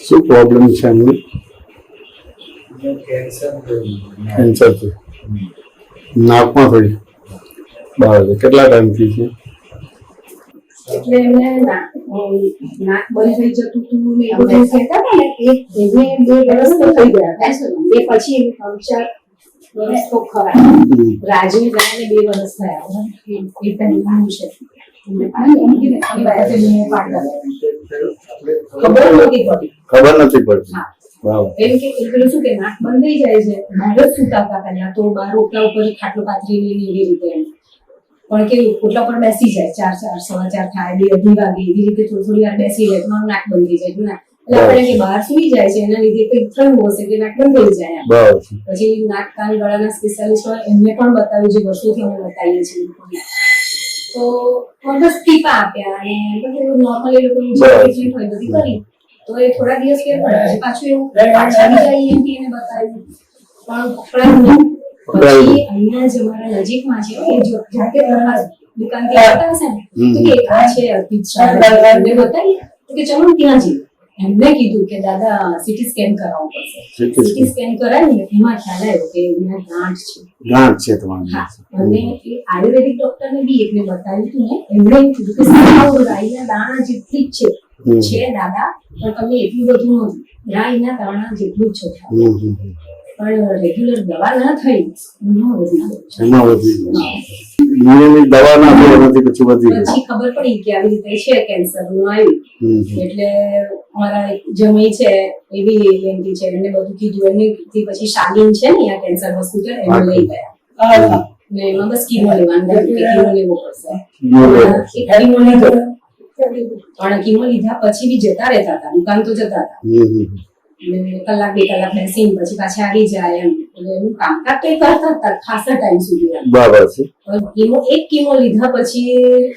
શું પ્રોબ્લેમ છે એમને? કેન્સર છે નાકમાં થઈ. બરાબર. કેટલા ટાઈમથી છે? એટલે એમને નાક બંધ થઈ જતું હતું ને એવું બધું કહેતા હતા ને એક એને 2 વર્ષ તો થઈ ગયા એ પછી એને 3-4 વર્ષ તો ખરા રાજુ ગાયને 2 વર્ષ થયા એ પહેલાનું છે. ખબર નથી પડતી. એમ કે પેલું શું કે નાક બંધ થઈ જાય છે બહાર જ સુતા હતા પહેલા તો બહાર ઓટલા ઉપર ખાટલો પાથરીને એવી રીતે પણ કે ઓટલા પર બેસી જાય 4 થાય 2 વાગે એવી રીતે થોડી વાર બેસી જાય તો નાક બંધ થઈ જાય ના એટલે આપણે કે બહાર સુઈ જાય છે એના લીધે કંઈક થયું હશે કે નાક બંધ થઈ જાય. પછી નાક કાન ગળાના સ્પેશિયાલિસ્ટ હોય એમને પણ બતાવ્યું છે વર્ષોથી અમે બતાવીએ છીએ તો બસ ટીપા આપ્યા અને બધું નોર્મલ એ લોકોની જે ટ્રીટમેન્ટ હોય બધી કરી તો એ થોડા દિવસ ફેર પડે પછી પાછું એવું પાછા બીજા ENT ને બતાવ્યું પણ પછી અહીંયા જ અમારા નજીકમાં છે એ જો જાતે દુકાનથી આવતા હશે ને તો કે આ છે અર્પિત શાહ એમને બતાવીએ તો કે ચલો ત્યાં જઈએ. એમને કીધું કે દાદા સીટી સ્કેન કરાવવું પડશે. સીટી સ્કેન કરાવીને એમાં ખ્યાલ આવ્યો કે એના ગાંઠ છે તમારી. અને એ આયુર્વેદિક ડોક્ટરને બી એકને બતાવ્યું હતું ને એમણે કીધું કે સાવ રાઈના દાણા જેટલી જ છે દાદા પણ તમને એટલું બધું નથી રાઈના દાણા જેટલું જ છે પણ રેગ્યુલર દવા ના થઈ એમાં વધી દવા ના થઈ પછી ખબર પડી કે આવી રીતે છે કેન્સર નું આવ્યું એટલે અમારા જમાઈ છે એવી ENT છે એને બધું કીધું એમને પછી શાલિન છે ને આ કેન્સર હોસ્પિટલ એમાં લઈ ગયા ને એમાં બસ કીમો લેવાનું કે કીમો લેવો પડશે કીમો લીધો પણ કીમો લીધા પછી બી જતા રહેતા હતા દુકાન તો જતા હતા કલાક 2 કલાક બેસીને પછી પાછા આવી જાય એમ એટલે એનું કામકાજ તો કરતા હતા ખાસા ટાઈમ સુધી. બરાબર છે. એક કીમો લીધા પછી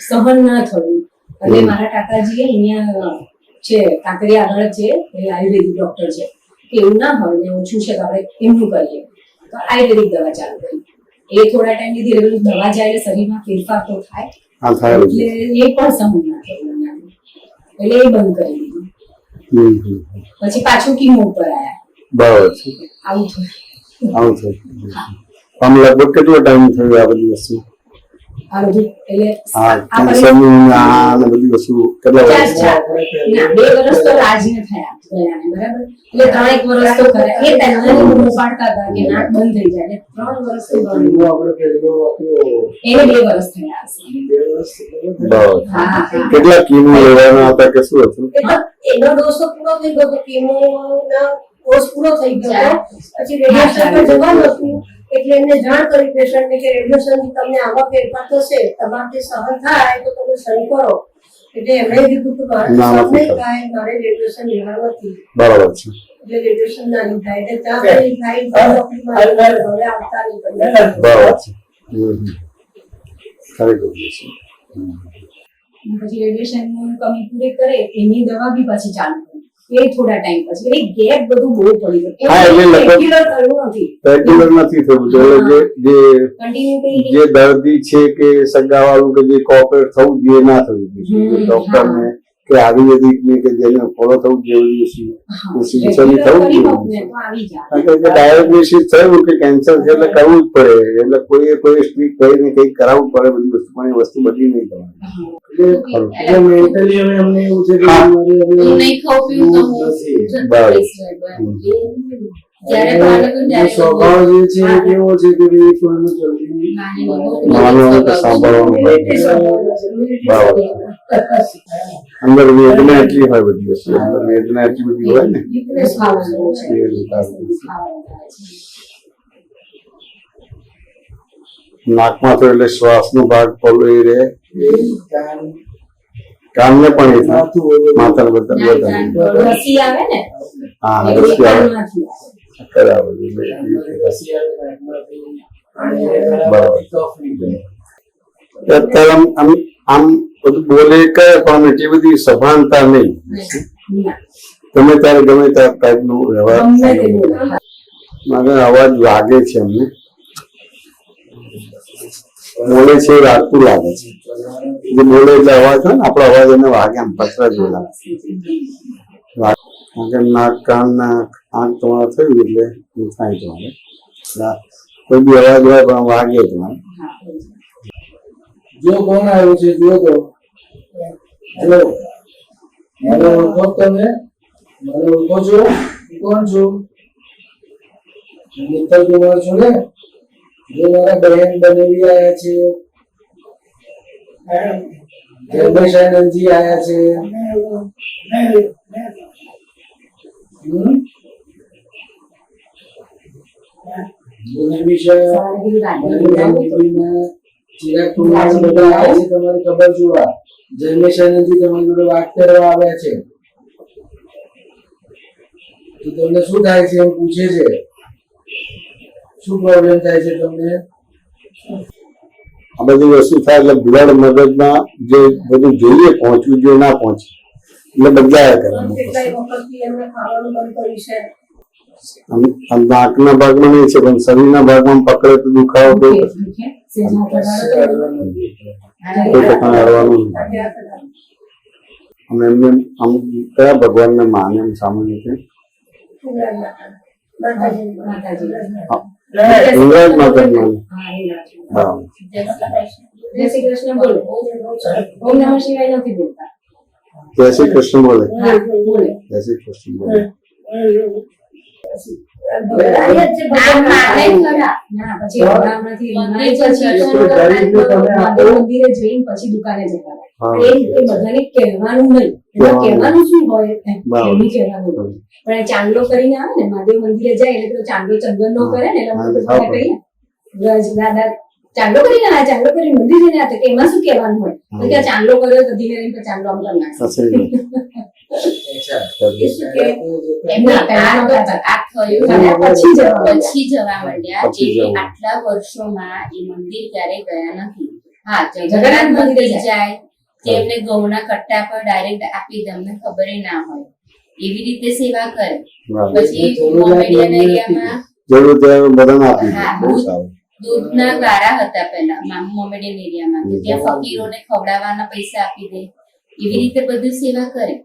સહન ના થયું અને મારા કાકાજી અહીંયા છે કાંકરિયા આગળ છે એ આયુર્વેદિક ડોક્ટર છે કે એવું ના હોય ને ઓછું છે તો આપણે એમનું કરીએ તો આયુર્વેદિક દવા ચાલુ કરી એ થોડા ટાઈમ ધીરે ધીરે દવા જાય શરીરમાં ફેરફાર તો થાય એટલે એ પણ સહન ના થયું એટલે એ બંધ કરી દીધું. પછી પાછું કીમો ઉપર આવ્યા. બરાબર છે. આવું થયું. આમ લગભગ કેટલો ટાઈમ થયો આ બધી વસ્તુ? આ બધું એટલે બધી વસ્તુ કેટલા વર્ષ? 2 વર્ષ તો રાજને થયા બરાબર એટલે 3 વર્ષ તો ખરા એ પહેલા હું પાડતા હતા કે નાક બંધ થઈ જાય એટલે 3 વર્ષ તો એને 2 વર્ષ થયા હશે. કેટલા કીમો લેવાના હતા કે શું હતું? એનો ડોઝ તો પૂરો થઈ ગયો કીમો ના કોર્સ પૂરો થઈ ગયો પછી રેડિયેશન જવાનું હતું એટલે એમને જાણ કરી પેશન્ટને કે રેડિયેશનથી તમને આવા ફેરફાર થશે તમારાથી સહન થાય તો તમે સહન કરો એટલે એમણે કીધું કે મારે સહન નહીં થાય મારે રેડિયેશન લેવાનું નથી. બરાબર છે. એટલે રેડિયેશન ના લીધા એટલે ત્યાં પેલી ફ્લાઇટ હવે આવતા નહીં. બરાબર છે. ખરેખર પછી રેડિયેશન કમી પૂરી કરે એની દવા બી પછી ચાલુ કરી એ થોડા ટાઈમ પછી એ ગેપ બધું બહુ પડી ગયું રેગ્યુલર થયું નથી થયું જે દર્દી છે કે સગાવાળું કે જે કોઓપરેટ થવું જોઈએ ના થવું જોઈએ ડોક્ટર ને કે આયુર્વેદિક ને કે જેને ફોલો થવું જોઈએ ડાયાગ્નોસિસ થયું કે કેન્સર છે એટલે કરવું જ પડે એટલે કોઈ સ્ટ્રીક કરીને કંઈક કરાવવું પડે બધી વસ્તુ પણ એ વસ્તુ બદલી નહીં કરવાની. મેન્ટલી હવે અમને એવું છે કે સ્વભાવ જે છે કેવો છે કે અંદર વેદના એટલી હોય બધી વસ્તુ અંદર વેદના એટલી બધી હોય ને નાકમાં તો એટલે શ્વાસનો ભાગ પલો એ રહે કાનને પણ એ માથા બધા હા રસી આવે અત્યારે આમ બધું બોલે કહે પણ એટલી બધી સભાનતા નહીં. ગમે ત્યારે ટાઈપનું વ્યવહાર મારે અવાજ લાગે છે અમને બોલે છે લાગતું લાગે છે જે બોલે એટલે અવાજ હોય ને આપણો અવાજ એને વાગે આમ પથરા જેવો લાગે. કારણ કે નાક કાન નાક આંખ તમારે થયું એટલે એ થાય તમારે કોઈ બી અવાજ હોય પણ વાગે તમારે. જો કોણ આવ્યું છે જુઓ તો. હેલો, મને ઓળખો તમે? મને ઓળખો છો? કોણ છો? મિત્તલ કુમાર છો ને? જો મારા બહેન બનેવી આયા છે, જગદીશ આનંદજી આયા છે. ચિરાગ કુમાર બધા આવ્યા છે તમારી ખબર જોવા. જન્મેશ આનંદજી તમારી જોડે વાત કરવા આવ્યા છે. તો તમને શું થાય છે એમ પૂછે છે. શું પ્રોબ્લેમ થાય છે તમને? આ બધી વસ્તુ થાય એટલે બ્લડ મગજમાં જે બધું જોઈએ પહોંચવું જોઈએ ના પહોંચે એટલે બદલાયા કરવાનું. નાકના ભાગમાં નહીં છે પણ શરીરના ભાગમાં પકડે તો દુખાવો કોઈ ઠેકાણે હારવાનું નહીં. અને એમને આમ કયા ભગવાનને માને એમ સામાન્ય રીતે હિંગળાજ માતાને માને. હા, જય શ્રી કૃષ્ણ બોલો. ઓમ નમઃ શિવાય નથી બોલતા. જય શ્રી કૃષ્ણ બોલે. હા, બોલે. જય શ્રી કૃષ્ણ બોલે. મંદિરે જઈને પછી દુકાને જતા એ બધાને કહેવાનું નહીં. કહેવાનું શું હોય એમની કહેવાનું હોય. પણ ચાંદલો કરીને આવે ને મહાદેવ મંદિરે જાય એટલે પેલો ચાંદલો ચંદન નો કરે ને એટલે અમે બધા કહીએ દાદા ચાંદલો કરીને આ ચાંદલો કરીને મંદિર જઈને આ કે એમાં શું કહેવાનું હોય તો કે ચાંદલો કર્યો તો ધીમે રહીને ચાંદલો આમ કરી નાખે. પછી જવા માંડ્યા જે આટલા વર્ષોમાં એ મંદિર ક્યારેય ગયા નથી. હા, જગન્નાથ મંદિર જાય કે એમને ઘઉંના કટ્ટા પર ડાયરેક્ટ આપી દે, અમને ખબર ના હોય એવી રીતે સેવા કરે. પછી મોમેડિયન એરિયામાં જરૂર ત્યાં બધાને આપી દે. બહુ સારું. દૂધના ગારા હતા પહેલા મોમેડિયન એરિયામાં, ત્યાં ફકીરોને ખવડાવવાના પૈસા આપી દે. એવી રીતે બધું સેવા કરે.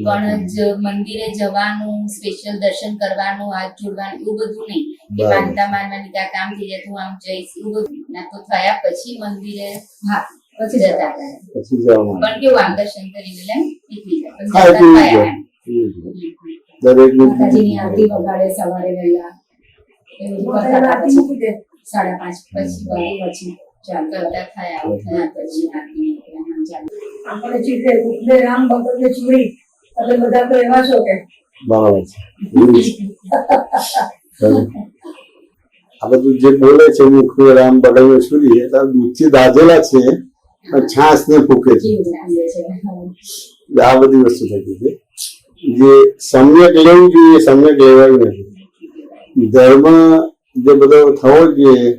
પણ મંદિરે જવાનું, સ્પેશિયલ દર્શન કરવાનું, હાથ જોડવાનું એવું બધું નહીં. કે માનતા માનવાની કે આ કામ થઈ જાય તું આમ જઈશ એવું બધું ના. તો થયા પછી મંદિરે હા પછી જતા હતા. પછી જવાનું. પણ કેવું આમ દર્શન કરી લે નીકળી જાય. હા, પણ જતા એટલું થયા દરેક માતાજીની આરતી વગાડે સવારે વહેલા એ બધું કરતા પછી 5:30 પછી કરતા થયા પછી આરતી આપણે ચીતે ગુપ્તે રામ ભગત ને ચૂડી એટલે બધા તો એવા છો કે બરાબર છે. આ બધું જે બોલે છે મુખે રામ બગલ સુધી એટલે દૂધથી દાજેલા છે છાસ ને ફૂકે છે. આ બધી વસ્તુ થતી છે જે સમ્યક લેવું જોઈએ સમ્યક લેવાયું નથી. ધર્મ જે બધો થવો જોઈએ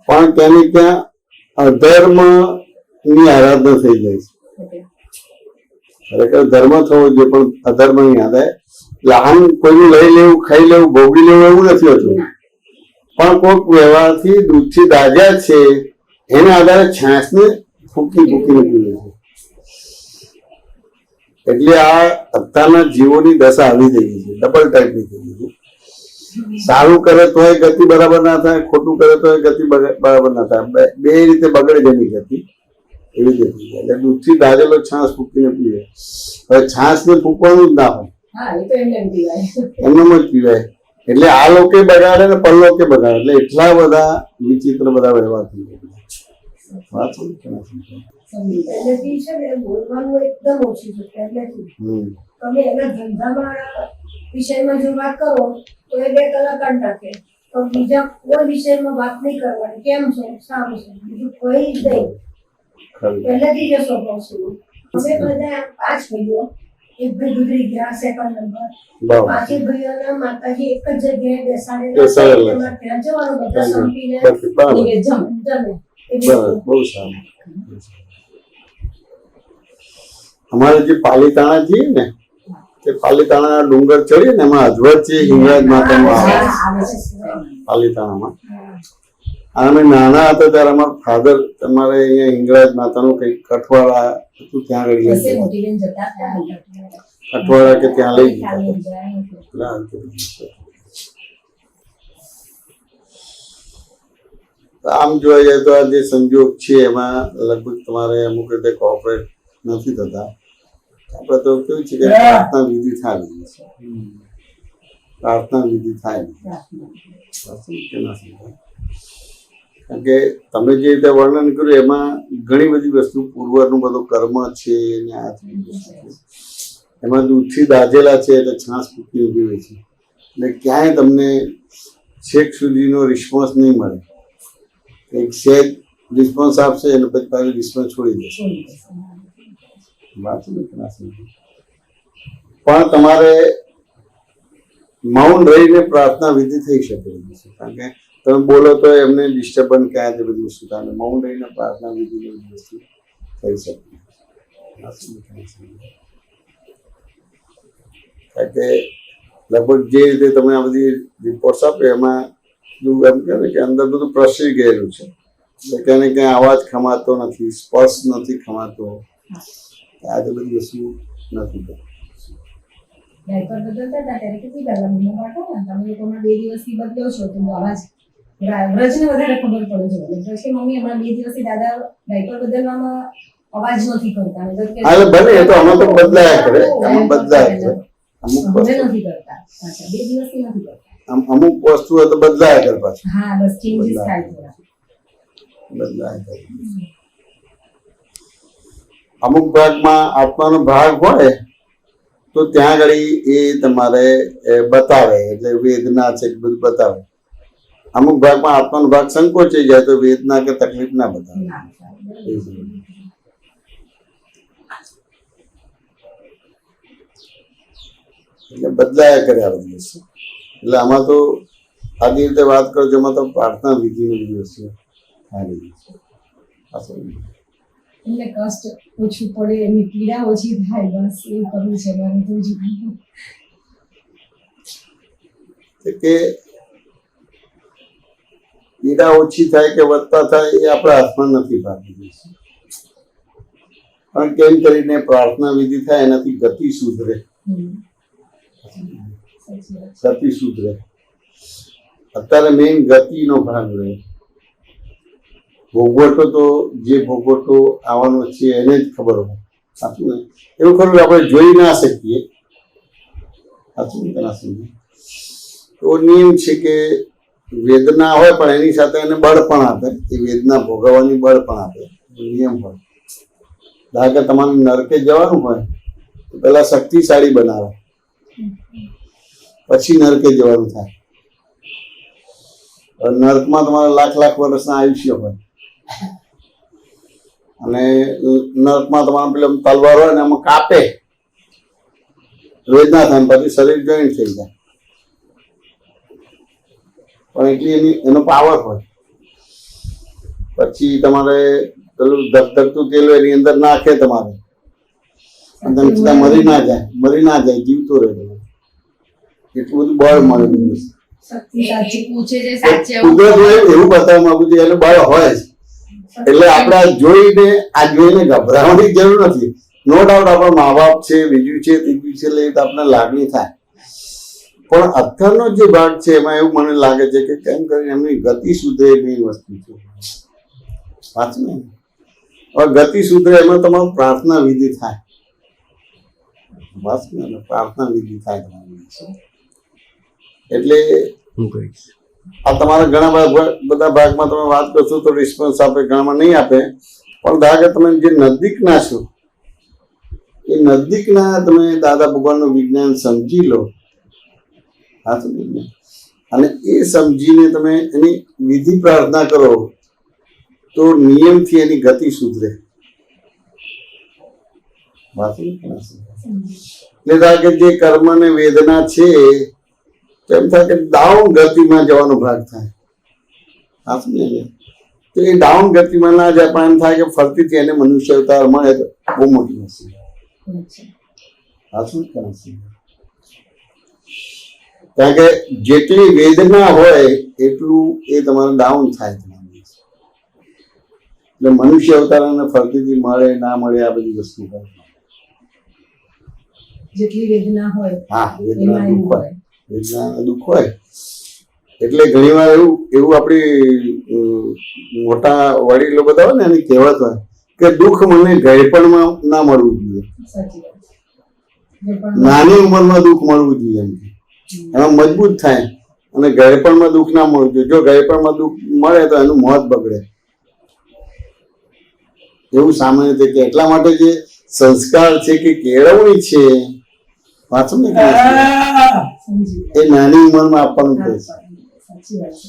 પણ તેની ત્યાં અધર્મ ની આરાધના થઈ જાય છે. ખરેખર ધર્મ થવો જોઈએ પણ અધર્મ ની આદાય. એટલે આમ કોઈનું લઈ લેવું ખાઈ લેવું ભોગવી લેવું એવું નથી હોતું. પણ કોઈક વ્યવહારથી દૂધથી દાજ્યા છે એના આધારે છાસ ને ફૂંકી પીવે છે. એટલે આ અત્યારના જીવોની દશા આવી થઈ ગઈ છે. ડબલ ટાઈપની થઈ ગઈ છે. સારું કરે તોય ગતિ બરાબર ના થાય, ખોટું કરે તોય ગતિ બરાબર ના થાય. બે રીતે બગડે જમી ગતિ એવી રીતે થઈ જાય. એટલે દૂધથી દાજેલો છાસ ફૂંકીને પીવે. હવે છાસ ને ફૂંકવાનું જ ના હોય, એમનેમ જ પીવાય. એટલે આ લોકો બગાડે ને પરલોકે બગાડે. એટલે એટલા બધા વિચિત્ર બધા વ્યવહાર થઈ ગયા. વાત સમજ પહેલેથી છે ને બોલવાનું એકદમ ઓછું છે. પહેલેથી તમે એના ધંધામાં વિષયમાં જો વાત કરો તો એ 2 કલાક નાખે. તો બીજા કોઈ વિષયમાં વાત નહીં કરવાની. કેમ છે, સારું છે, બીજું કોઈ જ નહીં. પહેલેથી જ સ્વભાવ છે. અમે બધા 5 ભાઈઓ, એક ભાઈ ગુજરી ગયા સેકન્ડ નંબર. 5 ભાઈઓના માતાજી એક જ જગ્યાએ બેસાડેલા. ત્યાં જવાનું બધા સંપીને જમે. બહુ સારું. અમારે જે પાલીતાણા જઈએ ને તે પાલીતાણા ડુંગર ચડીએ ને એમાં અજવર છે હિંગળાજ માતામાં આવે પાલીતાણામાં. અમે નાના હતા ત્યારે અમારા ફાધર તમારે અહીંયા હિંગળાજ માતાનું કઈક કઠવાડા હતું ત્યાં આગળ અઠવાડિયા કે ત્યાં લઈ ખ્યાલ જતા નહીં જાય નથી. એટલે આ રીતે બધું છે. આમ જોવા જાય તો આ જે સંજોગ છે એમાં લગભગ તમારે અમુક રીતે કોઓપરેટ નથી થતા. આપણે તો કેવું છે કે પ્રાર્થના વિધિ થાય પ્રાર્થના વિધિ થાય કે ના સમજાય. કારણ કે તમે જે રીતે વર્ણન કર્યું એમાં ઘણી બધી વસ્તુ પૂર્વનું બધું કર્મ છે ને આ છે. એમાં દૂધથી દાજેલા છે એટલે છાસ ફૂટી ઉભી હોય છે એટલે ક્યાંય તમને છેક સુધીનો રિસ્પોન્સ નહીં મળે. એક સેજ રિસ્પોન્સ આપશે અને પછી પાછું રિસ્પોન્સ છોડી દેશે. વાત ના સમજાય. પણ તમારે મૌન રહીને પ્રાર્થના વિધિ થઈ શકે છે. કારણ કે તમે બોલો તો એમને ડિસ્ટર્બન્સ ક્યાં તે બધી વસ્તુ થાય. મૌન રહીને પ્રાર્થના વિધિ બધી વસ્તુ થઈ શકે. કારણ કે લગભગ જે રીતે તમે આ બધી રિપોર્ટ્સ આપે એમાં એમ કહેવાય કે અંદર બધું પ્રસરી ગયેલું છે. એટલે ક્યાંય ને ક્યાંય અવાજ ખમાતો નથી, સ્પર્શ નથી ખમાતો, આ બધી વસ્તુ નથી થતી. ડાયપર બદલતા હતા ત્યારે કેટલી વાર મમ્મી પાડતા હતા તમે લોકોમાં 2 દિવસથી બદલો છો તો અવાજ વ્રજને વધારે ખબર પડે છે એટલે કે મમ્મી હમણાં 2 દિવસથી દાદા ડાયપર બદલવામાં અવાજ નથી કરતા હા ભલે એ તો અમે તો બદલાયા કરે, અમે બદલાયા કરે. અમુક હવે વસ્તુ નથી કરતા અચ્છા 2 દિવસથી નથી કરતા અમુક વસ્તુઓ તો બદલાયા કરે પાછું હા બસ ચેન્જીસ થાય થોડા બદલાયા કરે. અમુક ભાગમાં આત્માનો ભાગ હોય તો ત્યાં આગળ એ તમારે બતાવે એટલે વેદના છે કે બધું બતાવે. અમુક ભાગમાં આત્માનો ભાગ સંકોચાઈ જાય તો વેદના કે તકલીફ ના બતાવે. ના એટલે બદલાયા કરે આ બધી વસ્તુ. એટલે આમાં તો આવી રીતે વાત કરો છો એમાં તો પ્રાર્થના વિધિની બધી વસ્તુ સારી એટલે કષ્ટ ઓછું પડે એની પીડા ઓછી થાય બસ એવું કરવું છે મારું તો જ કે પીડા ઓછી થાય કે વધતા થાય એ આપણા હાથમાં નથી પાડતી. પણ કેમ કરીને પ્રાર્થના વિધિ થાય એનાથી ગતિ સુધરે. ગતિ સુધરે. અત્યારે મેઇન ગતિનો ભાગ રહે. ભોગવટો તો જે ભોગવટો આવવાનો છે એને જ ખબર હોય. સાચું ને? એવું ખરું આપણે જોઈ ના શકીએ. સાચું ના સમજીએ. તો નિયમ છે કે વેદના હોય પણ એની સાથે એને બળ પણ આપે. એ વેદના ભોગવવાની બળ પણ આપે. નિયમ હોય. ધારો કે તમારે નરકે જવાનું હોય તો પેલા શક્તિશાળી બનાવે પછી નરકે જવાનું થાય. નર્કમાં તમારે લાખ લાખ વર્ષના આયુષ્ય હોય અને નર્કમાં તમારે પેલા તલવાર હોય ને એમાં કાપે વેદના થાય પછી શરીર જોઈન્ટ થઈ જાય. પણ એટલી એનો પાવર હોય. પછી તમારે પેલું ધગધગતું તેલ એની અંદર નાખે તમારે અને તમે સીધા મરી ના જાય જીવતો રહે. એટલું બધું બળ મળે. કુદરત એવું બતાવવા માંગુ છું એનું બળ હોય જ. એટલે આપણે જોઈને ગભરાવાની જરૂર નથી. નો ડાઉટ આપણા મા બાપ છે, બીજું છે, ત્રીજું છે, એટલે આપણને લાગણી થાય. પણ અત્યારનો જે ભાગ છે એમાં એવું મને લાગે છે કે કેમ કરીને એમની ગતિ સુધરે એવી વસ્તુ છે. વાંચું ને હવે ગતિ સુધરે એમાં તમારું પ્રાર્થના વિધિ થાય. વાંચું ને પ્રાર્થના વિધિ થાય તમારી. એટલે આ તમારા ઘણા બધા ભાગમાં તમે વાત કરશો તો રિસ્પોન્સ આપે, ઘણામાં નહીં આપે. પણ ધારો કે તમે જે નજીકના છો એ નજીકના તમે દાદા ભગવાનનું વિજ્ઞાન સમજી લો અને એ સમજીને તમે એની વિધિ પ્રાર્થના કરો તો નિયમથી એની ગતિ સુધરે. એટલે ધારો કે જે કર્મ ને વેદના છે એમ થાય કે ડાઉન ગતિમાં જવાનો ભાગ થાય. તો એ ડાઉન ગતિમાં ના જાય પણ એમ થાય કે ફરતીથી એને મનુષ્ય અવતાર મળે તો બહુ મોટી વસ્તુ. કારણ કે જેટલી વેદના હોય એટલું એ તમારે ડાઉન થાય. એટલે મનુષ્ય અવતાર ફરતીથી મળે ના મળે આ બધી વસ્તુ જેટલી વેદના હોય હા વેદના એમાં એવું દુઃખ હોય, હોય. વેદના દુઃખ હોય. એટલે ઘણી વાર એવું આપણી મોટા વડીલો બધા હોય ને એની કહેવત હોય કે દુઃખ મને ગળપણમાં ના મળવું જોઈએ, સાચી વાત છે. જે પણ નાની ઉંમરમાં દુઃખ મળવું જોઈએ એમ કે એમાં મજબૂત થાય. અને ગળપણમાં દુઃખ ના મળવું જોઈએ. જો ગળપણમાં દુઃખ મળે તો એનું મોત બગડે એવું સામાન્ય રીતે કે એટલા માટે જે સંસ્કાર છે કે કેળવણી છે વાંચો ને કે સમજી એ નાની ઉંમરમાં આપવાનું કહે છે. સાચી વાત છે.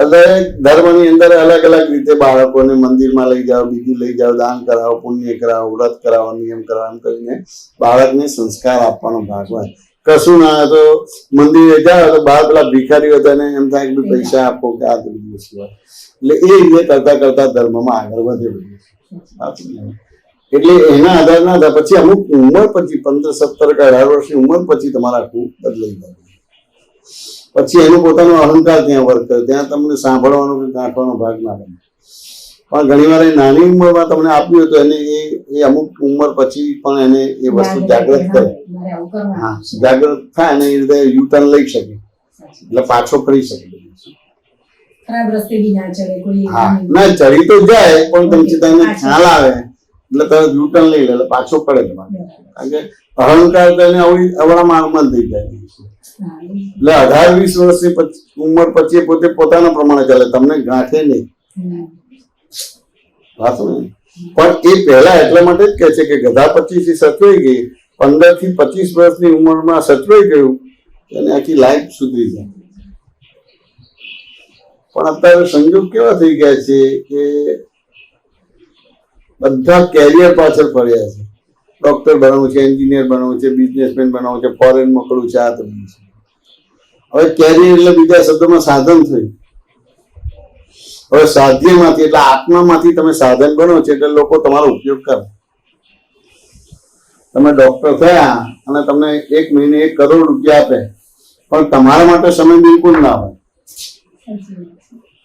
એટલે ધર્મની અંદર અલગ અલગ રીતે બાળકોને મંદિરમાં લઈ જાઓ, બીજું લઈ જાઓ, દાન કરાવો, પુણ્ય કરાવો, વ્રત કરાવો, નિયમ કરાવો, એમ કરીને બાળકને સંસ્કાર આપવાનો ભાગ હોય. કશું ના તો મંદિરે જાઓ તો બહાર પેલા ભિખારીઓ હતા ને એમ થાય કે પૈસા આપો કે આ બધું વસ્તુ હોય. એટલે એ રીતે કરતા કરતા ધર્મમાં આગળ વધે બધું. એટલે એના આધાર ના થાય. પછી અમુક ઉંમર પછી 15, 17 કે 18 વર્ષની ઉંમર પછી તમારા આખું બદલાઈ જાય. પછી એનું પોતાનો અહંકાર ત્યાં વર્ક કરે, ત્યાં તમને સાંભળવાનો કે ગાંઠવાનો ભાગ ના બને. પણ ઘણી વાર એ નાની ઉંમરમાં તમને આપ્યું તો એને એ અમુક ઉંમર પછી પણ એને એ વસ્તુ જાગૃત કરે. મારે આવું કરવાનું હા, છે. જાગૃત થાય અને એ રીતે યુટર્ન લઈ શકે, સાચી એટલે પાછો ફરી શકે. ખરાબ રસ્તે બી ના ચડે કોઈ. હા, ના ચડી તો જાય પણ તમને તમને ખ્યાલ આવે એટલે તમે યુટર્ન લઈ લે એટલે પાછો પડે તમારે. કારણ કે અહંકાર તો એને અવળા માર્ગમાં જ થઈ જાય. એટલે 18-20 વર્ષની ઉંમર પછી પોતે પોતાના પ્રમાણે ચાલે, તમને ગાંઠે નહીં. વાંચો ને. પણ એ પહેલા એટલા માટે જ કહે છે કે ગધા 25 થી સચવાઈ ગઈ, 15 થી 25 વર્ષની ઉંમરમાં સચવાઈ ગયું એને આખી લાઈફ સુધરી જાય. પણ અત્યારે સંજોગ કેવા થઈ ગયા છે કે બધા કેરિયર પાછળ ફર્યા છે. ડોક્ટર બનવું છે, એન્જિનિયર બનવું છે, બિઝનેસમેન બનવું છે, ફોરેન મોકલવું છે, આ બધું છે. હવે કેરિયર એટલે બીજા શબ્દોમાં સાધન થયું. હવે સાધ્યમાંથી એટલે આત્મામાંથી તમે સાધન બનો છો એટલે લોકો તમારો ઉપયોગ કરે. તમે ડોક્ટર થયા અને તમને 1 મહિને 1 કરોડ રૂપિયા આપે પણ તમારા માટે સમય બિલકુલ ના હોય.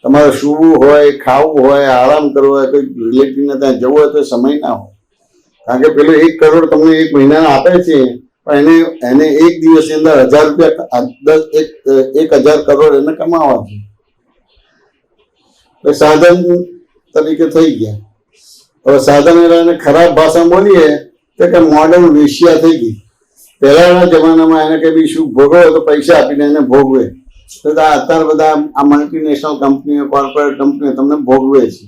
તમારે સૂવું હોય, ખાવું હોય, આરામ કરવો હોય, કોઈ રિલેટિવને ત્યાં જવું હોય તો સમય ના હોય. કારણ કે પેલો 1 કરોડ તમને 1 મહિનાના આપે છે પણ એને 1 દિવસની અંદર 1000 રૂપિયા 1000 કરોડ એને કમાવા છે. સાધન તરીકે થઈ ગયા. હવે સાધન એને ખરાબ ભાષા બોલીએ તો કે મોડર્ન વેશ્યા થઈ ગઈ. પહેલાના જમાનામાં એને કઈ બી શું ભોગવે તો પૈસા આપીને એને ભોગવે. તો અત્યારે બધા આ મલ્ટીનેશનલ કંપનીઓ, કોર્પોરેટ કંપનીઓ તમને ભોગવે છે,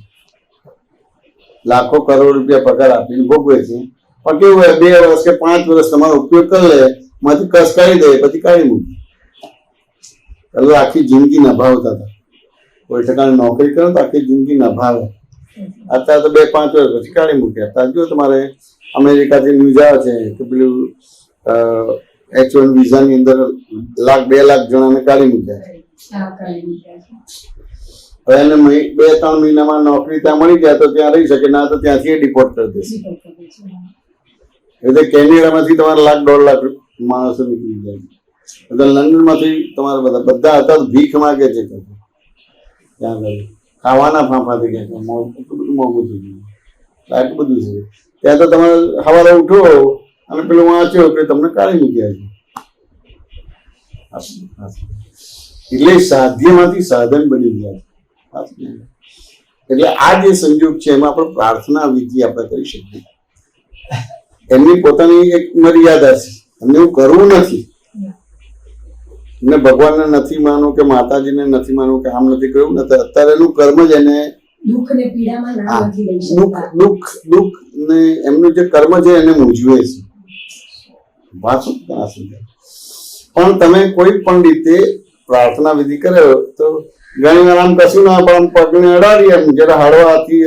લાખો કરોડ રૂપિયા પગાર આપીને ભોગવે છે. પણ કેવું હોય 2 વર્ષ કે 5 વર્ષ તમારો ઉપયોગ કરી લે, માંથી કસ કાઢી દે, પછી કાઢી મૂકે. એટલે આખી જિંદગી નભાવતા હતા. કોઈ ઠેકાણે નોકરી કરો તો આખી જિંદગી નભાવે. અત્યારે તો 2-5 વર્ષ પછી કાઢી મૂકે. અત્યારે જો તમારે અમેરિકાથી ન્યૂઝ આવે છે કે પેલું H1 વિઝાની અંદર 1,00,000-2 લાખ જણાને કાઢી મૂક્યા. હવે એને 2-3 મહિનામાં નોકરી ત્યાં મળી જાય તો ત્યાં રહી શકે, ના તો ત્યાંથી ડિપોર્ટ કરી દેશે. એટલે કેનેડામાંથી તમારે 1,00,000-1.5 લાખ માણસો નીકળી જાય. એટલે લંડનમાંથી તમારે બધા હતા ભીખ માગે છે ત્યાં આગળ ખાવાના ફાંફાથી કે એટલું બધું મોંઘું થઈ ગયું, આટલું બધું છે. ત્યાં તો તમારે સવારે ઉઠો અને પેલું વાંચ્યો કે તમને કાઢી મૂક્યા છે. એટલે સાધ્યમાંથી સાધન બની ગયા. એટલે આ જે સંજોગ છે એમાં આપણે પ્રાર્થના વિધિ આપણે કરી શકીએ. એમની પોતાની એક મર્યાદા છે. એમને એવું કરવું નથી. એમને ભગવાનને નથી માનવું કે માતાજીને નથી માનવું કે આમ નથી કરવું નથી. અત્યારે એનું કર્મ જ એને દુઃખ ને પીડામાં ના નથી લઈ શકતા. દુઃખ ને એમનું જે કર્મ છે એને મૂંઝવે છે. વાંચો ના સમજાય. પણ તમે કોઈ પણ રીતે પ્રાર્થના વિધિ કરે તો ઘણી વાર આમ કશું ના પણ પગને અડાડીએ, એમ જરા હળવાથી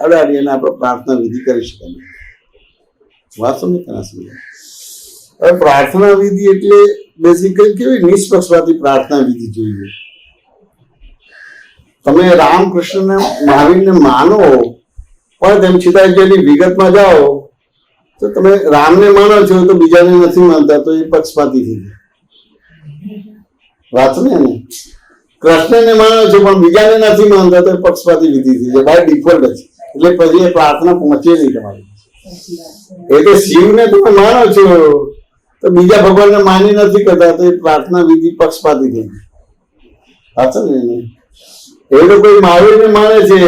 અડાડીએ અને આપણે પ્રાર્થના વિધિ કરી શકીએ. વાંચો ને ના સમજાય. હવે પ્રાર્થના વિધિ એટલે બેઝિકલી કેવી નિષ્પક્ષપાતી પ્રાર્થના વિધિ જોઈએ. તમે રામકૃષ્ણને મહાવીરને માનો પણ તેમ છતાં જેની વિગતમાં જાઓ તો તમે રામને માનો છો તો બીજાને નથી માનતા તો એ પક્ષપાતી થઈ જાય. વાંચો ને એને. કૃષ્ણને માનો છો પણ બીજાને નથી માનતા તો એ પક્ષપાતી વિધિ થઈ જાય બાય ડિફોલ્ટ જ. એટલે પછી એ પ્રાર્થના પહોંચે નહીં તમારી. એટલે શિવને તમે માનો છો તો બીજા ભગવાનને માની નથી કરતા તો એ પ્રાર્થના વિધિ પક્ષપાતી થઈ ગઈ. સાચું ને? એ લોકો મહાવીરને માને છે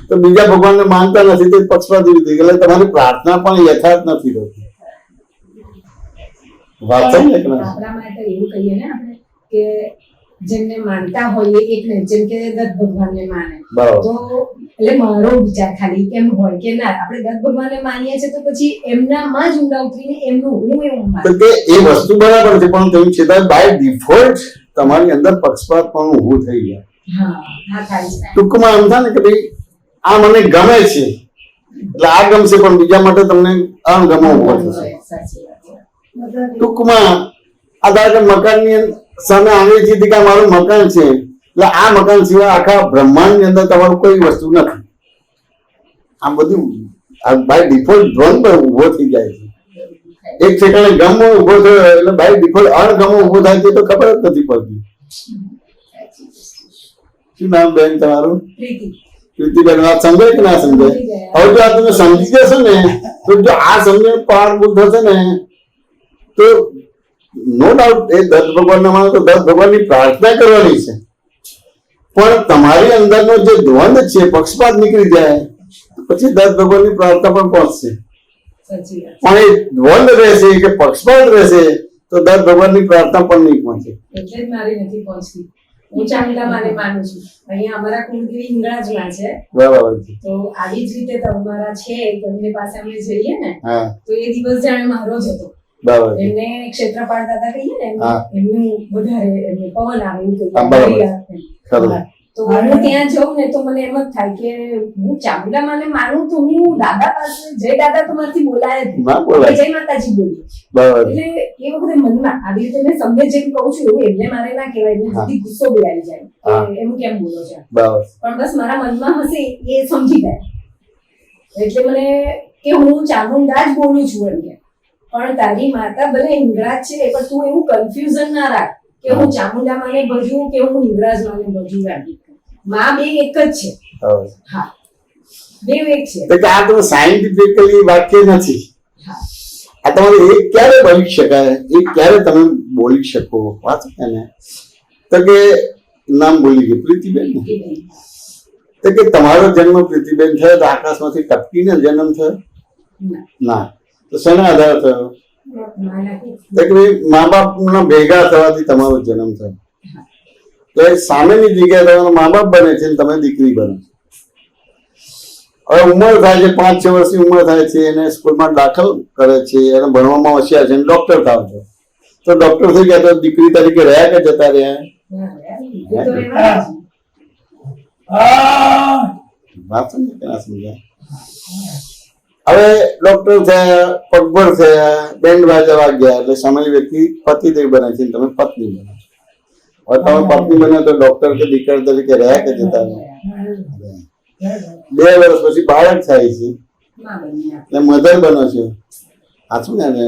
તો બીજા ભગવાનને માનતા નથી તો પક્ષપાતી વિધિ, એટલે તમારી પ્રાર્થના પણ યથાર્થ નથી રહેતી. વાત છે ને? આપણામાં તો એવું કહીએ ને આપણે કે જેમને માનતા હોઈએ એકને, જેમ કે દત્ત ભગવાનને માને બરાબર. તો એટલે મારો વિચાર ખાલી એમ હોય કે ના આપણે દત્ત ભગવાનને માનીએ છીએ તો પછી એમનામાં જ ઊંડા ઉતરીને એમનું હું એવું તો માનું. કે એ વસ્તુ બરાબર છે પણ તેમ છતાં બાય ડિફોલ્ટ તમારી અંદર પક્ષપાત પણ ઊભું થઈ જાય. હા હા થાય છે. ટૂંકમાં એમ થાય ને કે ભાઈ આ મને ગમે છે એટલે આ ગમશે પણ બીજા માટે તમને અણગમો ઉભો થશે. સાચી વાત છે. મતલબ ટૂંકમાં આ ધારો કે મકાનની સામે આંગળી છે કે આ મારું મકાન છે એટલે આ મકાન સિવાય આખા બ્રહ્માંડની અંદર તમારું કોઈ વસ્તુ નથી. આ બધું બાય ડિફોલ્ટ દ્વંદ ઉભો થઈ જાય છે. એક ઠેકાણે ગમો ઉભો થયો એટલે બાય ડિફોલ્ટ અણગમો ઉભો થાય છે તો ખબર જ નથી પડતી. શું નામ બેન તમારું? પ્રીતિ. કૃતિબેન, વાત સમજાય કે ના સમજાય? હવે જો આ તમે સમજી જશો ને તો જો આ સમજણ પાવરફુલ થશે ને તો નો ડાઉટ એ દત્ત ભગવાનના માનો તો દત્ત ભગવાનની પ્રાર્થના કરવાની છે પણ તમારી અંદરનો જે દ્વંદ છે પક્ષપાત નીકળી જાય પછી દત્ત ભગવાનની પ્રાર્થના પણ પહોંચશે. સાચી વાત. પણ એ દ્વંદ રહેશે કે પક્ષપાત રહેશે તો દત્ત ભગવાનની પ્રાર્થના પણ નહીં પહોંચે. એટલે જ મારી નથી પહોંચતી. હું ચામુંડા માને માનું છું. અહીંયા અમારા કુળદેવી હિંગળાજમાં છે બરાબર છે. તો આવી જ રીતે તમારા છે તેમની પાસે અમે જઈએ ને હા તો એ દિવસ જાણે મારો જ હતો. બરાબર છે. એમને ક્ષેત્રપાળ દાદા કહીએ ને હા. એમનું વધારે એમને પવન આવે એવું કહીએ. હા, બરાબર. ખરું. હા. તો હું ત્યાં જાઉં ને તો મને એમ જ થાય કે હું ચામુંડા માને માનું તો હું દાદા પાસે જય દાદા તો મારાથી બોલાય જ નહીં. ના બોલાય. જય માતાજી બોલી. બરાબર છે. એટલે એ વખતે મનમાં આવી રીતે મેં સમ્ય જેમ કહું છું એવું એમને મારે ના કહેવાય. એમને જલ્દી ગુસ્સો બી આવી જાય હા. કે એમ કેમ બોલો છો. બરાબર. પણ બસ મારા મનમાં હશે એ સમજી ગયા. એટલે મને કે હું ચામુંડા જ બોલું છું એમ કે પણ તારી માતા ભલે હિંગળાજ છે પણ તું એવું કન્ફ્યુઝન ના રાખ કે હું ચામુંડા માને ભજવું કે હું હિંગળાજ માને ભજવું. એમ માં બે એક જ છે. બરાબર. હા બે એક છે. તો કે આ તો સાયન્ટિફિકલી વાક્ય નથી. હા આ તમારે એક ક્યારે બોલી શકાય, એક ક્યારે તમે બોલી શકો? વાત છે ને તો કે નામ બોલી ગયું પ્રીતિબેન ને. તો કે તમારો જન્મ પ્રીતિબેન થયો તો આકાશમાંથી ટપકીને જન્મ થયો? ના. તો શેના આધારે થયો? તો કે ભાઈ મા બાપના ભેગા થવાથી તમારો જન્મ થયો. તો એ સામેની જગ્યાએ તમારા મા બાપ બને છે ને તમે દીકરી બનો છો. હવે ઉંમર થાય છે 5-6 વર્ષની ઉંમર થાય છે એને સ્કૂલમાં દાખલ કરે છે એને ભણવામાં હોશિયાર છે ડોક્ટર થાવ છો તો ડોક્ટર થઈ ગયા તો દીકરી તરીકે રહ્યા કે જતા રહ્યા? વાત સમજે કે ના સમજાય? હવે ડોક્ટર થયા, પગભર થયા, બેન્ડ વાજા વાગ્યા એટલે સામાન્ય વ્યક્તિ પતિદેવ બને છે તમે પત્ની બને છો. હવે તમે પત્ની બને તો ડોક્ટર કે દીકરા તરીકે રહ્યા કે જતા રહ્યા? 2 વર્ષ પછી બાળક થાય છે એટલે મધર બનો છો. સાચું ને?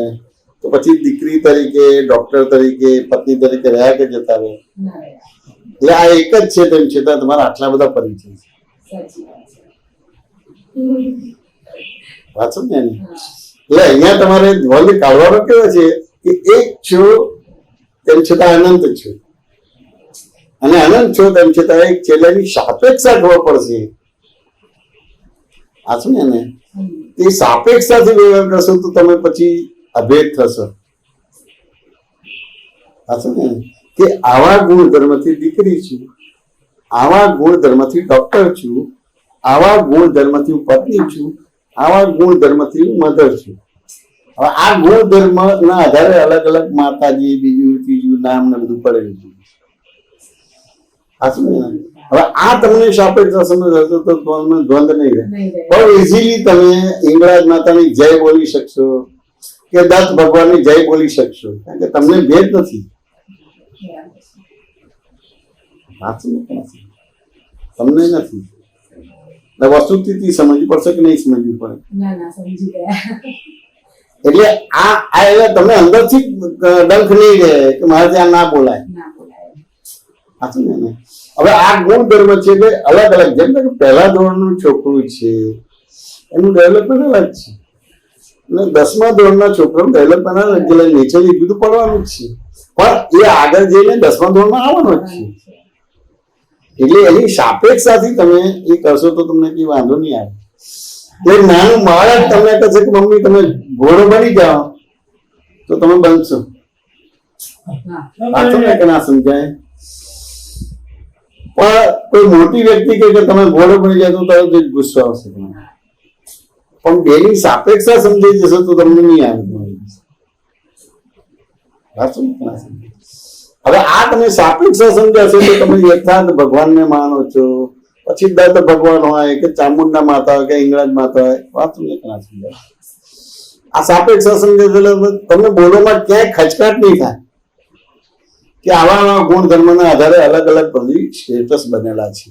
તો પછી દીકરી તરીકે, ડોક્ટર તરીકે, પત્ની તરીકે રહ્યા કે જતા રહ્યા? એટલે આ એક જ છે તેમ છતાં તમારા આટલા બધા પરિચય છે. સાચું ને? એટલે અહીંયા તમારે દ્વંદ કાઢવાનો કેવો છે કે એક છો તેમ છતાં અનંત છો અને અનંત છો તેમ છતાં એક છેલ્લાની સાપેક્ષા ખબર પડશે. સાચું ને? તે સાપેક્ષાથી વ્યવહાર કરશો તો તમે પછી અભેદ થશો. સાચું ને? કે આવા ગુણધર્મથી દીકરી છું, આવા ગુણધર્મથી ડોક્ટર છું, આવા ગુણધર્મથી હું પત્ની છું, આવા ગુણધર્મથી હું મધર છું. હવે આ ગુણધર્મ ના આધારે અલગ અલગ માતાજી બીજું ત્રીજું નામ ને બધું પડેલું છે. સાચું ને? હવે આ તમને સાપેક્ષ સમજ હશે તો તમને દ્વંદ નહીં રહે. બહુ ઇઝીલી તમે હિંગળાજ માતાની જય બોલી શકશો કે દત્ત ભગવાનની જય બોલી શકશો કારણ કે તમને ભેદ નથી. તમને નથી વસ્તુથી સમજવું પડશે કે નહીં સમજવું પડે? એટલે આ એટલે તમને અંદરથી ડંખ નહીં રહે કે મારે ત્યાં ના બોલાય. સાચું ને? હવે આ ગુણધર્મ છે કે અલગ અલગ જેમ કે પહેલા ધોરણનું છોકરું છે એનું ડેવલપમેન્ટ અલગ છે. અને 10મા ધોરણના છોકરાનું ડેવલપમેન્ટ નેચરલી બધું પડવાનું જ છે, પણ એ આગળ જઈને 10મા ધોરણમાં આવવાનો જ છે. એટલે એની સાપેક્ષાથી તમે એ કરશો તો તમને કઈ વાંધો નહીં આવે. એટલે નાનું બાળક તમને કહે કે મમ્મી તમે ઘોડો બની જાઓ તો તમે બનશો. કે ના સમજાય? પણ કોઈ મોટી વ્યક્તિ કે તમે ઘોડો બની જાય તો તરત જ ગુસ્સો આવશે તમને. પણ બેની સાપેક્ષા સમજાઈ જશે તો તમને નહીં આવે. હવે આ તમે સાપેક્ષા સમજાશે તો તમે યથાર્થ ભગવાનને માનો છો, પછી દત્ત ભગવાન હોય કે ચામુંડા માતા હોય કે હિંગળાજ માતા હોય, વાત તમને ક્યાં સમજાય? આ સાપેક્ષા સમજાશે એટલે તમને બોલવામાં ક્યાંય ખચકાટ નહીં થાય કે આવા ગુણધર્મના આધારે અલગ અલગ બધી સ્ટેટસ બનેલા છે.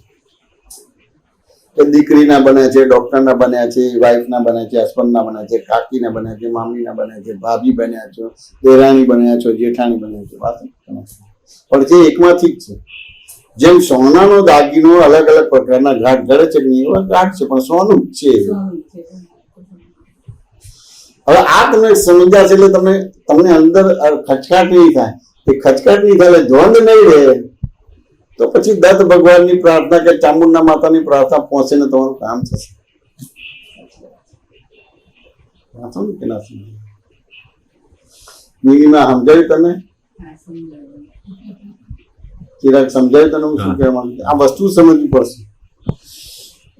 કે દીકરીના બને છે, ડોક્ટરના બન્યા છે, વાઇફના બન્યા છે, હસબન્ડના બન્યા છે, કાકીના બન્યા છે, મામીના બન્યા છે, ભાભી બન્યા છો, દેરાણી બન્યા છો, જેઠાણી બન્યા છો. વાત પણ જે એકમાંથી જ છે. જેમ સોનાનો દાગીનો અલગ અલગ પ્રકારના ઘાટ ઘડે છે ને એવા ઘાટ છે, પણ સોનું જ છે. હવે આ તમે સમજાશે એટલે તમને અંદર ખચકાટ નહીં થાય. એ ખચકાટ નહીં થાય એટલે દ્વંદ નહીં રહે તો પછી દત્ત ભગવાનની પ્રાર્થના કે ચામુંડા માતાની પ્રાર્થના પહોંચે ને તમારું કામ થશે. સમજાયું તને? ચિરાગ સમજાયું તને હું શું કહેવા માંગુ? આ વસ્તુ સમજવી પડશે.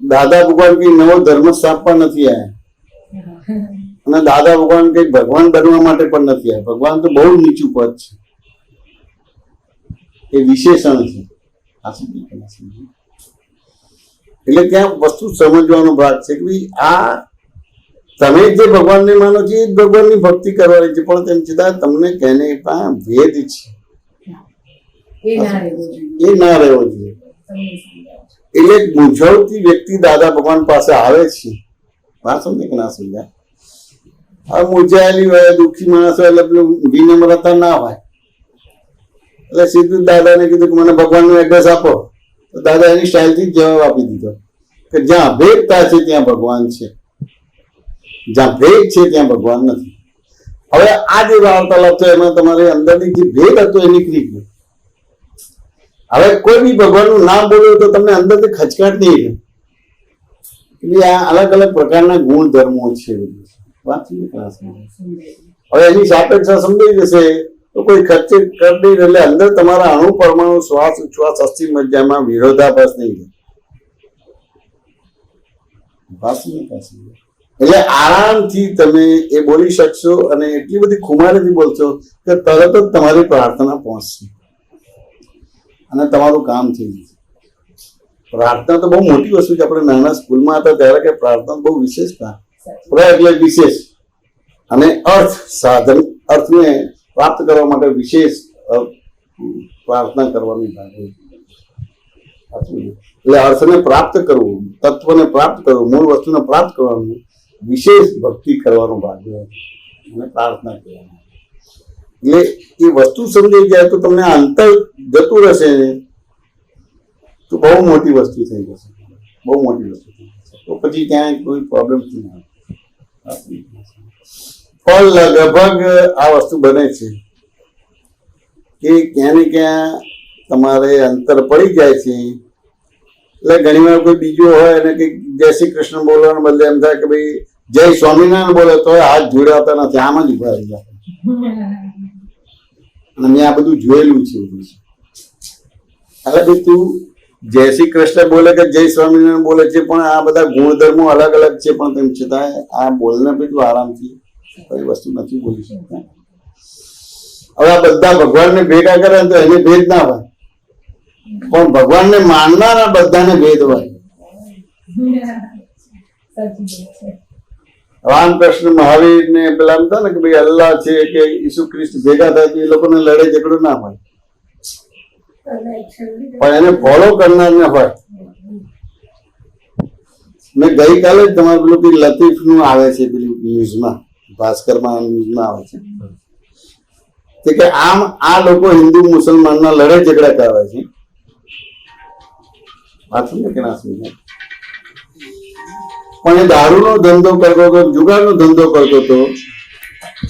દાદા ભગવાન કઈ નવો ધર્મ સ્થાપવા નથી આવ્યા, અને દાદા ભગવાન કઈ ભગવાન બનવા માટે પણ નથી આવ્યા. ભગવાન તો બહુ નીચું પદ છે, એ વિશેષણ છે. એટલે ત્યાં વસ્તુ સમજવાનો ભાગ છે કે ભાઈ આ તમે જે ભગવાનને માનો છો એ જ ભગવાનની ભક્તિ કરવાની છે, પણ તેમ છતાં તમને કહેને પણ ભેદ છે, એ ના રહેવો જોઈએ. એટલે મૂંઝવતી વ્યક્તિ દાદા ભગવાન પાસે આવે છે. વાત સમજે કે ના સમજાય? હવે મૂંઝાયેલી હોય, દુઃખી માણસ હોય એટલે પેલું વિનમ્રતા ના હોય એટલે સીધું દાદાને કીધું કે મને ભગવાનનું એડ્રેસ આપો. તો દાદા એની સ્ટાઇલથી જવાબ આપી દીધો કે જ્યાં ભેદતા છે ત્યાં ભગવાન છે, જ્યાં ભેદ છે ત્યાં ભગવાન નથી. હવે આ જે વાર્તાલાપ છે એમાં તમારી અંદરની જે ભેદ હતો એ નીકળી ગયો. હવે કોઈ બી ભગવાનનું નામ બોલ્યું તો તમને અંદરથી ખચકાટ નહીં એટલે આ અલગ અલગ પ્રકારના ગુણ ધર્મો છે. વાત હવે એની સાપેક્ષા સમજાઈ જશે તો કોઈ ખર્ચે કરી એટલે અંદર તમારા અણુ પરમાણુ શ્વાસ ઉચ્છ્વાસ અસ્થિ મજ્જામાં વિરોધાભાસ નહીં થાય. એટલે આરામથી તમે એ બોલી શકશો અને એટલી બધી ખુમારીથી બોલશો કે તરત જ તમારી પ્રાર્થના પહોંચશે અને તમારું કામ થઈ જશે. પ્રાર્થના તો બહુ મોટી વસ્તુ છે. આપણે નાના સ્કૂલમાં હતા ત્યારે કે પ્રાર્થના બહુ વિશેષ એટલે વિશેષ અને અર્થને પ્રાપ્ત કરવા માટે વિશેષ પ્રાર્થના કરવાની ભાગ. એટલે અર્થને પ્રાપ્ત કરવું, તત્વને પ્રાપ્ત કરવું, મૂળ વસ્તુને પ્રાપ્ત કરવાનું વિશેષ ભક્તિ કરવાનો ભાગ અને પ્રાર્થના કરવાની. એટલે એ વસ્તુ સમજાઈ જાય તો તમને અંતર જતું રહેશે તો બહુ મોટી વસ્તુ થઈ જશે, બહુ મોટી વસ્તુ થઈ જશે. તો પછી ત્યાં કોઈ પ્રોબ્લેમ નહીં આવે. પણ લગભગ આ વસ્તુ બને છે કે ક્યાં ને ક્યાં તમારે અંતર પડી જાય છે. એટલે ઘણી વાર કોઈ બીજો હોય અને કંઈક જય શ્રી કૃષ્ણ બોલવાના બદલે એમ થાય કે ભાઈ જય સ્વામિનારાયણ બોલે તો હાથ જોડાતા નથી, આમ જ ઉભા રહી જાય. અને મેં આ બધું જોયેલું છે. એટલે ભાઈ તું જય શ્રી કૃષ્ણ બોલે કે જય સ્વામિનારાયણ બોલે છે પણ આ બધા ગુણધર્મો અલગ અલગ છે, પણ તેમ છતાં આ બોલને ભાઈ તું આરામથી કઈ વસ્તુ નથી બોલી શકતા. હવે આ બધા ભગવાનને ભેગા કરે તો એને ભેદ ના હોય, પણ ભગવાનને માનનારા બધાને ભેદ હોય. રામકૃષ્ણ મહાવીર ને પેલા એમ થાય ને કે ભાઈ અલ્લાહ છે કે ઈસુ ખ્રિસ્ત ભેગા થાય તો એ લોકોને લડે ઝઘડો ના હોય, પણ એને ફોલો કરનાર ને હોય. મેં ગઈકાલે જ તમારે પેલું કે લતીફ નું આવે છે પેલું ન્યૂઝમાં, ભાસ્કરમાં ન્યૂઝમાં આવે છે કે આમ આ લોકો હિન્દુ મુસલમાનના લડે ઝઘડા કરે છે. વાત સમજે કે ના સમજે? પણ એ દારૂનો ધંધો કરતો હતો, જુગારનો ધંધો કરતો હતો,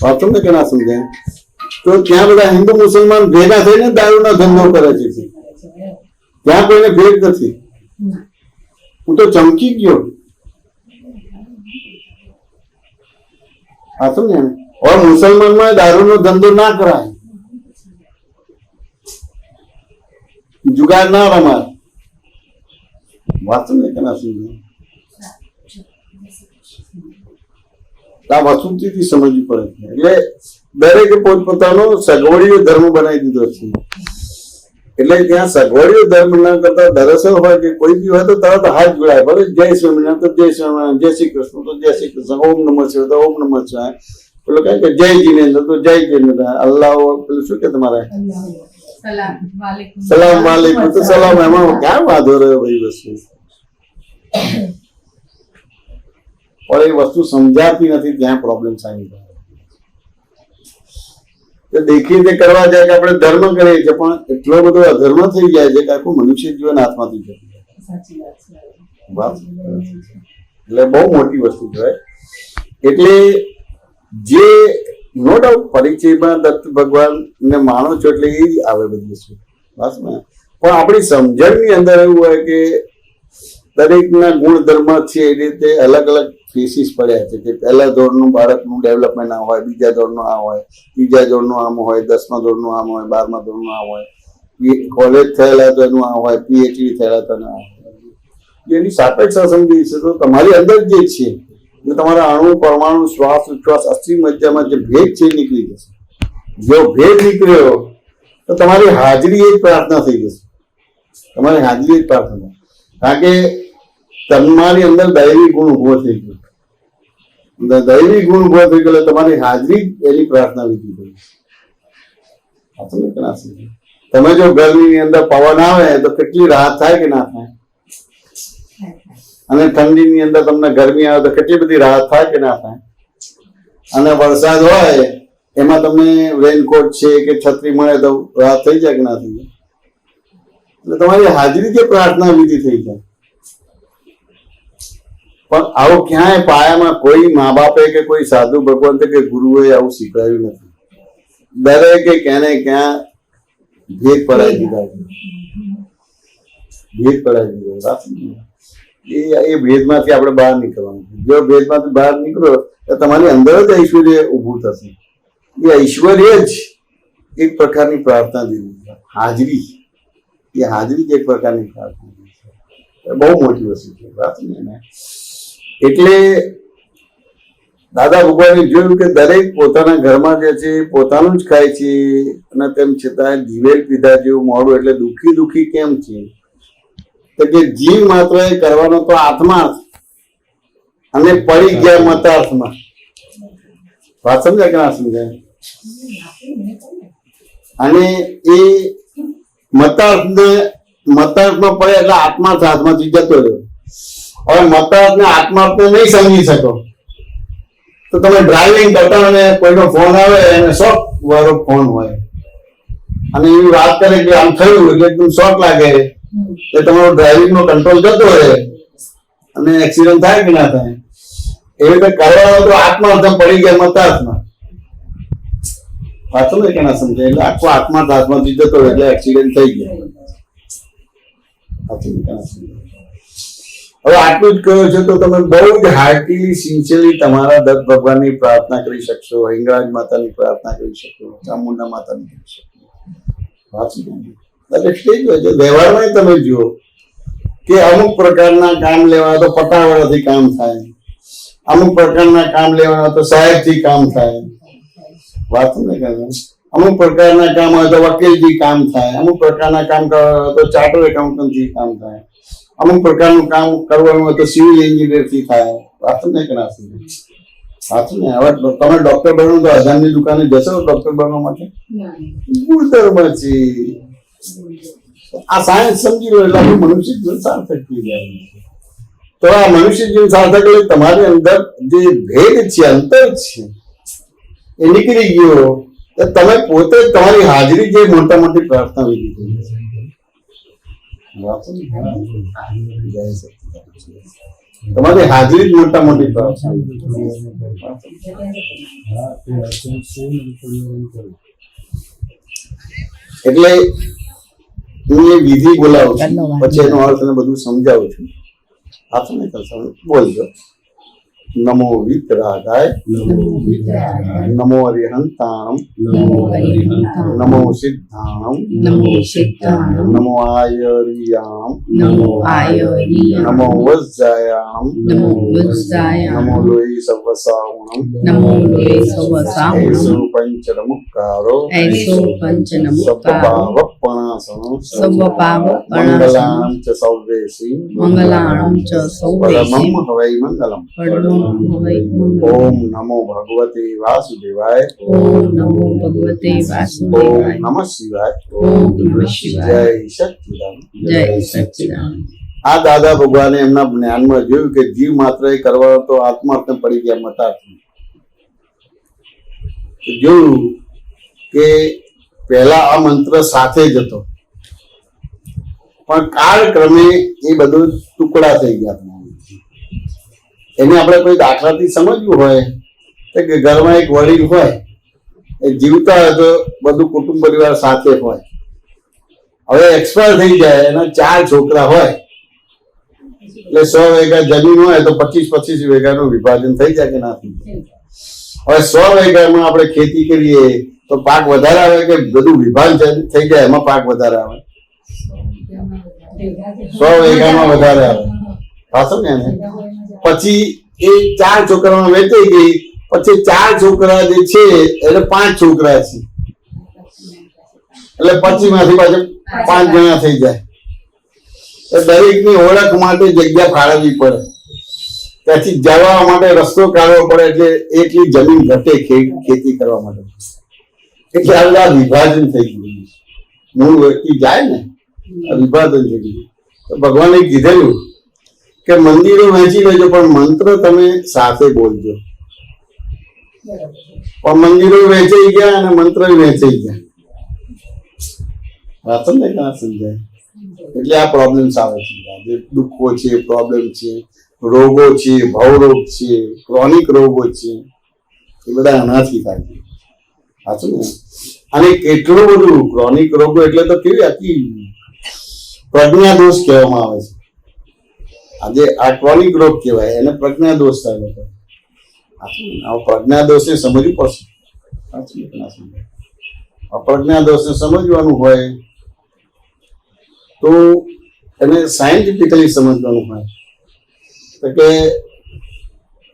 વાત સમજે કે ના સમજે? તો ત્યાં બધા હિન્દુ મુસલમાન ભેગા થઈને દારૂનો ધંધો કરે છે. ત્યાં કોઈને ભેદ નથી. હું તો ચમકી ગયો. હા સમજે ને? और મુસલમાનમાં દારૂનો ધંધો ના કરાય, જુગાર ના રમાય. વાત સમજે કે ના સમજે? આ વસ્તુથી સમજવી પડે છે. એટલે દરેકે પોતપોતાનો સગવડીયો ધર્મ બનાવી દીધો છે. એટલે ત્યાં સગવડીયો ધર્મ ના કરતા દરઅસલ હોય કે કોઈ બી હોય તો તરત હાથ જોડાય. ભલે જય સ્વામિનારાયણ તો જય સ્વામિનારાયણ, જય શ્રી કૃષ્ણ તો જય શ્રી કૃષ્ણ, ઓમ નમઃ શિવાય તો ઓમ નમઃ શિવાય, પેલું કઈ કે જય જીનેન્દ્ર તો જય જીનેન્દ્ર, અલ્લાહ પેલું શું કે તમારે સલામ વાલેકુમ તો સલામ. એમાં ક્યાં વાંધો રહ્યો ભાઈ વસ્તુ? પણ એ વસ્તુ સમજાતી નથી, ત્યાં પ્રોબ્લેમ સાઈન થાય. દેખીને કરવા જાય કે આપણે ધર્મ કરીએ છીએ, પણ એટલો બધો અધર્મ થઈ જાય છે કે આખું મનુષ્ય જીવન હાથમાંથી જતું જાય. એટલે બહુ મોટી વસ્તુ કહેવાય. એટલે જે નો ડાઉટ પરિચયમાં દત્ત ભગવાન ને માનો છો એટલે એ જ આવે બધી વસ્તુ. બસ ને. પણ આપણી સમજણની અંદર એવું હોય કે દરેકના ગુણ ધર્મ છે એ રીતે અલગ અલગ ફેસીસ પડ્યા છે કે પહેલા ધોરણનું બાળકનું ડેવલપમેન્ટ આ હોય, બીજા ધોરણનું આ હોય, ત્રીજા ધોરણનું આમ હોય, 10મા ધોરણનું આમ હોય, 12મા ધોરણનું આ હોય, કોલેજ થયેલા તો એનું આ હોય, પીએચડી થયેલા તો એનું આ હોય. એની સાપેક્ષ સમજી છે તો તમારી અંદર જે છે એટલે તમારા અણુ પરમાણુ શ્વાસ ઉચ્છ્વાસ અસ્થિ મજ્જામાં જે ભેદ છે એ નીકળી જશે. જો ભેદ નીકળ્યો તો તમારી હાજરી એ જ પ્રાર્થના થઈ જશે. તમારી હાજરી જ પ્રાર્થના, કારણ કે તમારી અંદર દૈવી ગુણ ઉભો થઈ ગયો. દૈવી ગુણ ઉભો થઈ ગયો તમારી હાજરી એની પ્રાર્થના વિધિ થઈ. તમે જો ગરમીની અંદર પવન આવે તો કેટલી રાહત થાય કે ના થાય? અને ઠંડીની અંદર તમને ગરમી આવે તો કેટલી બધી રાહત થાય કે ના થાય? અને વરસાદ હોય એમાં તમને રેનકોટ છે કે છત્રી મળે તો રાહત થઈ જાય કે ના થઈ જાય? એટલે તમારી હાજરી જે પ્રાર્થના વિધિ થઈ જાય. પણ આવું ક્યાંય પાયામાં કોઈ મા બાપે કે કોઈ સાધુ ભગવંતે કે ગુરુએ આવું શીખવાડ્યું નથી. દરેકે ક્યાંને ક્યાં ભેદ પડાવી દીધા છે. ભેદ પડાવી દીધો. એ ભેદમાંથી આપણે બહાર નીકળવાનું. જો ભેદમાંથી બહાર નીકળો તો તમારી અંદર જ ઐશ્વર્ય ઊભું થશે. એ ઐશ્વર્ય જ એક પ્રકારની પ્રાર્થના જેવી હાજરી. એ હાજરી જ એક પ્રકારની પ્રાર્થના છે. બહુ મોટી વસ્તુ છે. એટલે દાદા ભગવાને જોયું કે દરેક પોતાના ઘરમાં જે છે પોતાનું જ ખાય છે અને તેમ છતાં જીવેલ પીધા જેવું મોડું. એટલે દુઃખી દુઃખી કેમ છે? તો કે જીવ માત્ર એ કરવાનો તો આત્મા અને પડી ગયા મતાર્થમાં. વાત સમજાય કે ના સમજાય? અને એ મતાર્થમાં પડે એટલે આત્મા હાથમાંથી જતો રહ્યો. હવે મતાર્થને આત્માર્થને નહીં સમજી શકો તો તમે ડ્રાઇવિંગ કરતા અને કોઈનો ફોન આવે અને 100 વાળો ફોન હોય અને એવી વાત કરે કે આમ થયું એટલે એકદમ શોક લાગે એટલે તમારો ડ્રાઇવિંગનો કંટ્રોલ જતો રહે અને એક્સિડન્ટ થાય કે ના થાય? એવી રીતે કરવાનો તો આત્માર્થમાં પડી ગયા મતાર્થમાં. વાંચો ને કે ના સમજાય? એટલે આખો આત્મા હાથમાંથી જતો રહે એટલે એક્સિડન્ટ થઈ ગયો. હવે આટલું જ કહ્યું છે તો તમે બહુ જ હાર્ટલી સિન્સિયરલી તમારા દત્ત ભગવાનની પ્રાર્થના કરી શકશો, હિંગળાજ માતાની પ્રાર્થના કરી શકો, ચામુંડા માતાની કરી શકો. એટલે સ્ટેજ હોય છે. વ્યવહારમાં તમે જુઓ કે અમુક પ્રકારના કામ લેવા તો પટાવાળાથી કામ થાય, અમુક પ્રકારના કામ લેવાના તો સાહેબથી કામ થાય. વાત ને કરે. અમુક પ્રકારના કામ હોય તો વકીલથી કામ થાય, અમુક પ્રકારના કામ કરવા હોય તો ચાર્ટર્ડ એકાઉન્ટન્ટથી કામ થાય, અમુક પ્રકારનું કામ કરવાનું હોય તો સિવિલ એન્જિનિયરથી થાય. વાત ને કે ના સમજે? વાત ને. હવે તમે ડોક્ટર બનો તો અજાનની દુકાને જશો ડોક્ટર બનવા માટે? ગુણધર્મ છે. આ સાયન્સ સમજી લો એટલે આપણું મનુષ્ય જીવન સાર્થક થઈ જાય. તો આ મનુષ્ય જીવન સાર્થક એટલે તમારી અંદર જે ભેદ છે, અંતર છે એ નીકળી ગયો. તમે પોતે તમારી હાજરી જે મોટા મોટી પ્રાર્થના વિધિ થઈ જશે. તમારી હાજરી જ મોટા મોટી પ્રાર્થના. એટલે હું એ વિધિ બોલાવું છું, પછી એનો અર્થ ને બધું સમજાવું છું. હાથ ને કરશો બોલજો. નમો વિતરાગાય, નમો અરિહંતાણમ, નમો સિદ્ધાણમ, નમો આયરિયામ, નમો વજ્જાયામ, નમો લોહી સવસાવણમ, એસો પંચનમુક્કારો, સર્વપાવપણાસનમ, મંગલાણમ ચ સૌવેસી, પરમં હવૈ મંગલમ. ઓમ નમો ભગવતે વાસુદેવાય, ઓમ નમઃ શિવાય, જય સચ્ચિદાનંદ. આ દાદા ભગવાને એમના જ્ઞાનમાં જોયું કે જીવ માત્ર એ કરવાનો તો આત્માર્થને પડી ગયા મતાર્થી. જોયું કે પહેલા આ મંત્ર સાથે જ હતો, પણ કાળક્રમે એ બધું ટુકડા થઈ ગયા. એને આપણે કોઈ દાખલાથી સમજવું હોય તો કે ઘરમાં એક વડીલ હોય, એ જીવતા હોય તો બધું કુટુંબ પરિવાર સાથે હોય. હવે એક્સપાયર થઈ જાય, એના 4 છોકરા હોય, એટલે 100 વીઘા જમીન હોય તો 25-25 વીઘાનું વિભાજન થઈ જાય કે ના થઈ જાય? હવે 100 વીઘામાં આપણે ખેતી કરીએ તો પાક વધારે આવે કે બધું વિભાજન થઈ જાય એમાં પાક વધારે આવે? 100 વીઘામાં વધારે આવે. પાછો ને પછી એ 4 છોકરામાં વેચાઈ ગઈ, પછી 4 છોકરા જે છે એટલે 5 છોકરા છે, એટલે 25 માંથી પાછું 5 જણા થઈ જાય. દરેકની ઓળખ માટે જગ્યા ફાળવવી પડે, ત્યાંથી જવા માટે રસ્તો કાઢવો પડે, એટલે એટલી જમીન ઘટે ખેતી કરવા માટે. એટલે આ વિભાજન થઈ ગયું. મૂળ વ્યક્તિ જાય ને વિભાજન થઈ ગયું. તો ભગવાને કીધેલું કે મંદિરો વહેંચી લેજો પણ મંત્ર તમે સાથે બોલજો. પણ મંદિરો વહેંચાઈ ગયા અને મંત્ર વહેંચાઈ ગયા. વાતો ને ક્યાં સમજાય? એટલે આ પ્રોબ્લેમ્સ આવે છે. જે દુઃખો છે, પ્રોબ્લેમ છે, રોગો છે, ભવરોગ છે, ક્રોનિક રોગો છે, એ બધા આનાથી થાય છે. સાચું ને? અને કેટલું બધું ક્રોનિક રોગો એટલે તો કેવી આખી પ્રજ્ઞા દોષ કહેવામાં આવે છે. આજે આ ક્રોનિક રોગ કહેવાય, એને પ્રજ્ઞા દોષ થાય. પ્રજ્ઞા દોષને સમજવું પડશે. અપ્રજ્ઞા દોષને સમજવાનું હોય તો એને સાયન્ટિફિકલી સમજવાનું હોય. તો કે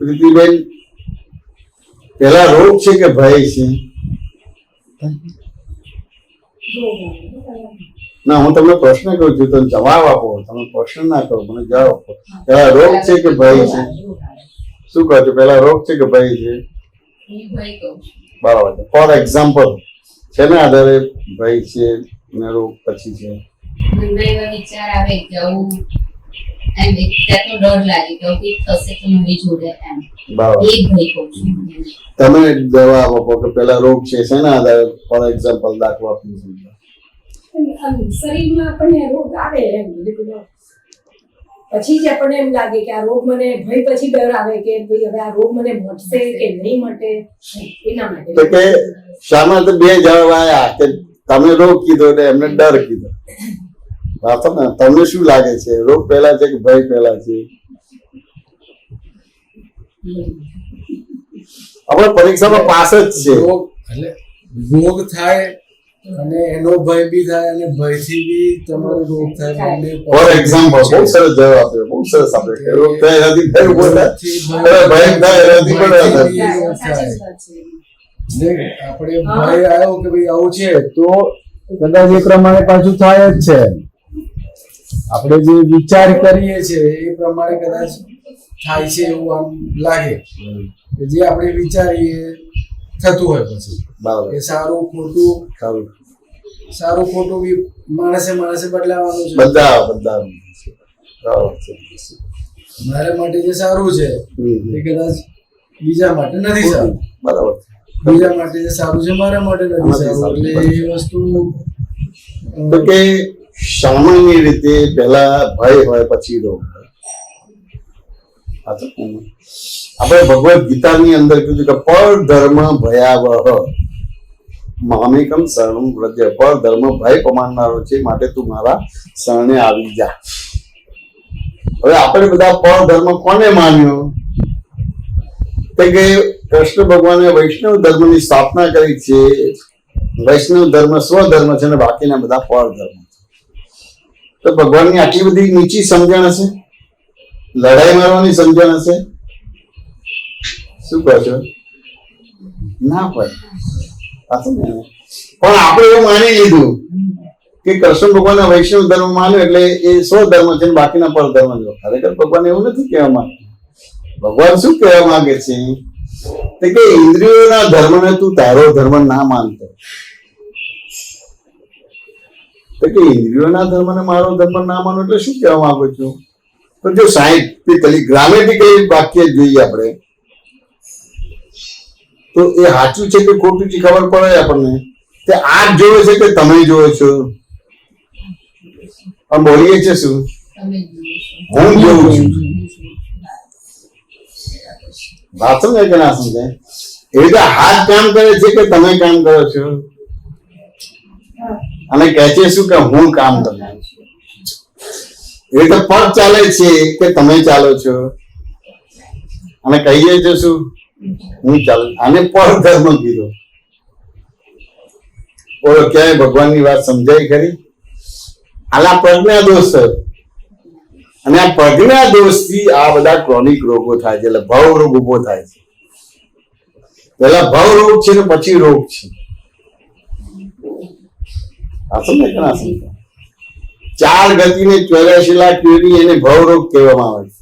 પ્રીતિબેન, પેલા રોગ છે કે ભય છે? ના, હું તમને પ્રશ્ન કરું છું, તમે જવાબ આપો. તમે પ્રશ્ન ના કરો, મને જવાબ આપો. પેલા રોગ છે કે ભય છે? શું કહો છો? પેલા રોગ છે કે ભય છે? બરાબર છે. ફોર એક્ઝામ્પલ છે ને આધારે ભય છે ને રોગ પછી છે? વિચાર આવે કે આવું એમ એકદમ ડર લાગે કે આવું થશે કે મારી જોડે એમ. બરાબર. એ ભય કહું છું. તમે જવાબ આપો કે પેલા રોગ છે શેના આધારે? ફોર એક્ઝામ્પલ દાખલો આપી સમજો. શરીરમાં આપણને રોગ આવે એમ પછી જ આપણને એમ લાગે કે આ રોગ મને ભય પછી ડર આવે કે ભાઈ હવે આ રોગ મને મટશે કે નહીં મટે, એના માટે. તો કે શામાં તો 2 જવાબ આવ્યા કે તમે રોગ કીધો એટલે એમને ડર કીધો. વાતો ને, તમને શું લાગે છે? રોગ પહેલા છે કે ભય પહેલા છે? આપણે પરીક્ષામાં પાસ જ છે. રોગ થાય અને એનો ભય બી થાય અને ભયથી બી તમારો રોગ થાય. ફોર એક્ઝામ્પલ બહુ સરસ જવાબ આપ્યો, બહુ સરસ આપ્યો કે રોગ થાય એનાથી ભય ઉભો થાય, ભય થાય એનાથી પણ આપણે ભય આવ્યો કે ભાઈ આવું છે તો કદાચ એ પ્રમાણે પાછું થાય જ છે. આપણે જે વિચાર કરીએ છીએ એ પ્રમાણે કદાચ થાય છે એવું આમ લાગે કે જે આપણે વિચારીએ થતું હોય પછી. બરાબર. એ સારું ખોટું બી માણસે બદલાવાનું છે. બધા મારા માટે જે સારું છે એ કદાચ બીજા માટે નથી સારું. બરાબર. બીજા માટે જે સારું છે મારા માટે નથી સારું. એટલે એ વસ્તુ તો કે સામાન્ય રીતે પહેલા ભય હોય પછી રોગ હોય. આપણે ભગવદ ગીતાની અંદર કીધું કે પર ધર્મ ભયાવહ મામેકમ શરણમ વ્રજ, પર ધર્મ ભય પમાડનારો છે, માટે તું મારા શરણે આવી જા. હવે આપણે બધા પર ધર્મ કોને માન્યો? કે કૃષ્ણ ભગવાને વૈષ્ણવ ધર્મની સ્થાપના કરી છે. વૈષ્ણવ ધર્મ સ્વધર્મ છે અને બાકીના બધા પર ધર્મ. તો ભગવાનની આટલી બધી નીચી સમજણ હશે? લડાઈ મારવાની સમજણ હશે? શું કહો છો? ના ભાઈ, પણ આપણે એવું માની લીધું કે કૃષ્ણ ભગવાન વૈષ્ણવ ધર્મ માન્યો એટલે એ સ્વધર્મ છે ને બાકીના પર ધર્મ છે. ખરેખર ભગવાન એવું નથી કહેવા માંગતું. ભગવાન શું કહેવા માંગે છે કે ઇન્દ્રિયોના ધર્મને તું તારો ધર્મ ના માનતો. તો કે ઇન્દ્રિયોના ધર્મને મારો ધર્મ ના માનો એટલે શું કહેવા માંગુ છું? તો જો સાયન્ટિફિકલી ગ્રામેટિકલી વાક્ય જોઈએ આપણે તો એ સાચું છે કે ખોટું છે ખબર પડે આપણને. તે આ જોવે છે કે તમે જોવો છો? પણ બોલીએ છે શું? હું જોઉં છું. વાત સમજાય કે ના સમજાય? એ રીતે હાથ કામ કરે છે કે તમે કામ કરો છો? અને કહે છે શું કે હું કામ કરું છું. એ રીતે પગ ચાલે છે કે તમે ચાલો છો? અને કહીએ છે શું? હું ચાલુ. આને પર ધર્મ કીધો. બોલો, ક્યાંય ભગવાનની વાત સમજાય ખરી? આલા પ્રજ્ઞા દોષ છે. અને આ પ્રજ્ઞા દોષથી આ બધા ક્રોનિક રોગો થાય છે. એટલે ભવ રોગ ઉભો થાય છે. પેલા ભવ રોગ છે ને પછી રોગ છે. આ સમજે કે ના સમજે? 4 ગતિને 84 લાખ યોની એને ભવ રોગ કહેવામાં આવે છે.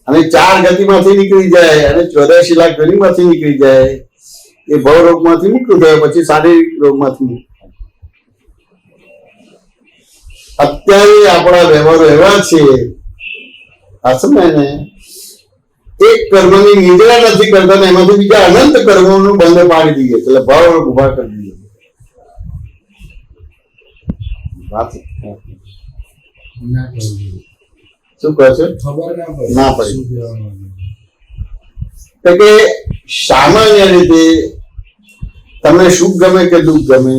અને 4 ગતિમાંથી નીકળી જાય અને 84 લાખ યોનીમાંથી નીકળી જાય એ ભવ રોગમાંથી મુક્ત થાય પછી શારીરિક રોગમાંથી મુક્ત. અત્યારે આપણા વ્યવહારો એવા છે આ સમય ને એક કર્મની નિદ્રા નથી કરતા ને એમાંથી બીજા અનંત કર્મોનું બંધ પાડી દઈએ એટલે ભાવ ઉભા કરી દઈએ. શું કહે છે? ના પડે કે સામાન્ય રીતે તમને સુખ ગમે કે દુઃખ ગમે?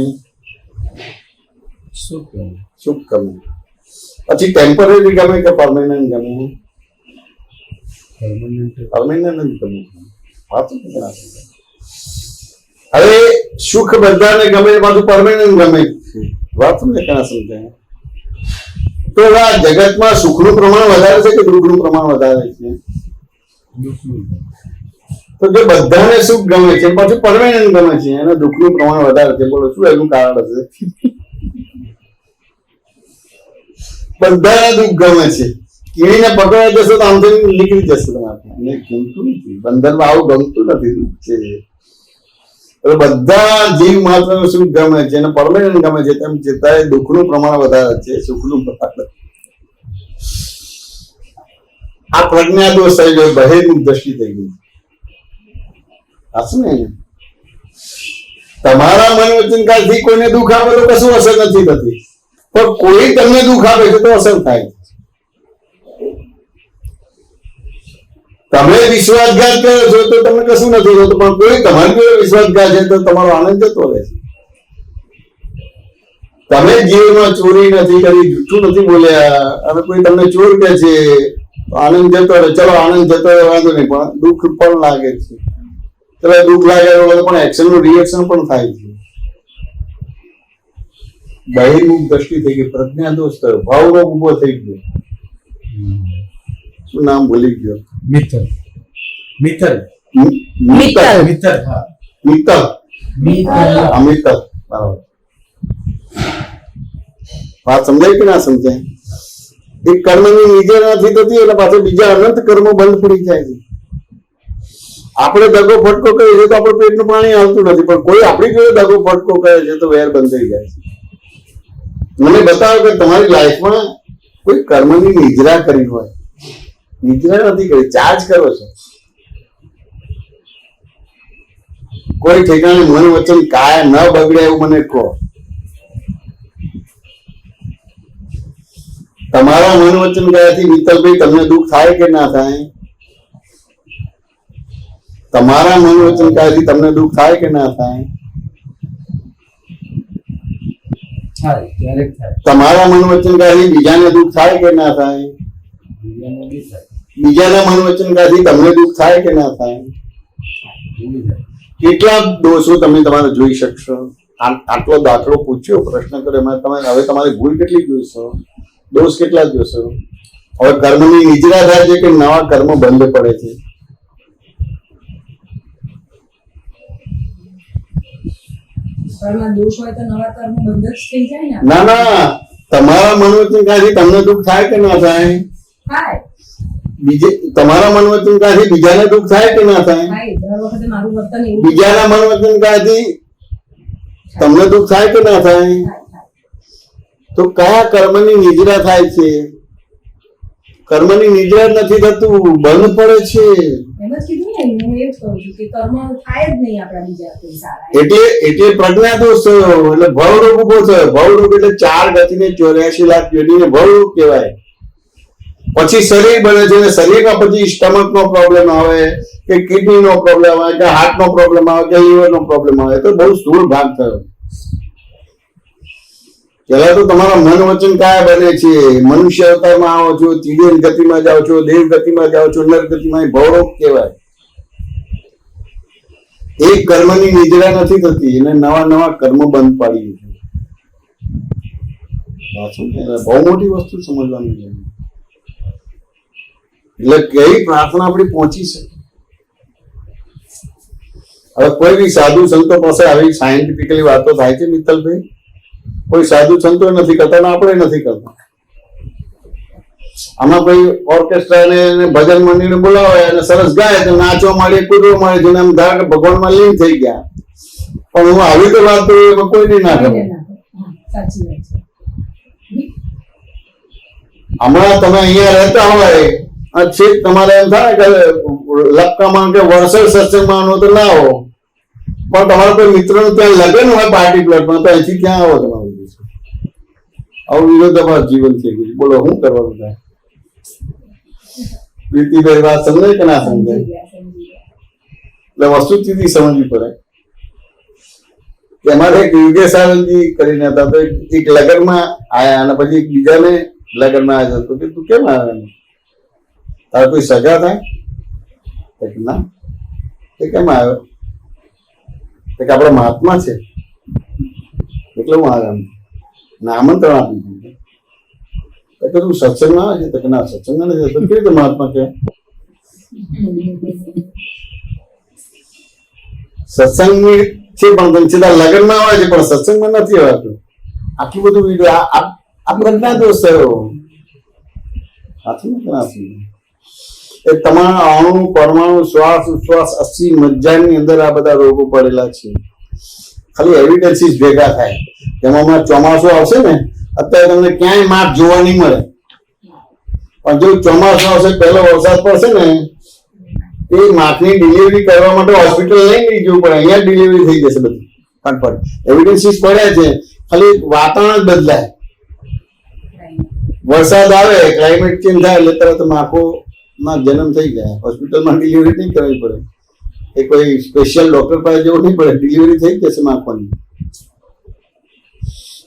સુખ ગમે. પછી ટેમ્પરરી ગમે કે પરમેનન્ટ ગમે? પરમેનન્ટ ગમે. હવે સુખ બધાને ગમે પાછું પરમેનન્ટ ગમે. વાત તમને ક્યાં સમજાય? તો આ જગતમાં સુખનું પ્રમાણ વધારે છે કે દુઃખનું પ્રમાણ વધારે છે? તો જો બધાને સુખ ગમે છે પછી પરમેનન્ટ ગમે છે અને દુઃખનું પ્રમાણ વધારે છે, બોલો શું એનું કારણ હશે? બધાને દુઃખ ગમે છે. કીડીને પકડવા જશો તો આમથી નીકળી જશે તમારે. ગમતું નથી, બંધનમાં આવું ગમતું નથી, દુઃખ છે. બધા જીવ માત્ર સુખ ગમે છે અને પરમેનન્ટ ગમે છે, તેમ છતાં દુઃખનું પ્રમાણ વધારે છે, સુખનું પ્રમાણ. આ પ્રજ્ઞા દોષ થઈ ગયો, બહિર્મુખ દ્રષ્ટિ થઈ ગઈ. તમારા મન વચનકારથી કોઈને દુઃખ આપે તો કશું અસર નથી થતી, પણ કોઈ તમને દુઃખ આપે છે તો અસર થાય. તમે વિશ્વાસઘાત કરો છો તો તમને કશું નથી થતું, પણ કોઈ તમારી જોડે વિશ્વાસઘાત છે તો તમારો આનંદ જતો રહે છે. તમે જીવનમાં ચોરી નથી કરી, જૂઠું નથી બોલ્યા અને કોઈ તમને ચોર કહે છે તો આનંદ જતો રહે. ચલો આનંદ જતો રહે, વાંધો નહીં, પણ દુઃખ પણ લાગે છે. ચલો દુઃખ લાગે પણ એક્શન નું રિએક્શન પણ થાય છે. બહિર્મુખ દ્રષ્ટિ થઈ ગઈ, પ્રજ્ઞા દોષ થયો, ભાવરોગ ઉભો થઈ ગયો. શું નામ ભૂલી ગયો? મિત્તલ. મિત્તલ. બરાબર. વાત સમજાય કે ના સમજાય? એક કર્મની નિજે નથી થતી એટલે પાછળ બીજા અનંત કર્મો બંધ પડી જાય છે. આપણે દગો ફટકો કરીએ છીએ તો આપણું પેટનું પાણી આવતું નથી, પણ કોઈ આપણી જોડે દગો ફટકો કરે છે તો વેર બંધ થઈ જાય છે. મને બતાવો કે તમારી લાઈફમાં કોઈ કર્મની નિજરા કરી હોય? નિજરા નથી કરી, ચાર્જ કરો છો. કોઈ ઠેકાણે મન વચન કાયા ન બગડે એવું મને કહો. તમારા મન વચન ક્રિયાથી મિત્તલભાઈ તમને દુઃખ થાય કે ના થાય? તમારા મન વચન ક્રિયાથી તમને દુઃખ થાય કે ના થાય? થાય, ક્યારેક થાય, તમારા મન વચન ક્રિયાથી બીજાને દુઃખ થાય કે ના થાય? બીજાને બી થાય, બીજાના મન વચન ક્રિયાથી તમને દુઃખ થાય કે ના થાય? એ બી થાય. કેટલા દોષો તમે તમારે જોઈ શકશો? આટલો દાખલો પૂછ્યો, પ્રશ્ન કર્યો, એમાં તમે હવે તમારી ભૂલ કેટલી જોઈશો? દોષ કેટલા જોશો? હવે કર્મની નિજરા થાય છે કે નવા કર્મ બંધ પડે છે? કર્મમાં દોષ હોય તો નવા કર્મ બંધ જ થઈ જાય ને. ના ના, તમારા મનોવચન ક્યાંથી તમને દુઃખ થાય કે ના થાય? થાય તમારા મનોવચન ક્યાંથી બીજાને દુઃખ થાય કે ના થાય? થાય દર વખતે મારું વર્તન એવું બીજાના મનોવચન ક્યાંથી તમને દુઃખ થાય કે ના થાય? થાય. તો કયા કર્મની નિજરા થાય છે? કર્મની નિજરા નથી થતું, બંધ પડે છે. એમ જ કીધું ને, હું એ જ કહું છું કે કર્મ થાય જ નહીં આપણા બીજા કોઈ સારા. એટલે પ્રજ્ઞા દોષ થયો, એટલે ભવરોગ ઉભો થયો. ભવરોગ એટલે 4 ગતિને 84 લાખ પેઢીને ભવરોગ કહેવાય. પછી શરીર બને છે, અને શરીરમાં પછી સ્ટમક નો પ્રોબ્લેમ આવે કે કિડની નો પ્રોબ્લેમ આવે કે હાર્ટ નો પ્રોબ્લેમ આવે કે લીવર નો પ્રોબ્લેમ આવે. તો બહુ સ્થૂળ ભાગ થયો. પેલા તો તમારા મન વચન કાયા બને છે. મનુષ્ય અવતારમાં આવો છો, તિર્યન ગતિમાં જાઓ છો, દેવ ગતિમાં જાઓ છો, નર ગતિમાં, ભવરોગ કહેવાય. એક કર્મની નિજરા નથી થતી, એને નવા નવા કર્મ બંધ પાડી છે. બહુ મોટી વસ્તુ સમજવાની છે. એટલે કઈ પ્રાર્થના આપણી પહોંચી શકે? હવે કોઈ બી સાધુ સંતો પાસે આવી સાયન્ટિફિકલી વાતો થાય છે મિત્તલભાઈ? કોઈ સાધુ સંતો નથી કરતા ને આપણે નથી કરતા. આમાં કોઈ ઓર્કેસ્ટ્રા ને ભજન મંડળને બોલાવે અને સરસ ગાય તો નાચવા માંડે, કૂદવા માંડે, જેને આમ ધાર કે ભગવાનમાં લીન થઈ ગયા. પણ હું આવી તો વાત તો કોઈ નહીં ના કરું. સાચી વાત છે. હમણાં તમે અહીંયા રહેતા હોય અને છેક તમારે એમ થાય કે લક્કામાં કે વરસદ સત્સંગમાં તો ના આવો, પણ તમારા કોઈ મિત્રનું ત્યાં લગ્ન હોય પાર્ટી પ્લોટમાં, તો અહીંથી ક્યાં આવો તમારું? આવું વિરોધાભાસ જીવન થઈ ગયું. બોલો શું કરવાનું થાય? પ્રીતિભાઈ વાત સમજાય કે ના સમજાય? એટલે વસ્તુસ્થિતિ સમજવી પડે. અમારે એક યોગેશ આનંદજી કરીને હતા, તો એક લગ્નમાં આયા અને પછી એક બીજાને લગ્નમાં આવ્યા, તો કે તું કેમ આવ્યા? તારે કોઈ સગા થાય? ના. એ કેમ આવ્યો? કે આપણા મહાત્મા છે એટલે હું આવ્યો. આમંત્રણ આપી દીધું. તો તું સત્સંગમાં આવે છે? તો ના, સત્સંગમાં નથી. તો કેવી રીતે મહાત્મા કહેવાય? સત્સંગ છે પણ સીધા લગ્નમાં આવે છે, પણ સત્સંગમાં નથી આવતું. આટલું બધું વિડીયો આ પ્રજ્ઞા દોષ થયો. એ તમારા અણુ, પરમાણુ, શ્વાસ ઉશ્વાસ, 80 મજ્જાની અંદર આ બધા રોગો પડેલા છે. ખાલી એવિડન્સીસ ભેગા થાય. તેમાં ચોમાસું આવશે ને, અત્યારે તમને ક્યાંય માપ જોવા નહીં મળે, પણ જો ચોમાસું આવશે, પહેલો વરસાદ પડશે ને, એ માખની ડિલિવરી કરવા માટે હોસ્પિટલ નહીં જવું પડે, અહીંયા ડિલિવરી થઈ જશે બધી ફટફટ. એવિડન્સીસ પડ્યા છે, ખાલી વાતાવરણ જ બદલાય. વરસાદ આવે, ક્લાઇમેટ ચેન્જ થાય એટલે તરત માખોમાં જન્મ થઈ જાય. હોસ્પિટલમાં ડિલિવરી નહીં કરવી પડે, એ કોઈ સ્પેશિયલ ડોક્ટર પાસે જવું નહીં પડે, ડિલિવરી થઈ જશે માખોની.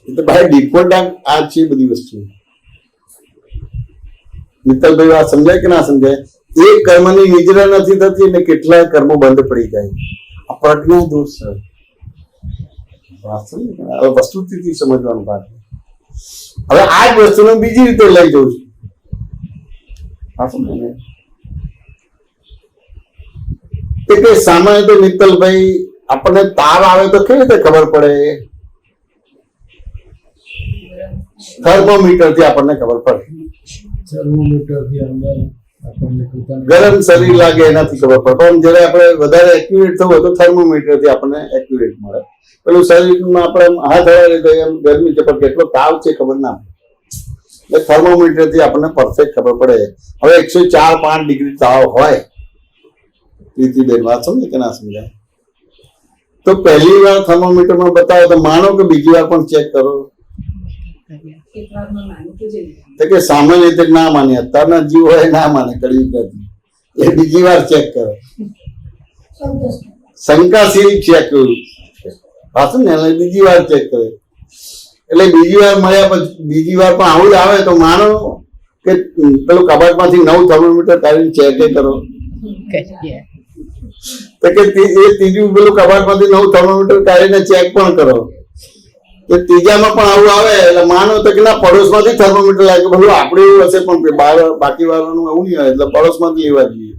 એટલે ભાઈ ડિફોલ્ટ આ છે બધી વસ્તુ. મિત્તલભાઈ વાત સમજાય કે ના સમજાય? એક કર્મની નિજરા નથી થતી અને કેટલાય કર્મો બંધ પડી જાય. આ પ્રજ્ઞા દોષ છે. વસ્તુથી સમજવાનું ભાગ. હવે આ જ વસ્તુને બીજી રીતે લઈ જવું છું. કે સામાન્ય તો મિત્તલભાઈ આપણને તાવ આવે તો કેવી રીતે ખબર પડે? થર્મોમીટર થી આપણને ખબર પડે. ગરમ શરીર લાગે એનાથી ખબર પડે, પણ જયારે આપણે વધારે એક્યુરેટ થવું હોય તો થર્મોમીટર થી આપણને એક્યુરેટ મળે. પેલું શરીરમાં આપણે હાથ હવારે તો એમ ગરમી છે, પણ કેટલો તાવ છે ખબર ના પડે. એટલે થર્મોમીટર થી આપણને પરફેક્ટ ખબર પડે. હવે 104-5 ડિગ્રી તાવ હોય, પ્રીતિબેન વાત સમજે કે ના સમજાય? તો પહેલી વાર થર્મોમીટરમાં બતાવો તો માનો કે બીજી વાર પણ ચેક કરો. એક વારમાં માની તો જઈએ. તો કે સામાન્ય રીતે ના માને, અત્યારના જીવ હોય ના માને, કળિયુગ એ બીજી વાર ચેક કરો, સંતોષ શંકાશીલ ચેક પાછું ને એટલે બીજી વાર ચેક કરે. એટલે બીજી વાર મળ્યા પછી બીજી વાર પણ આવું જ આવે તો માનો કે પેલું કબાટમાંથી 9 થર્મોમીટર કાઢીને ચેક કરો. તો કે એ ત્રીજું પેલું કબાટમાંથી 9 થર્મોમીટર કાઢીને ચેક પણ કરો. તો ત્રીજામાં પણ આવું આવે એટલે માનો તો કે ના પડોશમાંથી થર્મોમીટર લાગે, બધું આપણે એવું હશે પણ બાકી વાળાનું એવું નહીં હોય, એટલે પડોશમાંથી લેવા જોઈએ.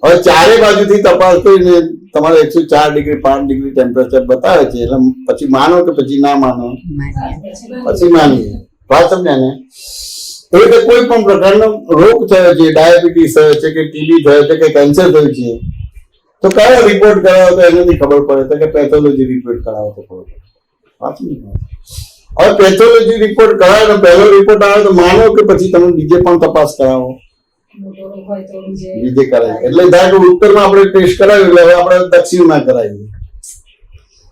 હવે ચારે બાજુથી તપાસ કરીને તમારે 104 ડિગ્રી 5 ડિગ્રી ટેમ્પરેચર બતાવે છે, એટલે પછી માનો કે પછી ના માનો, પછી માનીએ. વાત સમજ્યા ને? એ રીતે કોઈ પણ પ્રકારનો રોગ થયો છે, ડાયાબિટીસ થયો છે કે ટીબી થયો છે કે કેન્સર થયું છે, તો કયો રિપોર્ટ કરાવો તો એનાથી ખબર પડે, તો કે પેથોલોજી રિપોર્ટ કરાવો તો ખબર પડે. હવે પેથોલોજી રિપોર્ટ કરાવે ને પહેલો રિપોર્ટ આવે તો માનો કે પછી તમે બીજે પણ તપાસ કરાવો, મોટો રોગ હોય તો બીજે કરાવીએ. એટલે ધારો કે ઉત્તરમાં આપણે ટેસ્ટ કરાવ્યું એટલે હવે આપણે દક્ષિણમાં કરાવીએ.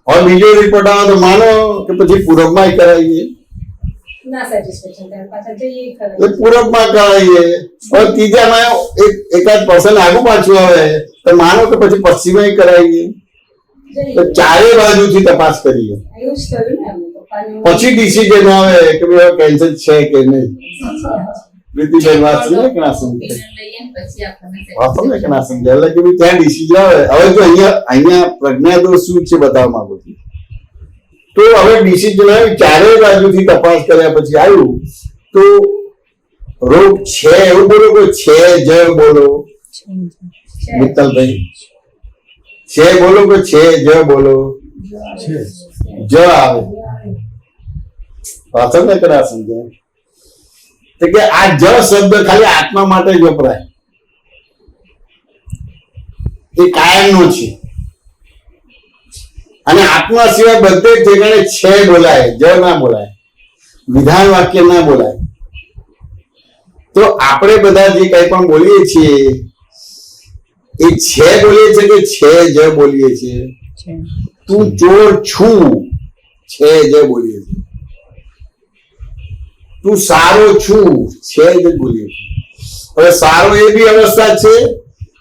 હવે બીજો રિપોર્ટ આવે તો માનો કે પછી પૂરબમાં કરાવીએ, ના સેટિસ્ફેક્શન ત્યારે પાછા જઈએ ખરા. એટલે પૂરબમાં કરાવીએ. હવે ત્રીજામાં એકાદ પર્સન આગુ પાછું આવે તો માનો કે પછી પશ્ચિમમાં કરાવીએ. તો ચારે બાજુથી તપાસ કરીએ, એવું જ થયું ને એમનું પપ્પાનું. પછી ડિસિઝન આવે કે ભાઈ કેન્સર છે કે નહીં. પ્રીતિબેન વાત સમજે કે ના સમજે? Opinion લઈએ ને પછી આપણને વાત સમજે કે ના સમજે? એટલે કે ભાઈ ત્યાં ડિસિઝન આવે. હવે જો અહીંયા પ્રજ્ઞા દોષ શું છે બતાવવા માંગુ છું. તો હવે ડિસિઝન આવ્યું, ચારે બાજુથી તપાસ કર્યા પછી આવ્યું તો રોગ છે એવું બોલો કે છે જ બોલો? મિત્તલભાઈ છે બોલો કે છે જ બોલો? જ આવે. વાત સમજે કે ના સમજે? તો કે આ જ શબ્દ ખાલી આત્મા માટે જ વપરાય, એ કાયમનો છે. અને આત્મા સિવાય બધે ઠેકાણે છે બોલાય, જ ના બોલાય, વિધાન વાક્ય ના બોલાય. તો આપણે બધા જે કંઈ પણ બોલીએ છીએ એ છે બોલીએ છીએ કે છે જ બોલીએ છીએ? તું ચોર છું, છે જ બોલીએ છીએ. તું સારો છું, છે જ બોલીએ છીએ. હવે સારો એ બી અવસ્થા છે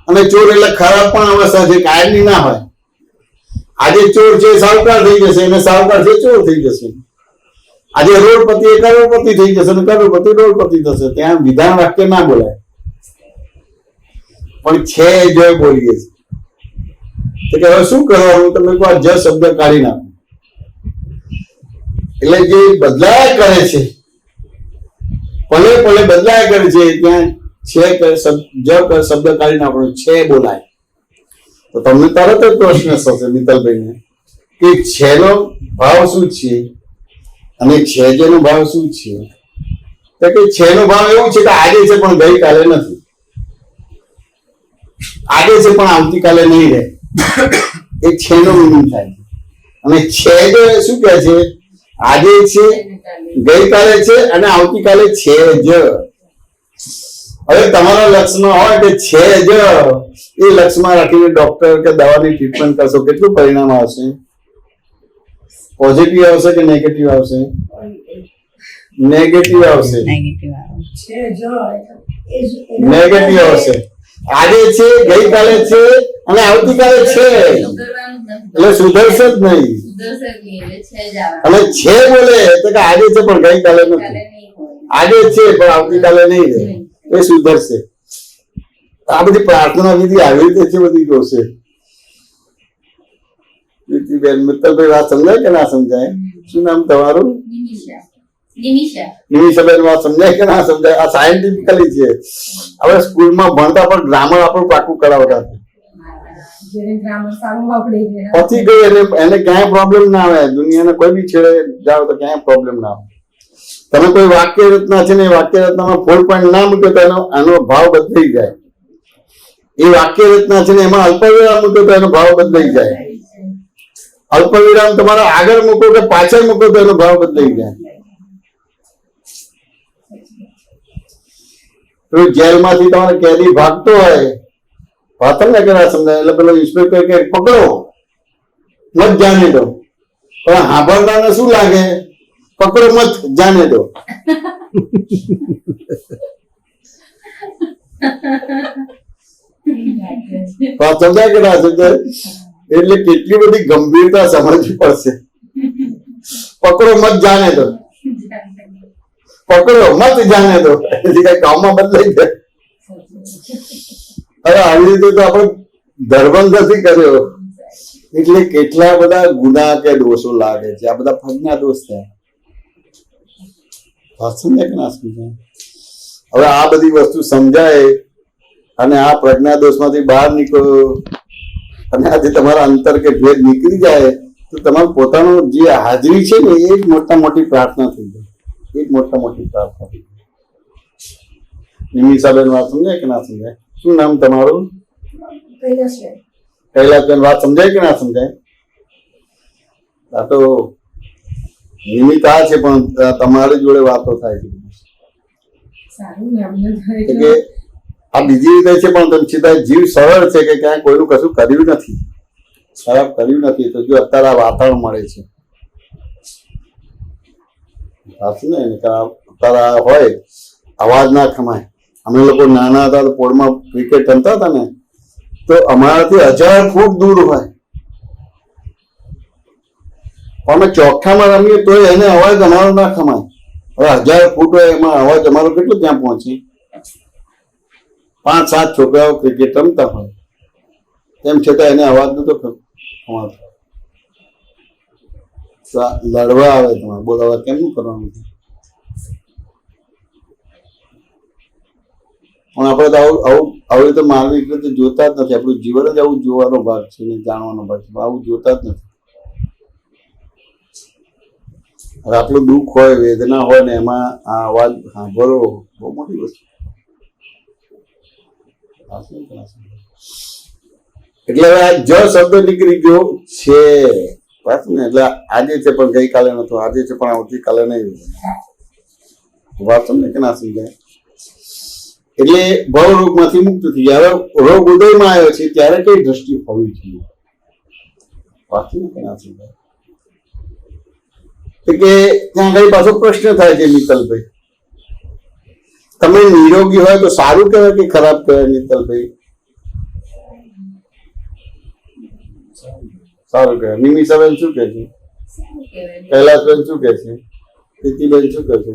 અને ચોર એટલે ખરાબ પણ અવસ્થા છે, કાયમની ના હોય. આજે ચોર છે સાહુકાર થઈ જશે અને સાહુકાર છે ચોર થઈ જશે. આજે રોડપતિ એ કરોડપતિ થઈ જશે અને કરોડપતિ રોડપતિ થશે. ત્યાં વિધાન વાક્ય ના બોલાય, પણ છે જ બોલીએ છીએ. તો કે હવે શું કરવાનું? તમે કહો જ શબ્દ કાઢી નાખો. એટલે જે બદલાયા કરે છે, પલે પલે બદલાયા કરે છે, ત્યાં છે કે શબ્દ કાઢી નાખો, છે બોલાય. તો તમને તરત જ પ્રશ્ન થશે મિત્તલભાઈને કે છેનો ભાવ શું છે અને છે જેનો ભાવ શું છે? તો કે છેનો ભાવ એવું છે કે આજે છે પણ ગઈકાલે નથી, આજે છે પણ આવતીકાલે નહીં રહે. એ છેનો મિનિંગ થાય છે. અને છે જે શું કહે છે? આજે છે, ગઈકાલે છે અને આવતીકાલે છે જ. હવે તમારા લક્ષ્યમાં હોય કે છે જ, એ લક્ષ્યમાં રાખીને ડોક્ટર કે દવાની ટ્રીટમેન્ટ કરશો, કેટલું પરિણામ આવશે? પોઝિટિવ આવશે કે નેગેટિવ આવશે? નેગેટિવ આવશે. છે જો નેગેટિવ આવશે. આજે છે, ગઈકાલે છે અને આવતીકાલે છે, એટલે સુધરશે જ નહીં. અને છે બોલે તો કે આજે છે પણ ગઈકાલે નથી, આજે છે પણ આવતીકાલે નહીં રહે, એ સુધરશે. આ બધી પ્રાર્થના વિધિ આવી રીતે છે, બધી જોશે. પ્રીતિબેન, મિત્તલભાઈ વાત સમજાય કે ના સમજાય? શું નામ તમારું? નિમિષાબેન, વાત સમજાય કે ના સમજાય? આ સાયન્ટિફિકલી છે. હવે સ્કૂલમાં ભણતા પણ ગ્રામર આપણું પાકું કરાવતા જેને ગ્રામર સારું આવડે છે. પછી ગઈ એને ક્યાંય પ્રોબ્લેમ ના આવે. દુનિયાના કોઈ બી છેડે જાઓ તો ક્યાંય પ્રોબ્લેમ ના આવે. તમે કોઈ વાક્ય રચના છે ને એ વાક્ય રચનામાં ફોર પોઈન્ટ ના મૂક્યો તો આનો ભાવ બદલાઈ જાય. એ વાક્ય રચના છે ને એમાં અલ્પવિરામ મૂક્યો તો એનો ભાવ બદલાઈ જાય. અલ્પવિરામ તમારા આગળ મૂકો કે પાછળ મૂકો તો એનો ભાવ બદલાઈ જાય. જેલમાંથી તમારે કેદી ભાગતો હોય, વાતો ને કે ના સમજાય, એટલે પેલો ઇન્સ્પેક્ટર કે પકડો, મત જાણી દો. પણ સાંભળનારને શું લાગે? પકડો મત જાને દો. સમજાય કે ના સમજાય? એટલે કેટલી બધી ગંભીરતા સમજવી પડશે. પકડો મત જાને દો, પકડો મત જાને દો, એટલે કઈ કામમાં બદલાઈ જાય. હવે આવી રીતે તો આપણે ધર્મ નથી કર્યો એટલે કેટલા બધા ગુના કે દોષો લાગે છે. આ બધા પ્રજ્ઞા દોષ થયા. સમજાય કે ના સમજાય? હવે આ બધી વસ્તુ સમજાય અને આ પ્રજ્ઞા દોષમાંથી બહાર નીકળો અને આજે તમારા અંતર કે ભેદ નીકળી જાય તો તમારું પોતાનું જે હાજરી છે ને એ જ મોટા મોટી પ્રાર્થના થઈ જાય. એ જ મોટા મોટી પ્રાર્થના થઈ જાય. નિમિષાબેન વાત સમજાય કે ના સમજાય? શું નામ તમારું? કૈલાસબેન. કૈલાસબેન વાત સમજાય કે ના સમજાય? આ તો નિમિત્ત આ છે પણ તમારી જોડે વાતો થાય છે. સારું ને અમને થાય કે આ બીજી રીતે છે પણ તમે સીધા જીવ સરળ છે કે ક્યાંય કોઈનું કશું કર્યું નથી, ખરાબ કર્યું નથી. તો જો અત્યારે આ વાતાવરણ મળે છે સાચું ને, અત્યારે હોય અવાજ ના ખમાય. અમે લોકો નાના હતા તો પોળમાં ક્રિકેટ રમતા હતા ને તો અમારાથી 1000 ફૂટ દૂર હોય અમે ચોખ્ખામાં રમીએ તો એને અવાજ અમારો ના ખમાય. હવે 1000 ફૂટ હોય એમાં અવાજ અમારો કેટલો ત્યાં પહોંચે? 5-7 છોકરાઓ ક્રિકેટ રમતા હોય તેમ છતાં એને અવાજ નતો ખમાતો. લડવા આવે તમારે બોલાવા કેમનું કરવાનું? પણ આપણે તો આવી રીતે માનવી રીતે જોતા જ નથી. આપણું જીવન જ આવું જોવાનો ભાગ છે ને જાણવાનો ભાગ છે. આવું જોતા જ નથી. આટલું દુઃખ હોય, વેદના હોય ને એમાં આ અવાજ સાંભળવો બહુ મોટી વસ્તુ. એટલે હવે આ જ શબ્દ નીકળી ગયો છે વાત ને. એટલે આજે છે પણ ગઈકાલે નતો, આજે છે પણ આવતીકાલે નહીં. વાત સમજે કે ના સમજાય? એટલે ભવ રોગમાંથી મુક્ત થઈ ગયા. હવે રોગ ઉદયમાં આવ્યો છે ત્યારે કઈ દ્રષ્ટિ હોવી જોઈએ? વાત કે ના સમજાય? કે ત્યાં કઈ પાછો પ્રશ્ન થાય છે મિત્તલભાઈ, તમે નિરોગી હોય તો સારું કહેવાય કે ખરાબ કહેવાય? મિત્તલભાઈ સારું કહેવાય. નિમિષાબેન શું કહે છે? કૈલાસબેન શું કહે છે? પ્રીતિબેન શું કહે છે?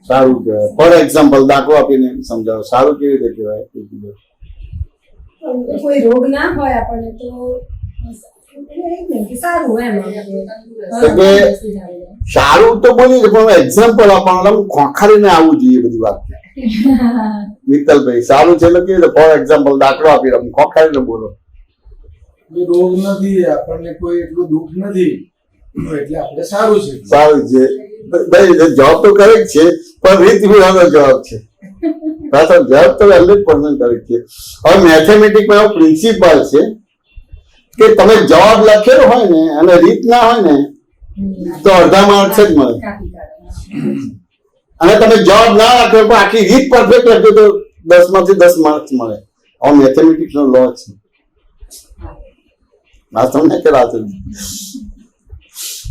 સારું કહેવાય. ફોર એક્ઝામ્પલ દાખલો આપીને સમજાવો, સારું કેવી રીતે કહેવાય? પ્રીતિબેન કોઈ રોગ ના હોય આપણને તો સારું એમ. સારું તો બોલી છે પણ એક્ઝામ્પલ આપવાનું ખોખારીને આવવું જોઈએ બધી વાત. મિત્તલભાઈ સારું છે એટલે કેવી રીતે? ફોર એક્ઝામ્પલ દાખલો આપી રમ ખોખારીને બોલો. રોગ નથી, આપણને કોઈ એટલું દુઃખ નથી એટલે આપણે સારું છે. સારું છે ભાઈ, જવાબ તો કરેક્ટ છે પણ રીત વિધાનનો જવાબ છે. જવાબ તો 100% કરેક્ટ છે. હવે મેથેમેટિકમાં એવો પ્રિન્સિપલ છે કે તમે જવાબ લખેલો હોય ને અને રીત ના હોય ને તો અડધા માર્ક્સ જ મળે, અને તમે જવાબ ના લખ્યો પણ આખી રીત પરફેક્ટ લખ્યો તો 10 માંથી 10 માર્ક્સ મળે. આ મેથેમેટિક્સ નો લો છે. આ તમને કે રાત તો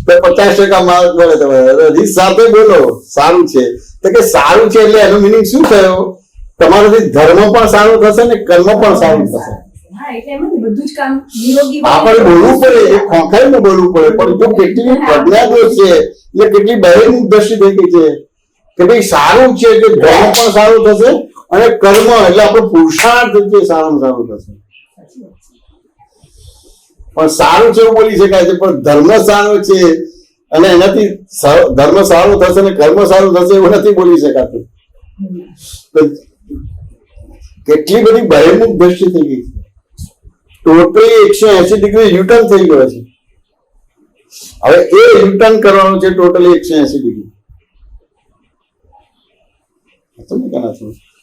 50% માર્ક મળે. તમારે રીત સાથે બોલો સારું છે તો કે સારું છે એટલે એનો મિનિંગ શું થયો? તમારાથી ધર્મ પણ સારું થશે ને કર્મ પણ સારું થશે. આપણે બોલવું પડે, એ ખોખાઈને બોલવું પડે. પણ જો કેટલી પ્રજ્ઞા દોષ છે એટલે કેટલી બહેની દ્રષ્ટિ થઈ ગઈ છે કે ભાઈ સારું છે કે ધર્મ પણ સારું થશે અને કર્મ એટલે આપણો પુરુષાર્થ છે સારામાં સારું થશે. પણ સારું છે એવું બોલી શકાય છે પણ ધર્મ સારો છે અને એનાથી ધર્મ સારું થશે ને કર્મ સારું થશે એવું નથી બોલી શકાતું. કેટલી બધી બહિર્મુખ દ્રષ્ટિ થઈ ગઈ છે. ટોટલી 180 ડિગ્રી યુટર્ન થઈ ગયો છે. હવે એ યુટર્ન કરવાનું છે ટોટલી 180 ડિગ્રી.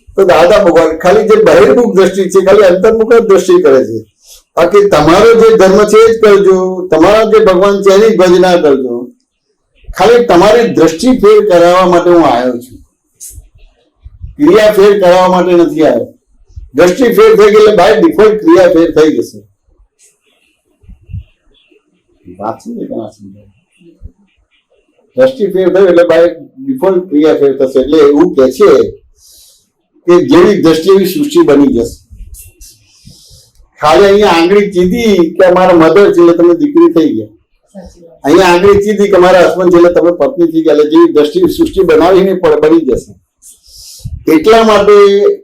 તો દાદા ભગવાન ખાલી જે બહિર્મુખ દ્રષ્ટિ છે ખાલી અંતર્મુખ જ દ્રષ્ટિ કરે છે. બાકી તમારો જે ધર્મ છે એ જ કરજો, તમારા જે ભગવાન છે એની જ ભજના કરજો. ખાલી તમારી દ્રષ્ટિ ફેર કરાવવા માટે હું આવ્યો છું, ક્રિયા ફેર કરાવવા માટે નથી આવ્યો. દ્રષ્ટિ ફેર થઈ ગઈ એટલે બાય ડિફોલ્ટ ક્રિયા ફેર થઈ જશે. વાત છે કે ના સમજાય? દ્રષ્ટિ ફેર થયો એટલે બાય ડિફોલ્ટ ક્રિયા ફેર થશે. એટલે એવું કે છે કે જેવી દ્રષ્ટિ એવી સૃષ્ટિ બની જશે. ખાલી અહીંયા આંગળી ચીધી કે અમારા મધર છે એટલે તમે દીકરી થઈ ગયા, અહીંયા આંગળી ચીધી કે મારા હસબન્ડ છે એટલે તમે પત્ની થઈ ગયા. એટલે જેવી દ્રષ્ટિ સૃષ્ટિ બનાવીને બની જશે. એટલા માટે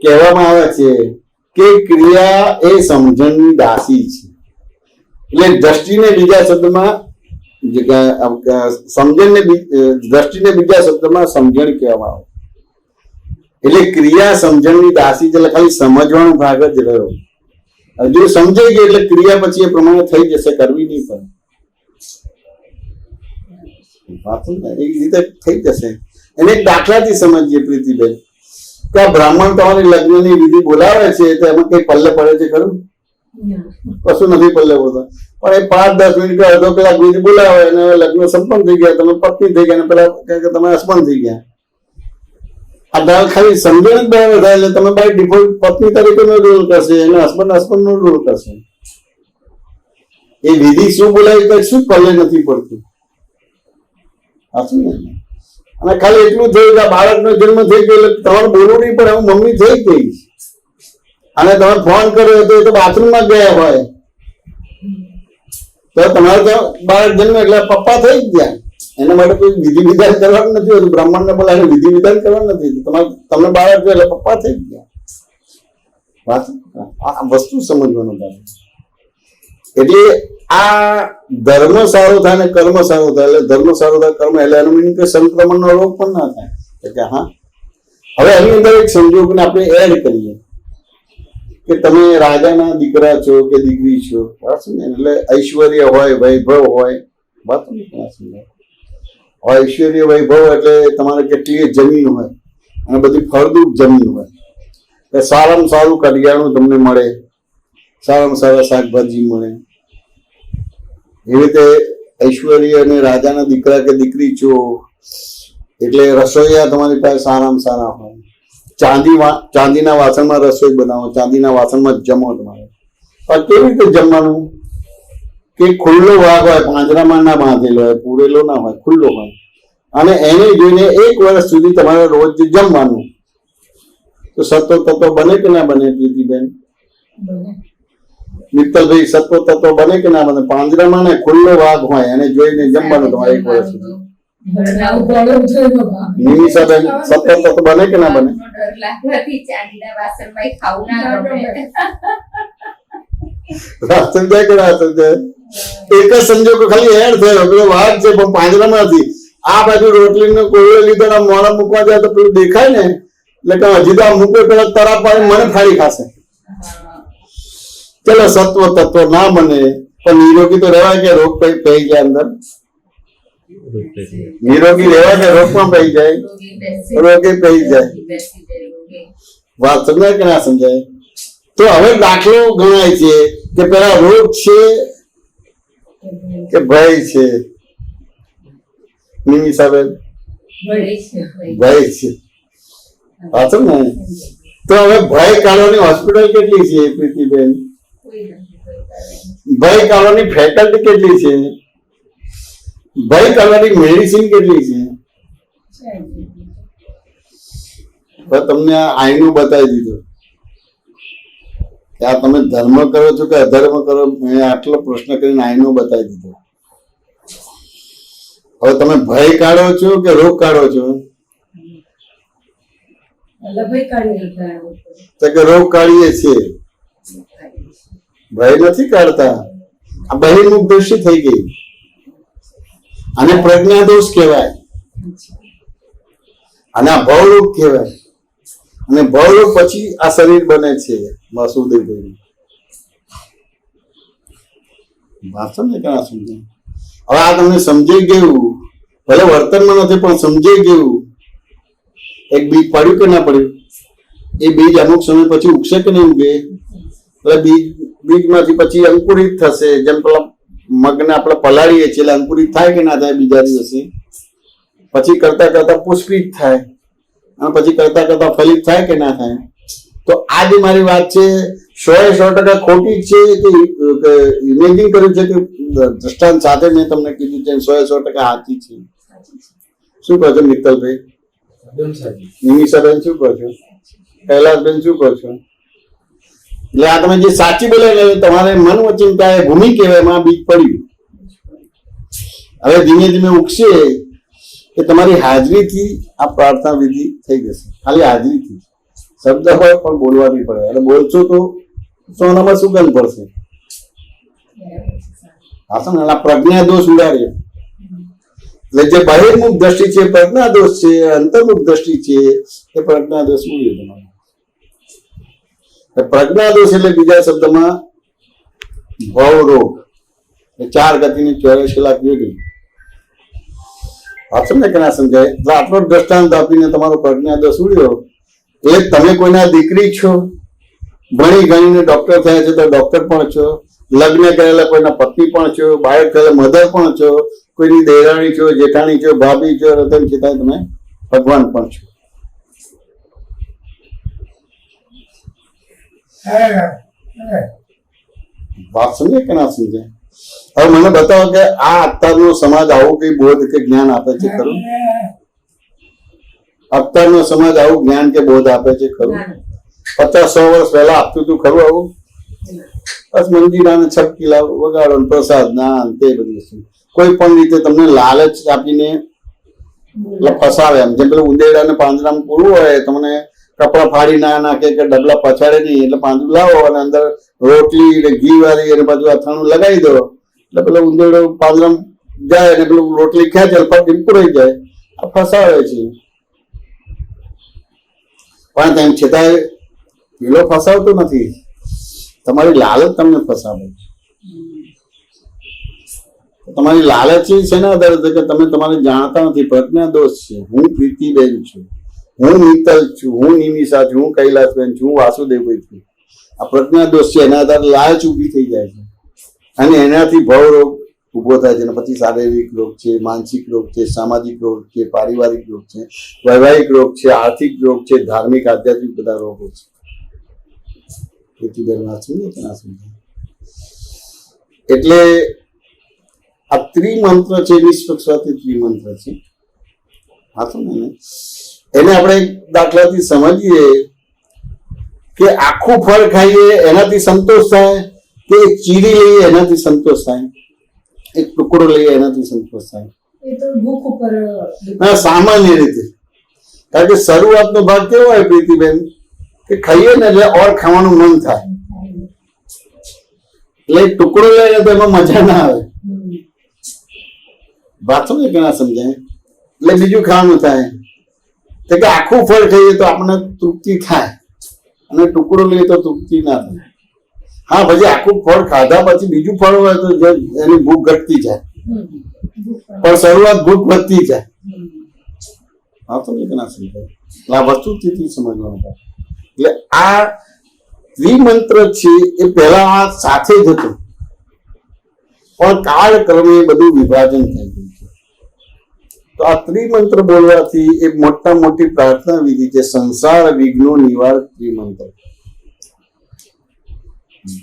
કહેવામાં આવે છે કે ક્રિયા એ સમજણની દાસી છે. એટલે દ્રષ્ટિને બીજા શબ્દમાં દ્રષ્ટિને બીજા શબ્દમાં સમજણ કહેવામાં આવે. એટલે ક્રિયા સમજણની દાસી છે. એટલે ખાલી સમજવાનો ભાગ જ રહ્યો. જો સમજાઈ ગઈ એટલે ક્રિયા પછી એ પ્રમાણે થઈ જશે, કરવી નહીં પડે. એ રીતે થઈ જશે. એને એક દાખલાથી સમજીએ પ્રીતિબેન કે આ બ્રાહ્મણ તમારી લગ્નની વિધિ બોલાવે છે તો એમાં કઈ પલ્લે પડે છે ખરું? કશું નથી પલ્લે પડતા. પણ એ 5-10 મિનિટ કે અડધો કલાક વિધિ બોલાવે અને લગ્ન સંપન્ન થઈ ગયા, તમે પત્ની થઈ ગયા, પેલા કહે કે તમે હસબન્ડ થઈ ગયા. આ દાલ ખાલી સમજણ જ બરાબર થાય એટલે તમે બાય ડિફોલ્ટ પત્ની તરીકેનો રોલ કરશે અને હસબન્ડ નો રોલ કરશે. એ વિધિ શું બોલાવી કઈ શું પલ્લે નથી પડતું. અને ખાલી એટલું થયું કે બાળકનો જન્મ થઈ ગયો એટલે તમારે બોલવું નહીં પડે, હું મમ્મી થઈ ગઈ. અને તમે ફોન કર્યો તો એ તો બાથરૂમમાં ગયા હોય તો તમારે તો બાળક જન્મ એટલે પપ્પા થઈ જ ગયા. એના માટે કોઈ વિધિ વિધાન કરવાનું નથી હોતું. બ્રાહ્મણને બોલાવીને વિધિ વિધાન કરવાનું નથી. તમને બાળક એટલે પપ્પા થઈ ગયા. આ વસ્તુ સમજવાનું થાય. એટલે આ ધર્મ સારો થાય ને કર્મ સારો થાય. એટલે ધર્મ સારો થાય કર્મ એટલે એનું મીનિંગ કે સંક્રમણનો રોગ પણ ના થાય. એટલે હા, હવે એની અંદર એક સંજોગને આપણે એડ કરીએ કે તમે રાજાના દીકરા છો કે દીકરી છો, એટલે ઐશ્વર્ય હોય, વૈભવ હોય, વાત ઐશ્વર્ય વૈભવ એટલે તમારે કેટલી જમીન હોય અને બધી ફળદ્રુપ જમીન હોય, એટલે સારામાં સારું કરિયાણું તમને મળે, સારામાં સારા શાકભાજી મળે. એવી રીતે ઐશ્વર્ય અને રાજાના દીકરા કે દીકરી છો એટલે રસોઈયા તમારી પાસે સારામાં સારા હોય. ચાંદીના વાસણમાં રસોઈ બનાવો, ચાંદીના વાસણમાં જમો તમારે. પણ કેવી રીતે જમવાનું કે ખુલ્લો વાઘ હોય, પાંજરામાં ના બાંધેલો હોય, પૂરેલો ના હોય, ખુલ્લો હોય, અને એને જોઈને 1 વર્ષ સુધી તમારે રોજ જમવાનું. તો સત્વ તત્વ બને કે ના બને પ્રીતિબેન? મિત્તલભાઈ, સત્વ તત્વ બને કે ના બને? પાંજરામાં ને ખુલ્લો વાઘ હોય એને જોઈને જમવાનું તમારે 1 વર્ષ સુધી. નિમિષાબેન, સત્વ તત્વ બને કે ના બને? સમજાય કે ના સમજાય? એક જ સંજોગો ખાલી એડ થયો. પેલો વાઘ છે પણ પાંજરામાં નથી. આ બાજુ રોટલીનો કોળિયો લીધો મોડા મૂકવા જાય તો પેલું દેખાય ને, એટલે કે હજી તો આ મૂકે પેલા તરાપ પાડી મને ફાડી ખાશે. ચલો સત્વ તત્વ ના બને પણ નિરોગી તો રહેવાય કે રોગ પહી જાય અંદર? નિરોગી રહેવાય કે રોગમાં પહી જાય? રોગે પહી જાય. વાત સમજાય કે ના સમજાય? તો હવે દાખલો ગણાય છે કે પેલા રોગ છે કે ભય છે? નિમિષાબેન, ભય છે. વાંચો ને. તો હવે ભય કાઢવાની હોસ્પિટલ કેટલી છે પ્રીતિબેન? ભય કાઢવાની ફેકલ્ટી કેટલી છે? ભય કાઢવાની મેડિસિન કેટલી છે? તમને આઈનું બતાવી દીધું કે આ તમે ધર્મ કરો છો કે અધર્મ કરો. મેં આટલો પ્રશ્ન કરીને આઈનું બતાવી દીધો. હવે તમે ભય કાઢો છો કે રોગ કાઢો છો? તો કે રોગ કાઢીએ છીએ, ભય નથી કાઢતા. આ બહિર્મુખ દ્રષ્ટિ થઈ ગઈ. આને પ્રજ્ઞા દોષ કહેવાય અને આ ભવરોગ કહેવાય. અને ભવરોગ પછી આ શરીર બને છે વાસુદેવભાઈ. વાંચો ને ક્યાં સમજાય? હવે આ તમને સમજાઈ ગયું, ભલે વર્તનમાં નથી પણ સમજાઈ ગયું. એક બીજ પડ્યું કે ના પડ્યું? એ બીજ અમુક સમય પછી ઉગશે કે નહીં ઉગે? એટલે બીજમાંથી પછી અંકુરિત થશે. જેમ પેલા મગને આપણે પલાળીએ છીએ એટલે અંકુરિત થાય કે ના થાય બીજા દિવસે? પછી કરતા કરતા પુષ્પિત થાય અને પછી કરતા કરતા ફલિત થાય કે ના થાય? તો આ જે મારી વાત છે 100% ખોટી છે કે ઇમેજિન કર્યું છે કે દ્રષ્ટાંત સાથે મેં તમને કીધું છે 100% સાચી છે? શું કહો છો મિત્તલભાઈ? એકદમ સાચું. નિમિષાબેન શું કહો છો? કૈલાસબેન શું કહો છો? એટલે આ તમે જે સાચી બોલે ને તમારે મન વચિંતા એ ભૂમિ કહેવાય, એમાં બીજ પડ્યું. હવે ધીમે ધીમે ઉગશે કે તમારી હાજરીથી આ પ્રાર્થના વિધિ થઈ જશે. ખાલી હાજરીથી શબ્દ હોય પણ બોલવા બી પડે. એટલે બોલશો તો સોનામાં સુગંધ પડશે. આ પ્રજ્ઞા દોષ ઉડાડે. એટલે જે બહિર્મુખ દ્રષ્ટિ છે પ્રજ્ઞા દોષ છે, અંતર્મુખ દ્રષ્ટિ છે એ પ્રજ્ઞા દોષ ઉડ્યો તમારો. પ્રજ્ઞા દોષ એટલે બીજા શબ્દમાં ભવ રોગ, 4 ગતિની 84 લાખ યોગી. આપ સમજે કે ના સમજાય? એટલે આટલો દ્રષ્ટાંત આપીને તમારો પ્રજ્ઞા દોષ ઉડ્યો. એટલે તમે કોઈના દીકરી છો, ભણી ગણીને ડોક્ટર થયા છો તો ડોક્ટર પણ છો, લગ્ન કરેલા કોઈના પત્ની પણ છો, બાળક કરેલા મધર પણ છો, કોઈની દેરાણી છો, જેઠાણી છો, ભાભી છો, તેમ છતાં તમે ભગવાન પણ છો. વાત સમજે કે ના સમજે? હવે મને બતાવો કે આ અત્યારનો સમાજ આવું કઈ બોધ કે જ્ઞાન આપે છે ખરું? અત્યારનો સમાજ આવું જ્ઞાન કે બોધ આપે છે ખરું? 50-100 વર્ષ પહેલા આપતું હતું ખરું આવું? બસ મંદિરાને છપકી લાવ વગાડો, પ્રસાદ ના તે બધી વસ્તુ કોઈ પણ રીતે તમને લાલચ આપીને ફસાવે. એમ જેમ પેલું ઉંદેડાને પાંજરામાં પૂરવું હોય, તમને કપડા ફાડી ના નાખે કે ડબલા પછાડે નહીં, એટલે પાંદડું લાવો અને અંદર રોટલી ને ઘી વાળી અને બધું અથાણું લગાવી દો, એટલે પેલો ઉંદેડો પાંજરામાં જાય અને પેલું રોટલી ખેંચે પગ પૂરાઈ જાય. આ ફસાવે છે. પણ તેમ છતાંય પેલો ફસાવતો નથી, તમારી લાલચ તમને ફસાવે છે. તમારી લાલચ છે ને આધારે કે તમે તમારે જાણતા નથી. પ્રજ્ઞા દોષ છે. હું પ્રીતિબેન છું, હું મિત્તલ છું, હું નિમિષા છું, હું કૈલાસબેન છું, હું વાસુદેવભાઈ છું. આ પ્રજ્ઞા દોષ છે. એના આધારે લાલચ ઊભી થઈ જાય છે અને એનાથી ભવ રોગ ઉભો થાય છે. અને પછી શારીરિક રોગ છે, માનસિક રોગ છે, સામાજિક રોગ છે, પારિવારિક રોગ છે, વૈવાહિક રોગ છે, આર્થિક રોગ છે, ધાર્મિક આધ્યાત્મિક બધા રોગો છે. પ્રીતિબેન વાત સમજો કે ના સમજો? એટલે આ ત્રિમંત્ર છે, નિષ્પક્ષપાતી ત્રિમંત્ર છે. હા તો ને એને આપણે દાખલાથી સમજીએ કે આખું ફળ ખાઈએ એનાથી સંતોષ થાય, કે એક ચીરી લઈએ એનાથી સંતોષ થાય, એક ટુકડો લઈએ એનાથી સંતોષ થાય? એ તો ભૂખ ઉપર ના, સામાન્ય રીતે. કારણ કે શરૂઆતનો ભાગ કેવો હોય પ્રીતિબેન કે ખાઈએ ને એટલે ઓર ખાવાનું મન થાય, એટલે એક ટુકડો લઈએ તો એમાં મજા ના આવે. વાત સમજે કે ના સમજાય? એટલે બીજું ખાવાનું થાય. તો કે આખું ફળ ખાઈએ તો આપણને તૃપ્તિ થાય અને ટુકડો લઈએ તો તૃપ્તિ ના થાય. હા, પછી આખું ફળ ખાધા પછી બીજું ફળ હોય તો એની ભૂખ ઘટતી જાય, પણ શરૂઆત ભૂખ વધતી જાય. હા તો કે ના સમજાય? એટલે આ વસ્તુથી સમજવાનું. એટલે આ ત્રિમંત્ર છે એ પહેલા આ સાથે જ હતું, પણ કાળક્રમે બધું વિભાજન થઈ ગયું છે. તો આ ત્રિમંત્ર બોલવાથી એ મોટા મોટી પ્રાર્થના વિધિ છે, સંસાર વિઘ્નો નિવારક ત્રિમંત્ર.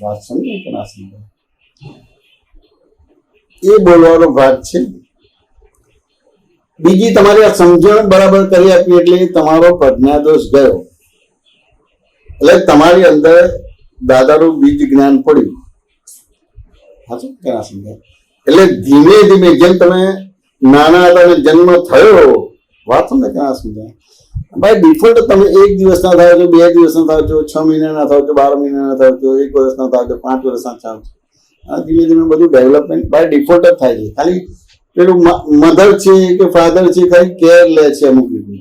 વાત સમજો કે ના સમજો? એ બોલવાનો ભાગ છે. બીજી તમારી આ સમજણ બરાબર કરી આપી એટલે તમારો પ્રજ્ઞાદોષ ગયો, એટલે તમારી અંદર દાદાનું બીજ જ્ઞાન પડ્યું. સાચું કે ના સમજાય? એટલે ધીમે ધીમે જેમ તમે નાના હતા જન્મ થયો, વાત સમજે કે ના સમજાય? ભાઈ ડિફોલ્ટ તમે 1 દિવસના થાવ છો, 2 દિવસના થાવ છો, 6 મહિનાના થાવ છો, 12 મહિનાના થાવ છો, 1 વર્ષના થાવ છો, 5 વર્ષના થાવ છો. ધીમે ધીમે બધું ડેવલપમેન્ટ બાય ડિફોલ્ટ જ થાય છે. ખાલી પેલું મધર છે કે ફાધર છે ખાલી કેર લે છે અમુક રીતે,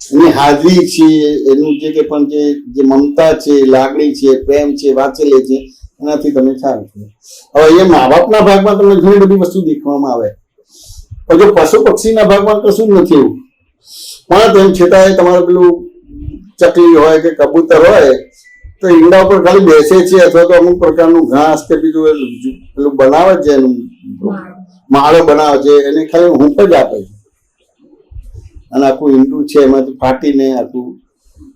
એની હાજરી છે, એનું જે કે પણ જે મમતા છે, લાગણી છે, પ્રેમ છે, વાંચેલે છે, એનાથી તમે થાય છો. હવે અહીંયા મા બાપના ભાગમાં તમને ઘણી બધી વસ્તુ દેખવામાં આવે, પણ જો પશુ પક્ષીના ભાગમાં કશું નથી એવું. પણ તેમ છતાંય તમારે પેલું ચકલી હોય કે કબૂતર હોય તો ઈંડા ઉપર ખાલી બેસે છે, અથવા તો અમુક પ્રકારનું ઘાસ કે બીજું પેલું બનાવે છે, એનું માળો બનાવે છે, એને ખાલી હૂંફ જ આપે છે અને આખું ઈંડું છે એમાંથી ફાટીને આખું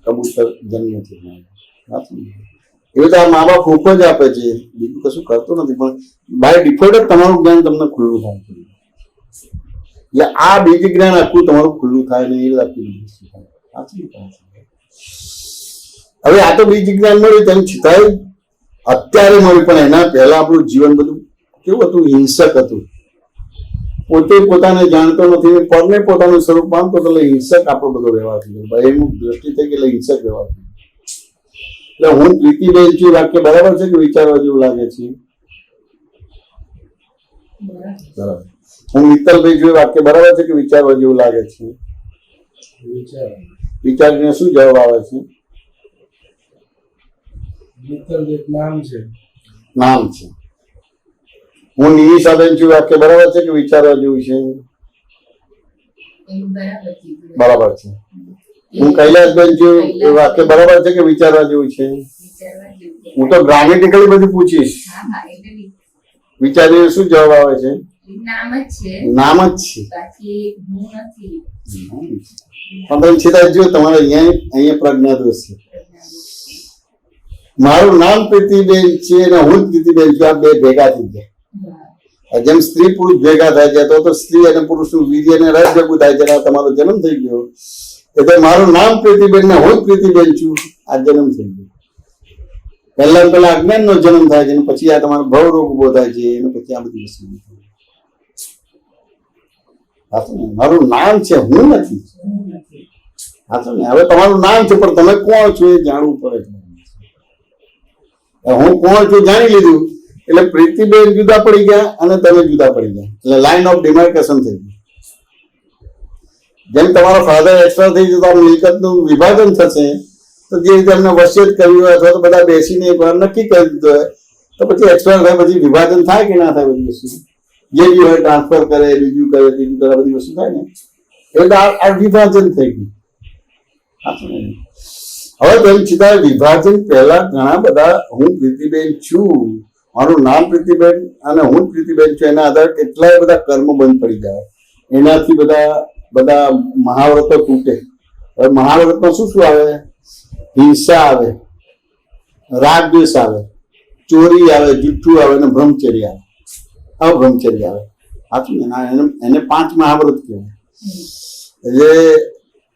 કબૂતર જન્મ છે. એવી રીતે આ મા બાપ હૂંફ જ આપે છે, બીજું કશું કરતો નથી. પણ બાય ડિફોલ્ટ જ તમારું જ્ઞાન તમને ખુલ્લું થાય છે. એટલે આ બીજ જ્ઞાન આખું તમારું ખુલ્લું થાય ને એ આખી બધી વસ્તુ થાય. સાચી વાત છે. હવે આ તો બીજ જ્ઞાન મળ્યું તેમ છતાંય અત્યારે મળ્યું, પણ એના પહેલા આપણું જીવન બધું કેવું હતું? હિંસક હતું. પોતે પોતાને જાણતો નથી, પરને પોતાનું સ્વરૂપ માનતો, એટલે હિંસક આપણો બધો વ્યવહાર થઈ ગયો. ભયનું દ્રષ્ટિ થઈ ગઈ એટલે હિંસક વ્યવહાર થઈ ગયો. એટલે હું પ્રીતિબેન છું વાક્ય બરાબર છે કે વિચારવા જેવું લાગે છે? બરાબર. હું મિત્તલભાઈ છું વાક્ય બરાબર છે કે વિચારવા જેવું લાગે છે? વિચારીને શું જવાબ આવે છે? નામ છે. નામ છે. હું નિમિષાબેન છું વાક્ય બરાબર છે કે વિચારવા જેવું છે? બરાબર કીધું. બરાબર છે. હું કૈલાસબેન છું વાક્ય બરાબર છે કે વિચારવા જેવું છે? વિચારવા જેવું. હું તો ગ્રામેટિકલી બધું પૂછીશ. હા, એટલે વિચારીને શું જવાબ આવે છે? નામ જ છે, નામ જ છે. બાકી હું નથી. પણ તમે સીધા જો તમારે અહીંયા પ્રજ્ઞા દોષ છે. મારું નામ પ્રીતિબેન છે અને હું જ પ્રીતિબેન છું, આ બે ભેગા થઈ ગયા. જેમ સ્ત્રી પુરુષ ભેગા થાય છે તો સ્ત્રી અને પુરુષનું વીર્ય અને રસ ભેગું થાય છે, તમારો જન્મ થઈ ગયો. એટલે મારું નામ પ્રીતિબેન ને હું જ પ્રીતિબેન છું, આ જન્મ થઈ ગયો. પહેલા અજ્ઞાન નો જન્મ થાય છે, પછી આ તમારો ભવ રોગ ઉભો થાય છે, અને પછી આ બધી વસ્તુ. મારું નામ છે, હું નથી. સાચું ને? હવે તમારું નામ છે, પણ તમે કોણ છો એ જાણવું પડે. હું કોણ છું જાણી લીધું એટલે પ્રીતિબેન જુદા પડી ગયા અને તમે જુદા પડી ગયા, એટલે લાઈન ઓફ ડિમાર્કેશન થઈ ગયું. જેમ તમારો ફાધર એક્સપાયર થઈ જતો મિલકતનું વિભાજન થશે, તો જે રીતે એમને વસિયત કર્યું હોય અથવા તો બધા બેસીને એક વાર નક્કી કરી દીધું હોય, તો પછી એક્સપાયર થાય પછી વિભાજન થાય કે ના થાય? બધી વસ્તુ જે બી હોય ટ્રાન્સફર કરે, બીજું કરે, ત્રીજું કરે, બધી વસ્તુ થાય ને, એટલે આ વિભાજન થઈ ગયું. હવે તેમ છતાં વિભાજન પહેલા ઘણા બધા હું પ્રીતિબેન છું, મારું નામ પ્રીતિબેન અને હું પ્રીતિબેન છું, એના આધારે કેટલાય બધા કર્મ બંધ પડી જાય. એનાથી બધા મહાવ્રતો તૂટે. હવે મહાવ્રતમાં શું શું આવે? હિંસા આવે, રાગ દ્વેષ આવે, ચોરી આવે, જુઠ્ઠું આવે અને બ્રહ્મચર્ય આવે, અબ્રહ્મચર્ય આવે. સાચું ને? એને 5 મહાવ્રત કહેવાય. એટલે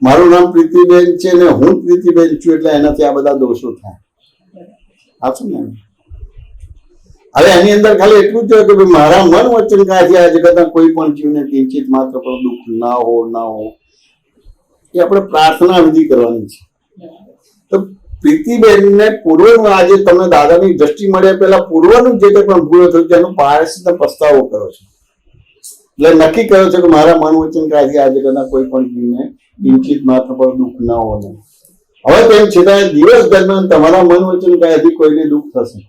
મારું નામ પ્રીતિબેન છે ને હું પ્રીતિબેન છું, એટલે એનાથી આ બધા દોષો થાય. સાચું ને? હવે એની અંદર ખાલી એટલું જ કે ભાઈ મારા મન વચન કાથી આ જગતના કોઈ પણ જીવને કિંચિત માત્ર પણ દુઃખ ના હો. એ આપણે પ્રાર્થના વિધિ કરવાની છે. તો પ્રીતિબેનને પૂર્વનું આજે તમને દાદાની દ્રષ્ટિ મળ્યા પહેલા પૂર્વનું જે કંઈ પણ ભૂલો થયું છે એનું પ્રાયશ્ચિત પસ્તાવો કરો છો. એટલે નક્કી કર્યો છે કે મારા મન વચન કાથી આ જગતના કોઈ પણ જીવને કિંચિત માત્ર પણ દુઃખ ના હો. હવે તેમ છતાં દિવસ દરમિયાન તમારા મન વચન કાથી કોઈને દુઃખ થશે,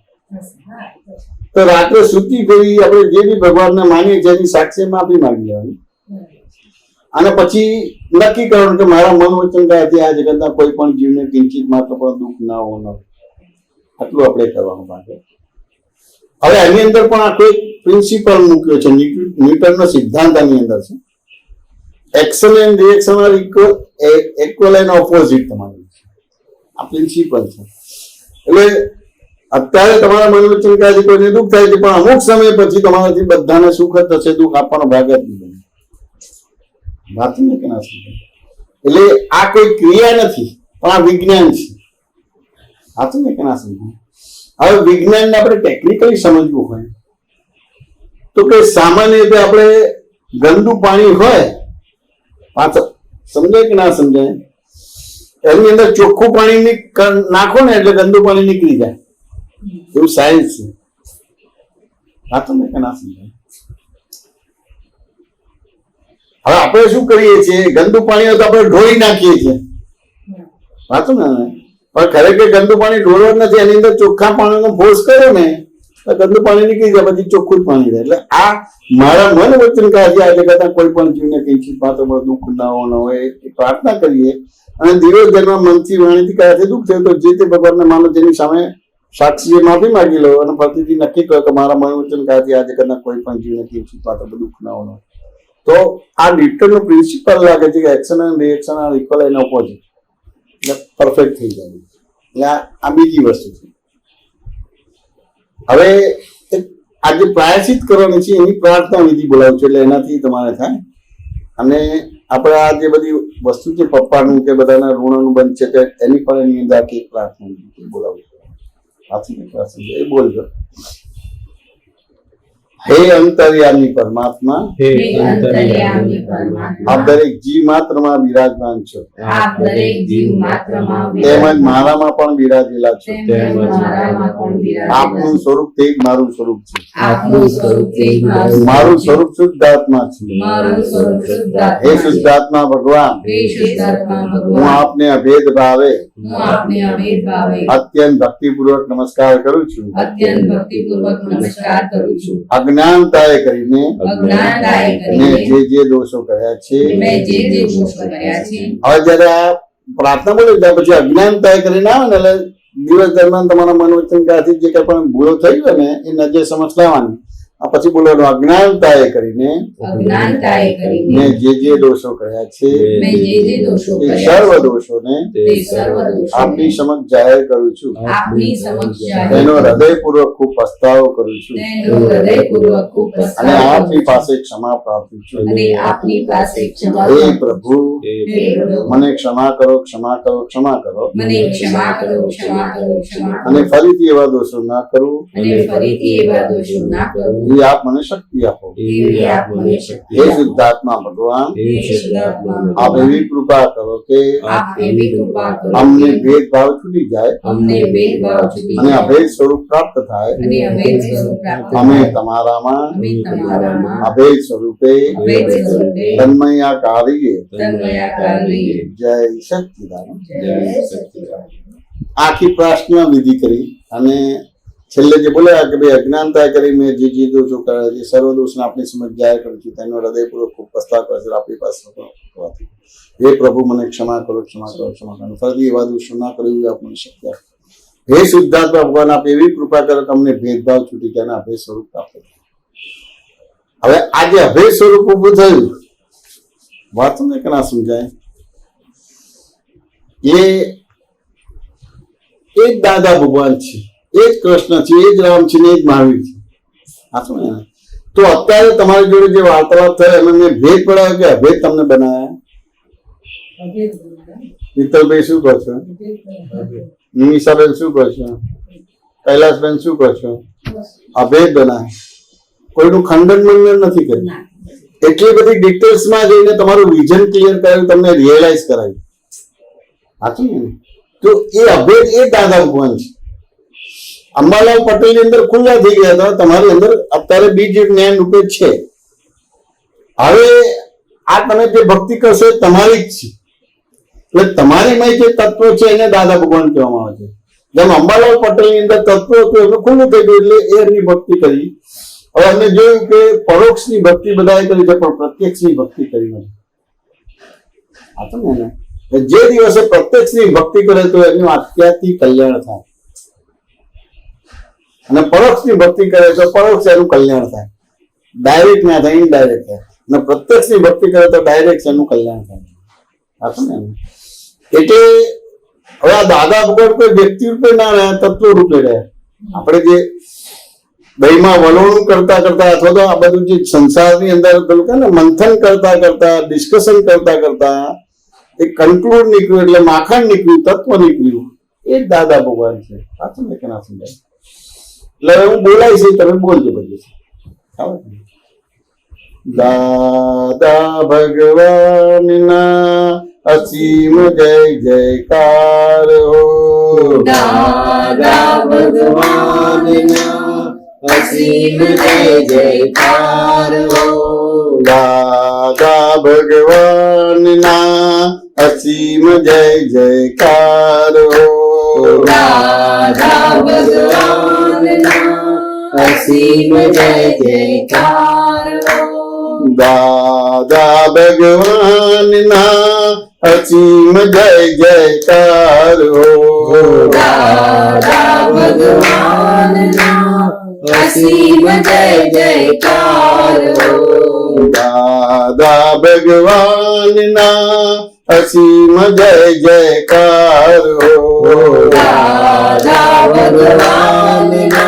તો રાત્રે સૂતી કરી આપણે જે બી ભગવાનને માનીએ છીએ એની સાક્ષી માફી માંગી લેવાની, અને પછી નક્કી કરવાનું કે મારા મન વચન કાથી આ જગતના કોઈ પણ જીવને કિંચિત માત્ર પણ દુઃખ ના હો. આટલું આપણે કરવાનું બાકી. હવે એની અંદર પણ આખો એક પ્રિન્સિપલ મૂક્યો છે, ન્યૂટનનો સિદ્ધાંત આની અંદર છે. Action and reaction are equal and opposite. તમારી આ પ્રિન્સિપલ છે. એટલે અત્યારે તમારા મન વચન કાથી કોઈને દુઃખ થાય છે, પણ અમુક સમય પછી તમારાથી બધાને સુખ જ થશે, દુઃખ આપવાનો ભાગ જ નહીં બને. વાત ને કે ના સમજાય? એટલે આ કોઈ ક્રિયા નથી, પણ આ વિજ્ઞાન છે. સાચું ને કે ના સમજાય? હવે વિજ્ઞાનને આપણે ટેકનિકલી સમજવું હોય તો કે સામાન્ય રીતે આપણે ગંદુ પાણી હોય, પાછળ સમજાય કે ના સમજાય? એની અંદર ચોખ્ખું પાણી નાખો ને એટલે ગંદુ પાણી નીકળી જાય, એવું સાયન્સ છે. સાચું ને કે ના સમજાય? હવે આપણે શું કરીએ છીએ? ગંદુ પાણી હોય તો આપણે ઢોળી નાખીએ છીએ. સાચું ને? પણ ખરેખર ગંદુ પાણી ઢોળવા નથી, એની અંદર ચોખ્ખા પાણીનો ફોર્સ કર્યો ને તો ગંદુ પાણી નીકળી જાય, પછી ચોખ્ખું જ પાણી રહે. એટલે આ મારા મન વચન કાથી આ જગતના કોઈ પણ જીવને કિંચિત માત્ર પણ દુઃખ ના હોય એ પ્રાર્થના કરીએ, અને દિવસ દરમિયાન મનથી વાણીથી કાથી દુઃખ થયું તો જે તે ભગવાનને માનો તેની સામે સાક્ષીએ માફી માંગી લો, અને ફરીથી નક્કી કરો કે મારા મન વચન કાથી આ જગતના કોઈ પણ જીવને કિંચિત માત્ર પણ દુઃખ ના હોય. તો આ ન્યૂટનનો પ્રિન્સિપલ લાગે છે કે action and reaction are equal and opposite, એટલે પરફેક્ટ થઈ જાય. એટલે આ બીજી વસ્તુ છે. હવે આજે પ્રાયશ્ચિત કરવાની છે એની પ્રાર્થના વિધિ બોલાવું છું, એટલે એનાથી તમારે થાય. અને આપણે આ જે બધી વસ્તુ છે પપ્પાનું કે બધાના ઋણનું બંધ છે એની પણ એની અંદર આખી પ્રાર્થના બોલાવું એ બોલજો. હે અંતર્યામી પરમાત્મા, હે અંતર્યામી પરમાત્મા, આપ દરેક જીવ માત્રમાં બિરાજમાન છો, આપ દરેક જીવ માત્રમાં તેમજ મારામાં પણ બિરાજેલા છો. તેમજ મારામાં પણ બિરાજેલા આપનું સ્વરૂપ તે જ મારું સ્વરૂપ છે. આપનું સ્વરૂપ તે જ મારું સ્વરૂપ શુદ્ધાત્મા છે. મારું સ્વરૂપ શુદ્ધાત્મા હે છે. શુદ્ધાત્મા ભગવાન, હે શુદ્ધાત્મા હું ભગવાન, આપને અભેદ ભાવે હું આપને અભેદ ભાવે અત્યંત ભક્તિપૂર્વક નમસ્કાર કરું છું. અત્યંત ભક્તિપૂર્વક નમસ્કાર કરું છું. અજ્ઞાનતાએ કરીને અજ્ઞાનતાએ મેં કરીને જે દોષો કર્યા છે, મેં જે દોષો કર્યા છે, હવે જયારે આ પ્રાર્થના બોલે ત્યાર પછી અજ્ઞાનતાએ કરીને આવે ને એટલે દિવસ દરમિયાન તમારા મન વચન ક્યાંથી જે કઈ પણ ભૂલો થઈ હોય ને એ નજર સમક્ષ લાવવાની. આ પછી બોલવાનું અજ્ઞાનતાએ કરીને અજ્ઞાનતાએ કરીને મેં જે દોષો કર્યા છે મેં જે દોષો એ કર્યા સર્વ છે, દોષોને તે સર્વ દોષોને આપની સમક્ષ જાહેર કરું છું. આપની સમક્ષ જાહેર તેનો કરું છું. હૃદયપૂર્વક ખૂબ પસ્તાવો કરું છું તેનો હૃદયપૂર્વક ખૂબ અને પસ્તાવો આપની કરું છું. પાસે ક્ષમા પ્રાર્થું છું. અને આપની પાસે ક્ષમા હે પ્રાર્થું પ્રભુ, છું. હે પ્રભુ, મને ક્ષમા કરો, ક્ષમા કરો, ક્ષમા કરો મને ક્ષમા કરો, ક્ષમા કરો, ક્ષમા કરો. અને ફરીથી એવા દોષો ના કરું અને ફરીથી એવા દોષો ના કરું. એ આપ મને શક્તિ આપો. એવી આપ મને શક્તિ હે આપો. શુદ્ધાત્મા ભગવાન, હે શુદ્ધાત્મા આપ ભગવાન, એવી કૃપા કરો કે આપ એવી કૃપા કરો અમને કે ભેદભાવ છૂટી જાય અમને ભેદભાવ છૂટી અને જાય અભેદ સ્વરૂપ પ્રાપ્ત થાય. અને અભેદ સ્વરૂપ પ્રાપ્ત અમે થાય. તમારામાં અમે તમારામાં અભેદ સ્વરૂપે અભેદ સ્વરૂપે તન્મયાકારીએ તન્મયાકાર રહીએ. જય સચ્ચિદાનંદ. જય સચ્ચિદાનંદ. આખી પ્રાર્થના વિધિ કરી અને છેલ્લે જે બોલ્યા કે ભાઈ અજ્ઞાનતા કરી મેં જે દોષો કર્યા છે સર્વ દોષને આપણી સમજ જાહેર કરું છું. તેનો હૃદયપૂર્વક ખૂબ પસ્તાવ કરે છે આપણી પાસે હોવાથી. હે પ્રભુ, મને ક્ષમા કરો, ક્ષમા કરો, ક્ષમા કરો. ફરીથી એવા દોષો ના કરો એવું આપ મને શક્તિ આપો. હે શુદ્ધાત્મા ભગવાન, આપ એવી કૃપા કરો કે અમને ભેદભાવ છૂટી જાય અને અભેદ સ્વરૂપ પ્રાપ્ત થાય. હવે આ જે અભેદ સ્વરૂપ ઉભું થયું વાતો ને કે ના સમજાય, એ જ દાદા ભગવાન છે, એ જ કૃષ્ણ છે, એ જ રામ છે ને એ જ મહાવીર છે. આ શું ને? તો અત્યારે તમારી જોડે જે વાર્તાલાપ થયો એમાં મેં ભેદ પડાયો કે અભેદ તમને બનાયા? મિત્તલભાઈ શું કહો છો? નિમિષાબેન શું કહો છો? કૈલાસબેન શું કહો છો? અભેદ બનાય. કોઈનું ખંડન મંડન નથી કર્યું. એટલી બધી ડિટેલ્સમાં જઈને તમારું વિઝન ક્લિયર કરાયું, તમને રિયલાઇઝ કરાયું. સાચું ને? તો એ અભેદ એ દાદા ભગવાન છે. અંબાલાલ પટેલની અંદર ખુલ્લા થઈ ગયા હતા, તમારી અંદર અત્યારે બીજ જ્ઞાન રૂપે છે. હવે આ તમે જે ભક્તિ કરશો એ તમારી જ છે. એટલે તમારીમાં જે તત્વ છે એને દાદા ભગવાન કહેવામાં આવે છે. જેમ અંબાલાલ પટેલની અંદર તત્વ હતું એનું ખુલ્લું થઈ ગયું એટલે એ એમની ભક્તિ કરી. હવે અમે જોયું કે પરોક્ષની ભક્તિ બધાએ કરી છે પણ પ્રત્યક્ષની ભક્તિ કરી નથી. આ તો ને જે દિવસે પ્રત્યક્ષની ભક્તિ કરે તો એનું આખ્યાથી કલ્યાણ થાય અને પરોક્ષની ભક્તિ કરે તો પરોક્ષ એનું કલ્યાણ થાય. ડાયરેક્ટ ના થાય, ઇનડાયરેક્ટ થાય. અને પ્રત્યક્ષની ભક્તિ કરે તો ડાયરેક્ટ એનું કલ્યાણ થાય. આ તો ને એટલે હવે આ દાદા ભગવાન કોઈ વ્યક્તિ રૂપે ના રહ્યા, તત્વ રૂપે રહ્યા. આપણે જે દહીંમાં વલોણું કરતા કરતા અથવા તો આ બધું જે સંસારની અંદર પેલું કે ને મંથન કરતા કરતા ડિસ્કશન કરતા કરતા એક કન્ક્લુડ નીકળ્યું એટલે માખણ નીકળ્યું, તત્વ નીકળ્યું. એ જ દાદા ભગવાન છે. સાચું ને કે ના સમજાય? એટલે હું બોલાય છે, તમે બોલજો બધું. દાદા ભગવાનના અસીમ જય જયકાર હો. દાદા ભગવાનના અસીમ જય જયકાર હો. દાદા ભગવાનના અસીમ જય જયકાર હો. દાદા ભગવાનના અસીમ જય જયકાર હો. દાદા ભગવાનના અસીમ જય જયકાર હો. દાદા ભગવાનના અસીમ જય જયકાર હો. દાદા ભગવાનના અસીમ જય જયકાર હો. દાદા ભગવાનના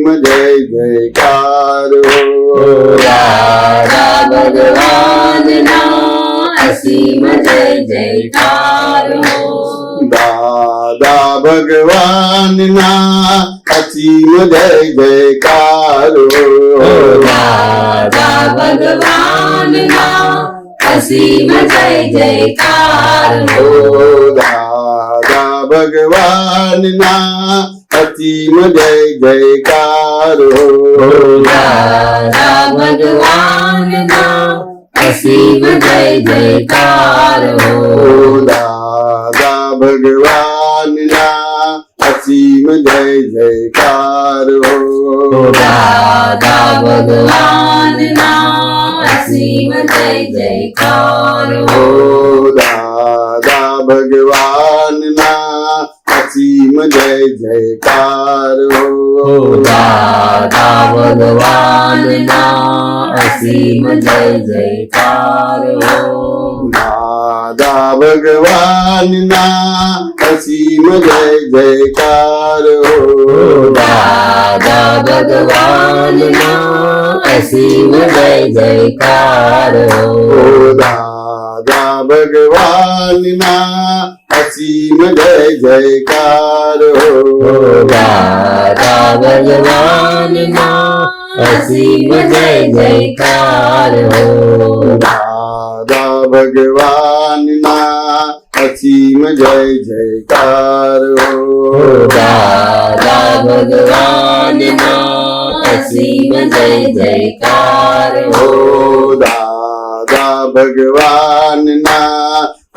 અસીમ જય જયકાર રાધા ભગવાનના અસીમ જય જયકાર દાદા ભગવાનના અસીમ જય જયકાર રાધા ભગવાનના અસીમ જય જયકાર દાદા ભગવાનના અસીમ જય જયકાર રાધા ભગવાનના અસીમ જય જયકાર દાદા ભગવાનના અસીમ જય જયકાર રાધા ભગવાનના અસીમ જય જયકાર દાદા ભગવાનના અસીમ જય જયકાર રાધા ભગવાનના અસીમ જય જયકાર દાદા ભગવાનના અસીમ જય જયકાર રાધા ભગવાનના અસીમ જય જયકાર દાદા ભગવાનના અસીમ જય જયકાર રાધા ભગવાનના અસીમ જય જયકાર દાદા ભગવાનના અસીમ જય જયકાર રાધા ભગવાનના અસીમ જય જયકાર દાદા ભગવાનના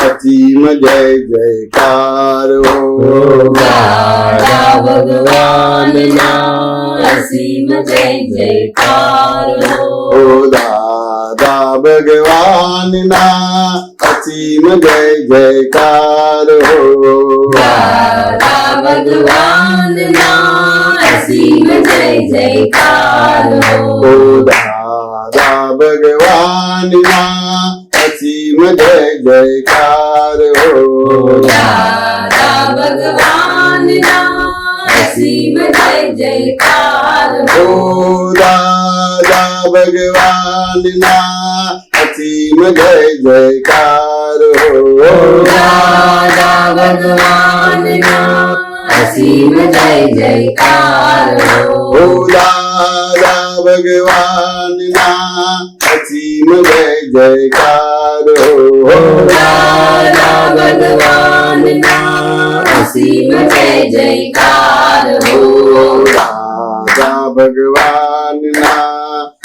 અસીમ જય જયકાર રાધા ભગવાનના અસીમ જય જયકાર દાદા ભગવાનના અસીમ જય જયકાર રાધા ભગવાનના અસીમ જય જયકાર દાદા ભગવાનના અસીમ જય જયકાર રાધા ભગવાનના અસીમ જય જયકાર દાદા ભગવાનના અસીમ જય જયકાર રાધા ભગવાનના અસીમ જય જયકાર દાદા ભગવાનના અસીમ જય જયકાર રાધા ભગવાનના અસીમ જય જયકાર દાદા ભગવાનના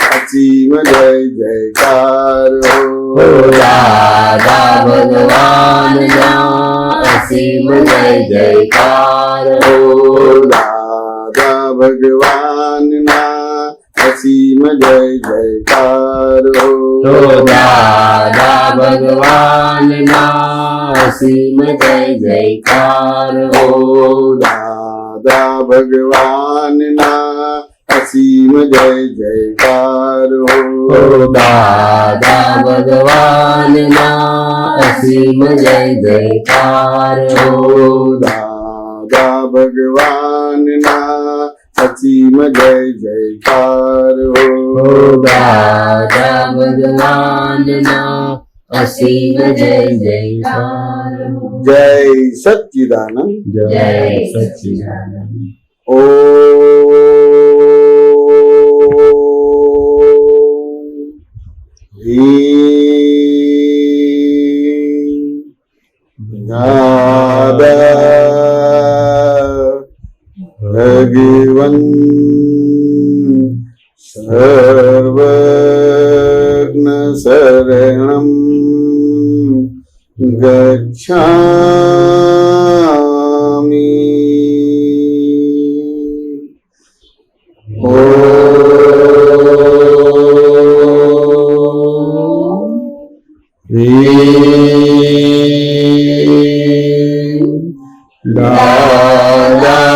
અસીમ જય જયકાર રાધા ભગવાનના અસીમ જય જયકાર દાદા ભગવાનના અસીમ જય જયકાર દાદા ભગવાનના અસીમ જય જયકાર દાદા ભગવાનના અસીમ જય જયકાર દાદા ભગવાનના અસીમ જય જયકાર દાદા ભગવાનના અસીમ જય જયકાર દાદા ભગવાનના અસીમ જય જયકાર જય સચ્ચિદાનંદ જય સચ્ચિદાનંદ ઓ ભગવન સર્વજ્ઞ શરણમ ગચ્છામિ દાદા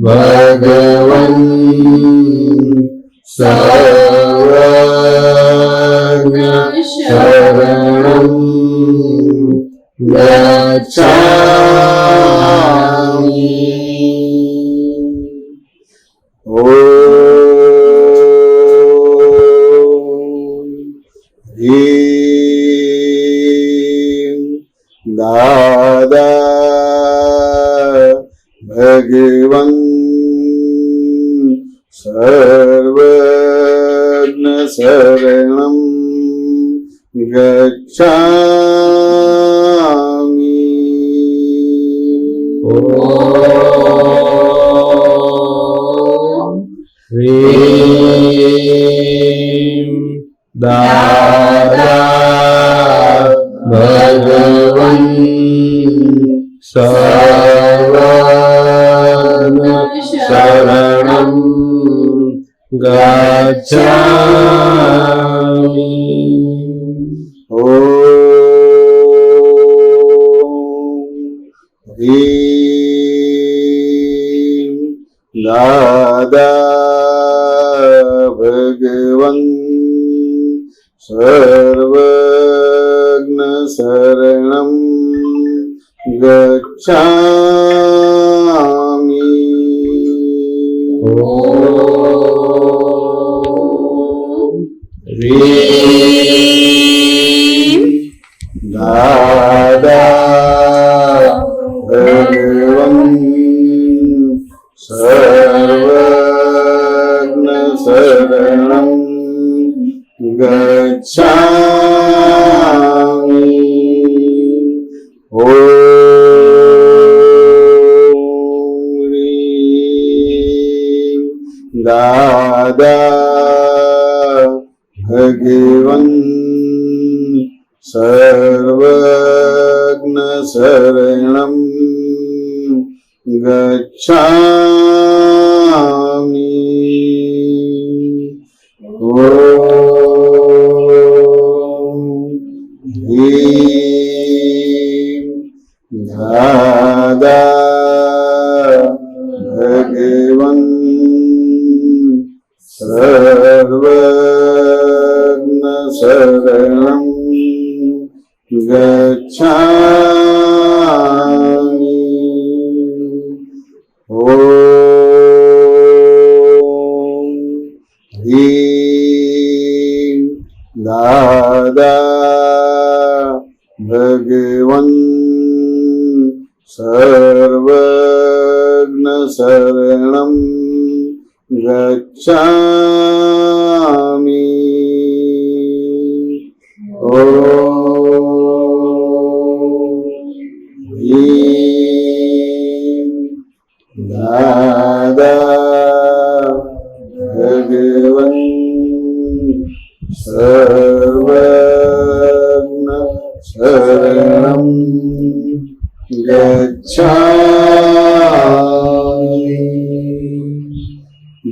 ભગવન સર્વજ્ઞ શરણમ ગચ્છામિ દાદા ભગવન સર્વજ્ઞ શરણમ ગચ્છામિ. હ્રીમ દાદા ભગવન સર્વજ્ઞ શરણમ ગચ્છામિ. ઓમ હ્રીમ દાદા ભગવન સર્વજ્ઞ શરણમ ગચ્છામિ. હ્રીમ દાદા ભગવન સર્વજ્ઞ શરણમ ગચ્છામિ. ઓમ હ્રીમ દાદા ભગવન સર્વજ્ઞ શરણમ ગચ્છામિ. ઓમ હ્રીમ દાદા ભગવન સર્વજ્ઞ શરણમ ગચ્છામિ. ઓમ હ્રીમ દાદા ભગવન સર્વજ્ઞ શરણમ ગચ્છામિ. ઓમ હ્રીમ દાદા ભગવન સર્વજ્ઞ શરણમ ગચ્છામિ.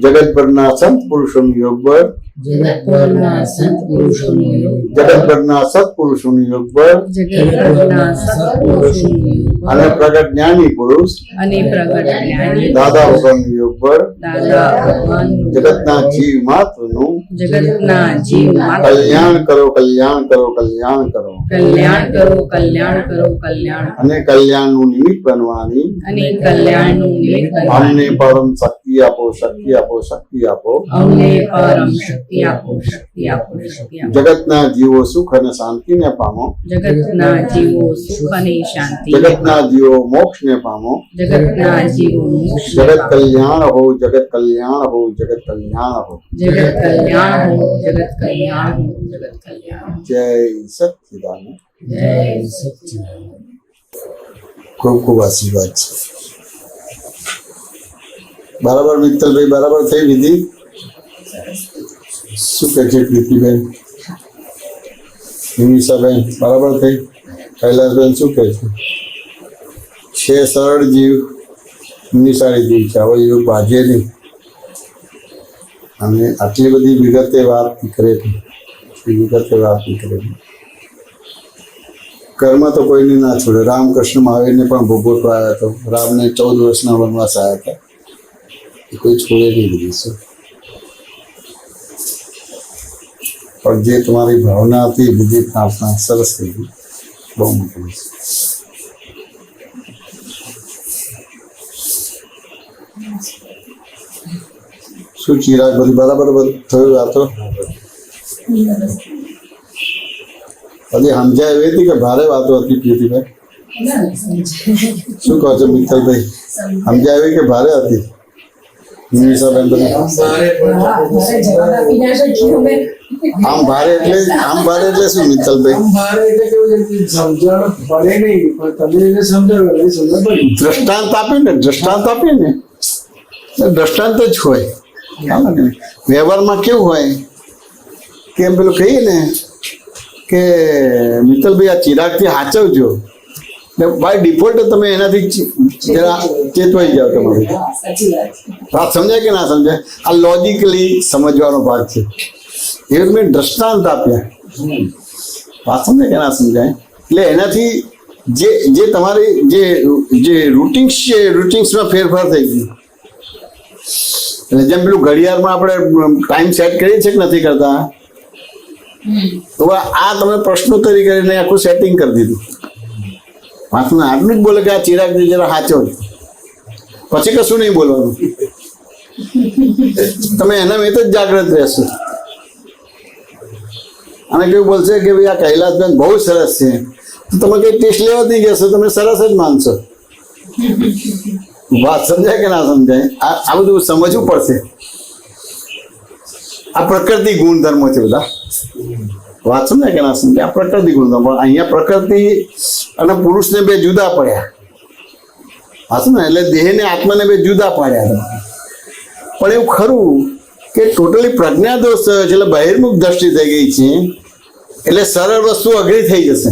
જગતભરના સંત પુરુષોનું યોગ બળ, જગતભરના સત્પુરુષોનો યોગ, જગતભરના સત્પુરુષોનું યોગ બળ જગતભરના સત્પુરુષોનો યોગ અને પ્રગટ જ્ઞાની પુરુષ અને પ્રગટ જ્ઞાની દાદા ભગવાનનું યોગ બળ દાદા ભગવાનનું જગતના જીવ માત્રનું જગતના જીવ માત્ર કલ્યાણ કરો, કલ્યાણ કરો, કલ્યાણ કરો કલ્યાણ કરો, કલ્યાણ કરો, કલ્યાણ કરો. અને કલ્યાણનું નિમિત્ત બનવાની અને કલ્યાણનું નિમિત્ત બનવાની અમને પરમ શક્તિ આપો, શક્તિ આપો, શક્તિ આપો. અમને પરમ શક્તિ આપો, શક્તિ આપો, શક્તિ આપો. જગતના જીવો સુખ અને શાંતિને પામો, જગતના જીવો સુખ અને શાંતિ, જગતના જીવો મોક્ષને પામો. જગતના જીવો મોક્ષ જગત કલ્યાણ હો, જગત કલ્યાણ હો, જગત કલ્યાણ હો. જગત કલ્યાણ હો, જગત કલ્યાણ હો, જગત કલ્યાણ હો. જય સચ્ચિદાનંદ. જય સચ્ચિદાનંદ. ખૂબ ખૂબ આશીર્વાદ છે. બરાબર મિત્તલભાઈ, બરાબર થઈ વિધિ? શું કહે છે પ્રીતિબેન, નિમિષાબેન? બરાબર થઈ? કૈલાસબેન શું કહે છે? સરળ જીવ, નિશાળી જીવ છે, આવો યોગ બાજે નહીં. અને આટલી બધી વિગતે વાત કરે છે, વિગતે વાત કરે છે. કર્મ તો કોઈને ના છોડે. રામકૃષ્ણ મહાવીરને પણ ભોગવટો આવ્યા હતો. રામને 14 વર્ષના વનવાસ આવ્યા હતા. એ કોઈ છોડે નહીં દીધી છે. પણ જે તમારી ભાવના હતી, બધી પ્રાર્થના સરસ થઈ ગઈ, બહુ મોટી છે. શું ચિરાગ, બધી બરાબર થયું? આ તો હજી સમજાય એવી હતી કે ભારે વાતો હતી પ્રીતિભાઈ? શું કહો છો મિત્તલભાઈ? સમજાવી કે ભારે હતી નિમિષાબેન બધી? આમ ભારે એટલે શું મિત્તલભાઈ? મારે એટલે કેવું છે કે સમજણ પડે નહીં, પણ તમે એને સમજાવો એટલે સમજણ પડી. દ્રષ્ટાંત આપીએ ને દ્રષ્ટાંત જ હોય. બરાબર ને? વ્યવહારમાં કેવું હોય કે એમ પેલું કહીએ ને કે મિત્તલભાઈ આ ચિરાગથી સાચવજો, બાય ડિફોલ્ટ તમે એનાથી જરા ચેતવાઈ જાઓ. તમારું વાત સમજાય કે ના સમજાય? આ લોજિકલી સમજવાનો ભાગ છે. એ મેં દ્રષ્ટાંત આપ્યા, વાત સમજાય કે ના સમજાય? એટલે એનાથી જે તમારી જે રૂટિન્સ છે, રૂટિન્સમાં ફેરફાર થઈ ગયું. એટલે જેમ પેલું ઘડિયાળમાં આપણે ટાઈમ સેટ કરીએ છીએ કે નથી કરતા, તો આ તમે પ્રશ્નોત્તરી કરીને આખું સેટિંગ કરી દીધું. વાંચમાં આટલું જ બોલે કે આ ચિરાગથી જરા સાચો, પછી કશું નહીં બોલવાનું. તમે એના મેં તો જ જાગૃત રહેશો. અને કેવું બોલશે કે ભાઈ આ કૈલાસબેન બહુ સરસ છે, તો તમે કઈ ટેસ્ટ લેવા નહીં જશો, તમે સરસ જ માનશો. વાત સમજાય કે ના સમજાય? આ બધું સમજવું પડશે. આ પ્રકૃતિ ગુણધર્મો છે બધા. વાત સમજાય કે ના સમજાય? આ પ્રકૃતિ ગુણધર્મો. અહીંયા પ્રકૃતિ અને પુરુષને બે જુદા પડ્યા. વાત સમજાય? એટલે દેહ ને આત્માને બે જુદા પાડ્યા. પણ એવું ખરું કે ટોટલી પ્રજ્ઞા દોષ થયો છે, એટલે બહિર્મુખ દ્રષ્ટિ થઈ ગઈ છે. એટલે સરળ વસ્તુ અઘરી થઈ જશે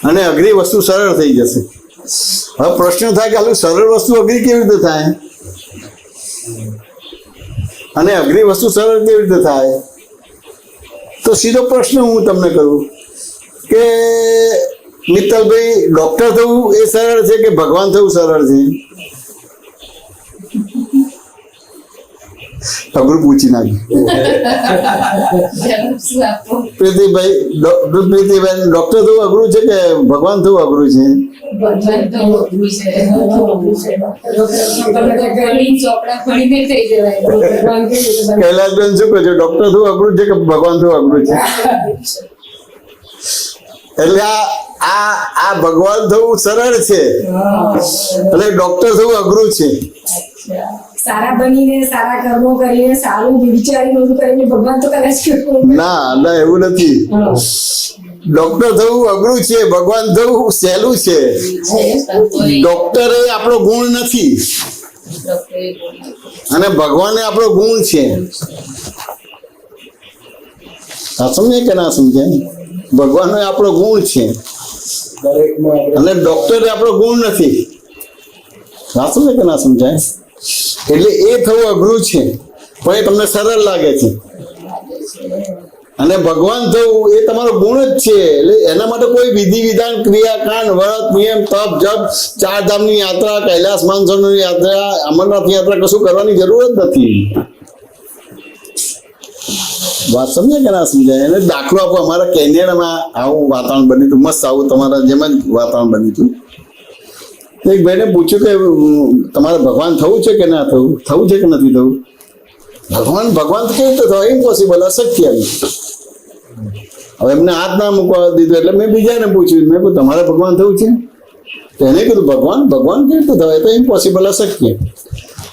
અને અઘરી વસ્તુ સરળ થઈ જશે. હવે પ્રશ્ન થાય કે આલું સરળ વસ્તુ અઘરી કેવી રીતે થાય અને અઘરી વસ્તુ સરળ કેવી રીતે થાય? તો સીધો પ્રશ્ન હું તમને કરું કે મિત્તલભાઈ, ડોક્ટર થવું એ સરળ છે કે ભગવાન થવું સરળ છે? અઘરું પૂછી નાખ્યું. પ્રીતિભાઈ, ડોક્ટર થવું અઘરું છે કે ભગવાન થવું અઘરું છે? કૈલાસબેન શું કહો છો? ડોક્ટર થવું અઘરું છે કે ભગવાન થવું અઘરું છે? એટલે આ ભગવાન થવું સરળ છે એટલે ડોક્ટર થવું અઘરું છે. સારા બનીને સારા કર્મો કરીને સારું વિચારી બધું કરીને ભગવાન તો કદાચ ના એવું નથી. ડોક્ટર થવું અઘરું છે, ભગવાન થવું સહેલું છે. ડોક્ટર એ આપણો ગુણ નથી અને ભગવાન એ આપણો ગુણ છે. સમજે કે ના સમજે? ભગવાન એ આપણો ગુણ છે અને ડોક્ટર એ આપણો ગુણ નથી. સમજે કે ના સમજાય? એટલે એ થવું અઘરું છે પણ એ તમને સરળ લાગે છે. અને ભગવાન થવું એ તમારો ગુણ જ છે. એટલે એના માટે કોઈ વિધિ વિધાન, ક્રિયાકાંડ, વ્રત, નિયમ, તપ, જપ, 4 ધામની યાત્રા, કૈલાસ માનસરોવરની યાત્રા, અમરનાથ યાત્રા કશું કરવાની જરૂર જ નથી. વાત સમજે કે ના સમજાય? એને દાખલો આપો. અમારા કેનેડામાં આવું વાતાવરણ બન્યું હતું, મસ્ત આવું તમારા જેમ જ વાતાવરણ બન્યું હતું. એક ભાઈને પૂછ્યું કે તમારે ભગવાન થવું છે કે ના થવું, થવું છે કે નથી થવું? ભગવાન તો કેવી રીતે થવાય? ઇમ્પોસિબલ, અશક્ય. હવે એમને હાથ ના મૂકવા દીધો એટલે મેં બીજાને પૂછ્યું, મેં કહ્યું તમારે ભગવાન થવું છે? તો એને કીધું ભગવાન કેવી રીતે થવાય? તો ઇમ્પોસિબલ, અશક્ય.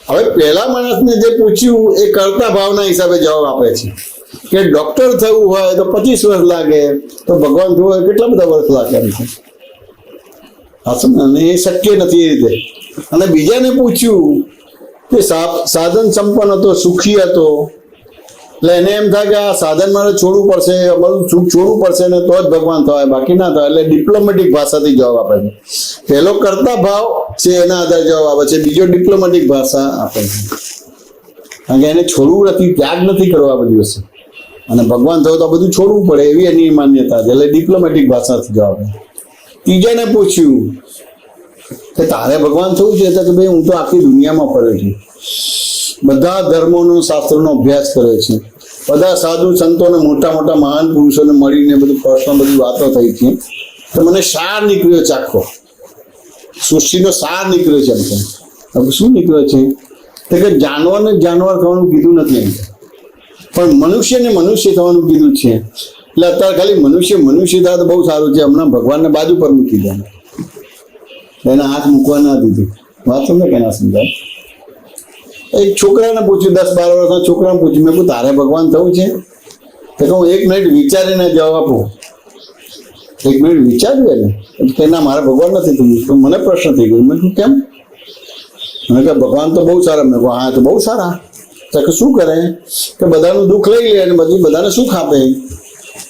હવે પહેલા માણસને જે પૂછ્યું એ કરતા ભાવના હિસાબે જવાબ આપે છે કે ડોક્ટર થવું હોય તો 25 વર્ષ લાગે, તો ભગવાન થવું હોય કેટલા બધા વર્ષ લાગે છે. અને એ શક્ય નથી એ રીતે. અને બીજાને પૂછ્યું કે સાધન સંપન્ન હતો, સુખી હતો, એટલે એને એમ થાય કે આ સાધન મારે છોડવું પડશે, બધું સુખ છોડવું પડશે ને તો જ ભગવાન થવાય, બાકી ના થવાય. એટલે ડિપ્લોમેટિક ભાષાથી જવાબ આપે છે. પહેલો કરતા ભાવ છે એના આધારે જવાબ આપે છે, બીજો ડિપ્લોમેટિક ભાષા આપે છે. કારણ કે એને છોડવું નથી, ત્યાગ નથી કરવો આ બધી વસ્તુ. અને ભગવાન થવું તો આ બધું છોડવું પડે એવી એની માન્યતા છે. એટલે ડિપ્લોમેટિક ભાષાથી જવાબ આપે. ત્રીજાને પૂછ્યું કે તારે ભગવાન થવું છે? તો કે ભાઈ હું તો આખી દુનિયામાં ફર્યો છું, બધા ધર્મોનો, શાસ્ત્રોનો અભ્યાસ કર્યો છે, બધા સાધુ સંતોને, મોટા મોટા મહાન પુરુષોને મળીને બધું પ્રશ્ન, બધી વાતો થઈ છે. તો મને સાર નીકળ્યો છે, આખો સૃષ્ટિનો સાર નીકળ્યો છે. હવે શું નીકળ્યો છે? તો કે જાનવરને જાનવર થવાનું કીધું નથી એમ, પણ મનુષ્યને મનુષ્ય થવાનું કીધું છે. એટલે અત્યારે ખાલી મનુષ્ય થાય તો બહુ સારું છે. હમણાં ભગવાનને બાજુ પર મૂકી દે. એને હાથ મૂકવા ના દીધું. વાત તમને કેના સમજાય? એક છોકરાને પૂછ્યું, 10-12 વર્ષના છોકરાને પૂછ્યું, મેં કહ્યું તારે ભગવાન થવું છે? તો હું 1 મિનિટ વિચારીને જવાબ આપું. 1 મિનિટ વિચાર્યું એને કે ના મારે ભગવાન નથી થવું. તો મને પ્રશ્ન થઈ ગયો. મેં કહ્યું કેમ? મેં કહ્યું ભગવાન તો બહુ સારા. મેં કહ્યું હા તો બહુ સારા. તો કે શું કરે કે બધાનું દુઃખ લઈ લે અને પછી બધાને સુખ આપે.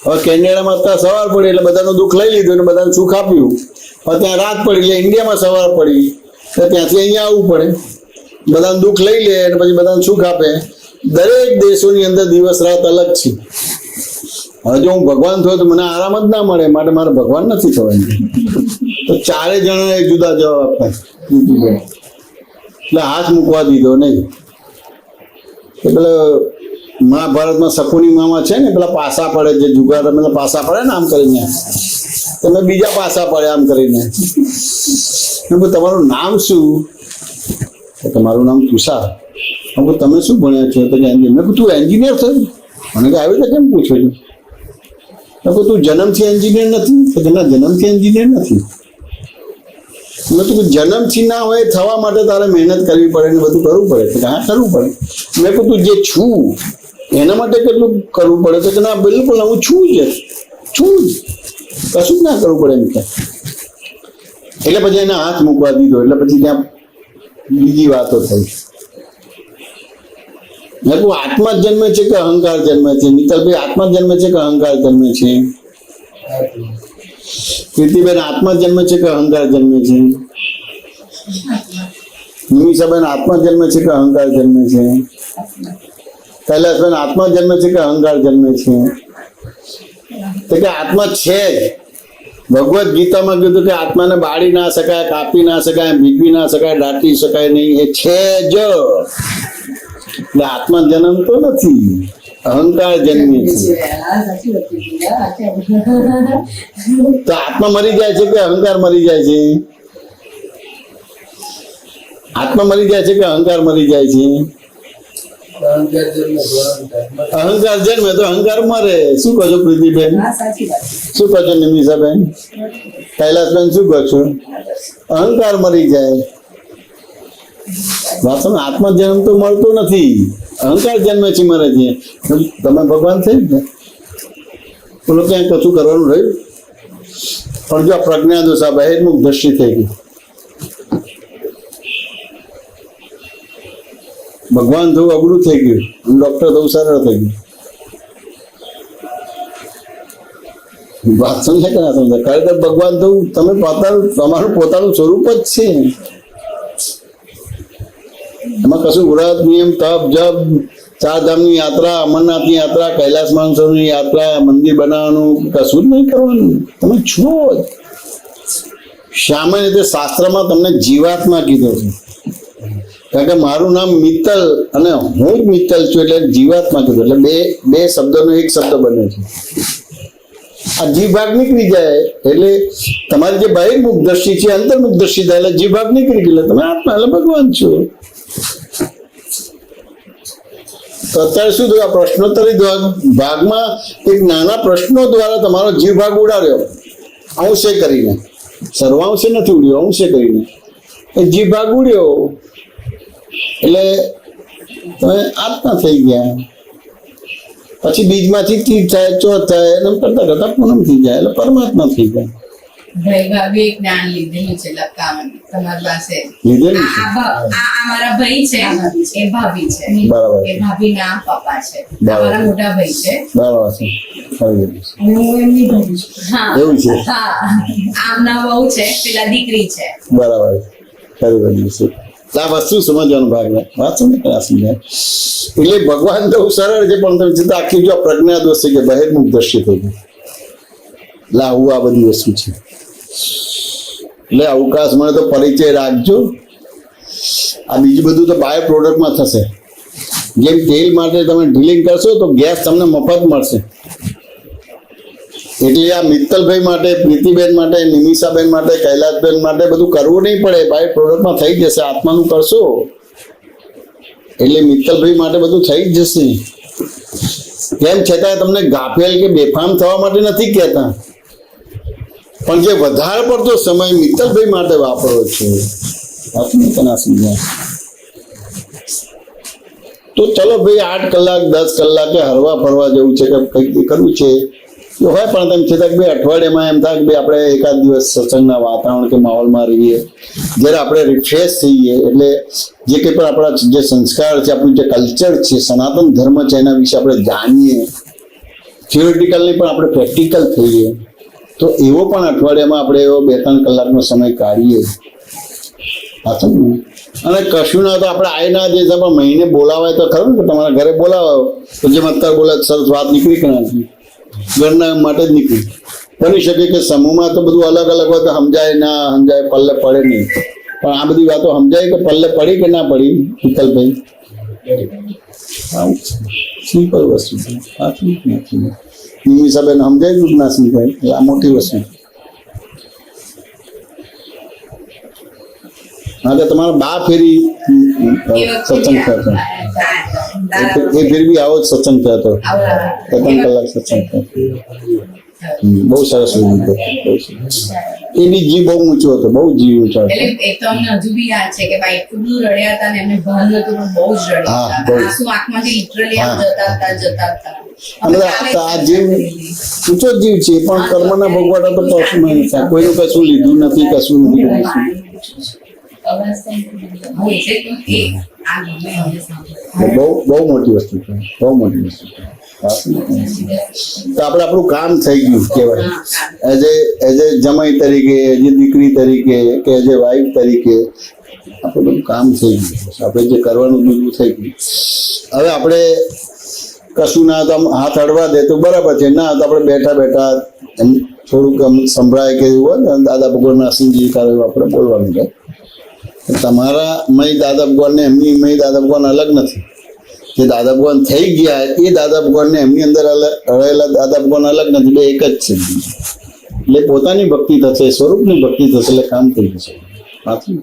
હવે કેનેડામાં અત્યારે સવાર પડી એટલે બધાનું દુઃખ લઈ લીધું અને બધાને સુખ આપ્યું. હવે ત્યાં રાત પડી એટલે ઇન્ડિયામાં સવાર પડી તો ત્યાંથી અહીંયા આવવું પડે. બધાનું દુઃખ લઈ લે અને પછી બધાને સુખ આપે. દરેક દેશોની અંદર દિવસ રાત અલગ છે. હવે જો હું ભગવાન થયો તો મને આરામ જ ના મળે, માટે મારે ભગવાન નથી થવાનું. તો 4 જણાને જુદા જવાબ આપ્યા. એટલે હાથ મૂકવા દીધો નહીં. કે પેલા મહાભારતમાં શકુની મામા છે ને, પેલા પાસા પડે જે જુગાર પેલા પાસા પડે ને આમ કરીને, તમે બીજા પાસા પડે આમ કરીને. તમારું નામ શું? તમારું નામ તુષાર. તમે શું ભણ્યા છો? તો કે એન્જિનિયર. મેં કહ્યું તું એન્જિનિયર થયું? મને કે આવી રીતે કેમ પૂછો છો? મેં કહ્યું તું જન્મથી એન્જિનિયર નથી? તો કે ના જન્મથી એન્જિનિયર નથી. મેં કીધું જન્મથી ના હોય, થવા માટે તારે મહેનત કરવી પડે ને બધું કરવું પડે. તો હા કરવું પડે. મેં કહ્યું તું જે છું એના માટે કેટલું કરવું પડે? તો કે ના બિલકુલ હું છું જ, કશું જ ના કરવું પડે એમ કે. એટલે પછી એને હાથ મૂકવા દીધો. એટલે પછી ત્યાં બીજી વાતો થઈ. મેં કહું આત્મા જન્મે છે કે અહંકાર જન્મે છે? મિત્તલભાઈ આત્મા જન્મે છે કે અહંકાર જન્મે છે? કીર્તિબેન આત્મા જન્મે છે કે અહંકાર જન્મે છે? નિમિષાબેન આત્મા જન્મે છે કે અહંકાર જન્મે છે? કૈલાસબેન આત્મા જન્મે છે કે અહંકાર જન્મે છે? તો કે આત્મા છે જ. ભગવદ ગીતામાં કીધું કે આત્માને બાળી ના શકાય, કાપી ના શકાય, ભીગવી ના શકાય, દાટી શકાય નહીં. એ છે જ. એટલે આત્મા જન્મતો નથી, અહંકાર જન્મે છે. તો આત્મા મરી જાય છે કે અહંકાર મરી જાય છે? આત્મા મરી જાય છે કે અહંકાર મરી જાય છે? અહંકાર જન્મે તો અહંકાર મરે. શું કહો છો પ્રીતિબેન? શું કહો છો નિમિષાબેન? કૈલાસબેન શું કહો છો? અહંકાર મરી જાય. વાસ્તવમાં આત્મા જન્મ તો મળતો નથી, અહંકાર જન્મે છે, મરે છે. તમે ભગવાન થઈ ને બોલો ક્યાંક કશું કરવાનું રહ્યું? પણ જો આ પ્રજ્ઞા દોષ, આ બહિર્મુખ દ્રષ્ટિ થઈ ગઈ. ભગવાન થવું અઘરું થઈ ગયું, ડોક્ટર થવું સરળ થઈ ગયું. વાત સમજે કે ના સમજે? ખરેખર ભગવાન થવું તમે તમારું પોતાનું સ્વરૂપ જ છે. એમાં કશું વ્રત, નિયમ, તપ, જપ, 4 ધામની યાત્રા, અમરનાથની યાત્રા, કૈલાસ માનસરોવરની યાત્રા, મંદિર બનાવવાનું કશું જ નહીં કરવાનું. તમે છો જ. સામાન્ય રીતે શાસ્ત્રમાં તમને જીવાત્મા કીધો છે. કારણ કે મારું નામ મિત્તલ અને હું જ મિત્તલ છું એટલે જીવાત્મા કીધું. એટલે બે શબ્દનો એક શબ્દ બને છે. આ જીવ ભાગ નીકળી જાય એટલે તમારી જે બહિર્મુખ દ્રષ્ટિ છે, અંતર્મુખ દ્રષ્ટિ થાય એટલે જીવ ભાગ નીકળી ગયો એટલે તમે આત્મા એટલે ભગવાન છો. તો અત્યારે શું થયું? આ પ્રશ્નોત્તરી ભાગમાં એક નાના પ્રશ્નો દ્વારા તમારો જીવ ભાગ ઉડાડ્યો, અંશે કરીને. સર્વાંશે નથી ઉડ્યો, અંશે કરીને એ જીવ ભાગ ઉડ્યો એટલે તમે આત્મા થઈ ગયા. પછી બીજમાંથી ત્રીજ થાય, ચોથ થાય, એમ કરતા કરતા પૂનમ થઈ જાય એટલે પરમાત્મા થઈ જાય. ભાઈ જ્ઞાન લીધેલું છે લટકાવાનું તમારી પાસે. લીધેલું છે. આ મારા ભાઈ છે, એ ભાભી છે, બરાબર. એ ભાભી ના પપ્પા છે, બરાબર. મારા મોટા ભાઈ છે. બરાબર છે. અને હું એમની ભરી છું. હા એવું છે. હા, આમના વહુ છે, પેલા દીકરી છે. બરાબર. ખરું બધું છે. આ વસ્તુ સમજવાનો ભાગ ને વાત સમજાય. એટલે ભગવાન તો સરળ છે, પણ તમે છતાં આખી જો પ્રજ્ઞા દોષ છે કે બહિર્મુખ દ્રષ્ટિ થઈ ગઈ. એટલે આવું આ બધી વસ્તુ છે. એટલે અવકાશ મળે તો પરિચય રાખજો. આ બીજું બધું તો બાય પ્રોડક્ટમાં થશે. જેમ તેલ માટે તમે ડ્રિલિંગ કરશો તો ગેસ તમને મફત મળશે. એટલે આ મિત્તલભાઈ માટે, પ્રીતિબેન માટે, નિમિષાબેન માટે, કૈલાસબેન માટે બધું કરવું નહીં પડે, બાય પ્રોડક્ટમાં થઈ જશે. આત્માનું કરશો એટલે મિત્તલભાઈ માટે બધું થઈ જ જશે. તેમ છતાં તમને ગાફેલ કે બેફામ થવા માટે નથી કહેતા. પણ જે વધારે પડતો સમય મિત્તલભાઈ માટે વાપરો છો આપણે તને સમજાય તો ચલો ભાઈ 8 કલાક 10 કલાકે હરવા ફરવા જવું છે કે કંઈક કરવું છે તો હોય, પણ તેમ છતાં બે અઠવાડિયામાં એમ થાય કે ભાઈ આપણે એકાદ દિવસ સત્સંગના વાતાવરણ કે માહોલમાં રહીએ, જ્યારે આપણે રિફ્રેશ થઈએ, એટલે જે કંઈ પણ આપણા જે સંસ્કાર છે, આપણું જે કલ્ચર છે, સનાતન ધર્મ છે, એના વિશે આપણે જાણીએ, થિયોરિટિકલી પણ આપણે પ્રેક્ટિકલ થઈએ, તો એવો પણ અઠવાડિયામાં આપણે એવો 2-3 કલાકનો સમય કાઢીએ. સાચું ને? અને કશું ના તો આપણે આઈના જે તમે મહિને બોલાવાય તો ખરું કે તમારા ઘરે બોલાવો તો જેમ અત્યારે બોલે સરસ વાત નીકળી કે નથી, ઘરના માટે જ નીકળી. બની શકે કે સમૂહમાં તો બધું અલગ અલગ હોય તો સમજાય ના સમજાય, પલ્લે પડે નહીં, પણ આ બધી વાતો સમજાય કે પલ્લે પડી કે ના પડી વિઠ્ઠલભાઈ? સિમ્પલ વસ્તુ છે, સાચું નથી. નિમિષાબેન સમજાય જ ના સમજાય, આ મોટી વસ્તુ. હા તો તમારા બા ફેરી સત્સંગ થતો, એ ફેર બી આવો જ સત્સંગ થતો, 3 કલાક સત્સંગ થતો. બહુ સરસ એ બી જીવ બહુ ઊંચો હતો, બહુ જીવ ઊંચો હતો. એટલે એ તો અમને હજુ બી યાદ છે કે ભાઈ એટલું બધું રડ્યા હતા ને એમને ભાન નતું પણ બહુ જ રડ્યા હા, હતા. બહુ. આંસુ આંખમાંથી literally આમ જતા હતા. અને આ જીવ ઊંચો જીવ છે, પણ કર્મના ભોગવટા તો કશું નહીં થાય, કોઈનું કશું લીધું નથી, કશું નથી કર્યું. બહુ બહુ મોટી વસ્તુ છે, બહુ મોટી વસ્તુ છે. તો આપણે આપણું કામ થઈ ગયું કહેવાય, એઝ એ જમાઈ તરીકે, એઝ એ દીકરી તરીકે કે એઝ એ વાઈફ તરીકે આપણું બધું કામ થઈ ગયું. આપણે જે કરવાનું બધું થઈ ગયું. હવે આપણે કશું ના તો આમ હાથ અડવા દે તો બરાબર છે, ના તો આપણે બેઠા બેઠા એમ થોડુંક આમ સંભળાય કે એવું હોય ને, દાદા ભગવાનના સિંહજી કરે આપણે બોલવાનું છે. તમારા મય દાદા ભગવાન ને એમની મય દાદા ભગવાન અલગ નથી. જે દાદા ભગવાન થઈ ગયા એ દાદા ભગવાન ને એમની અંદર રહેલા દાદા ભગવાન અલગ નથી, બે એક જ છે. એટલે પોતાની ભક્તિ થશે, સ્વરૂપની ભક્તિ થશે, એટલે કામ થઈ જશે. સાચું.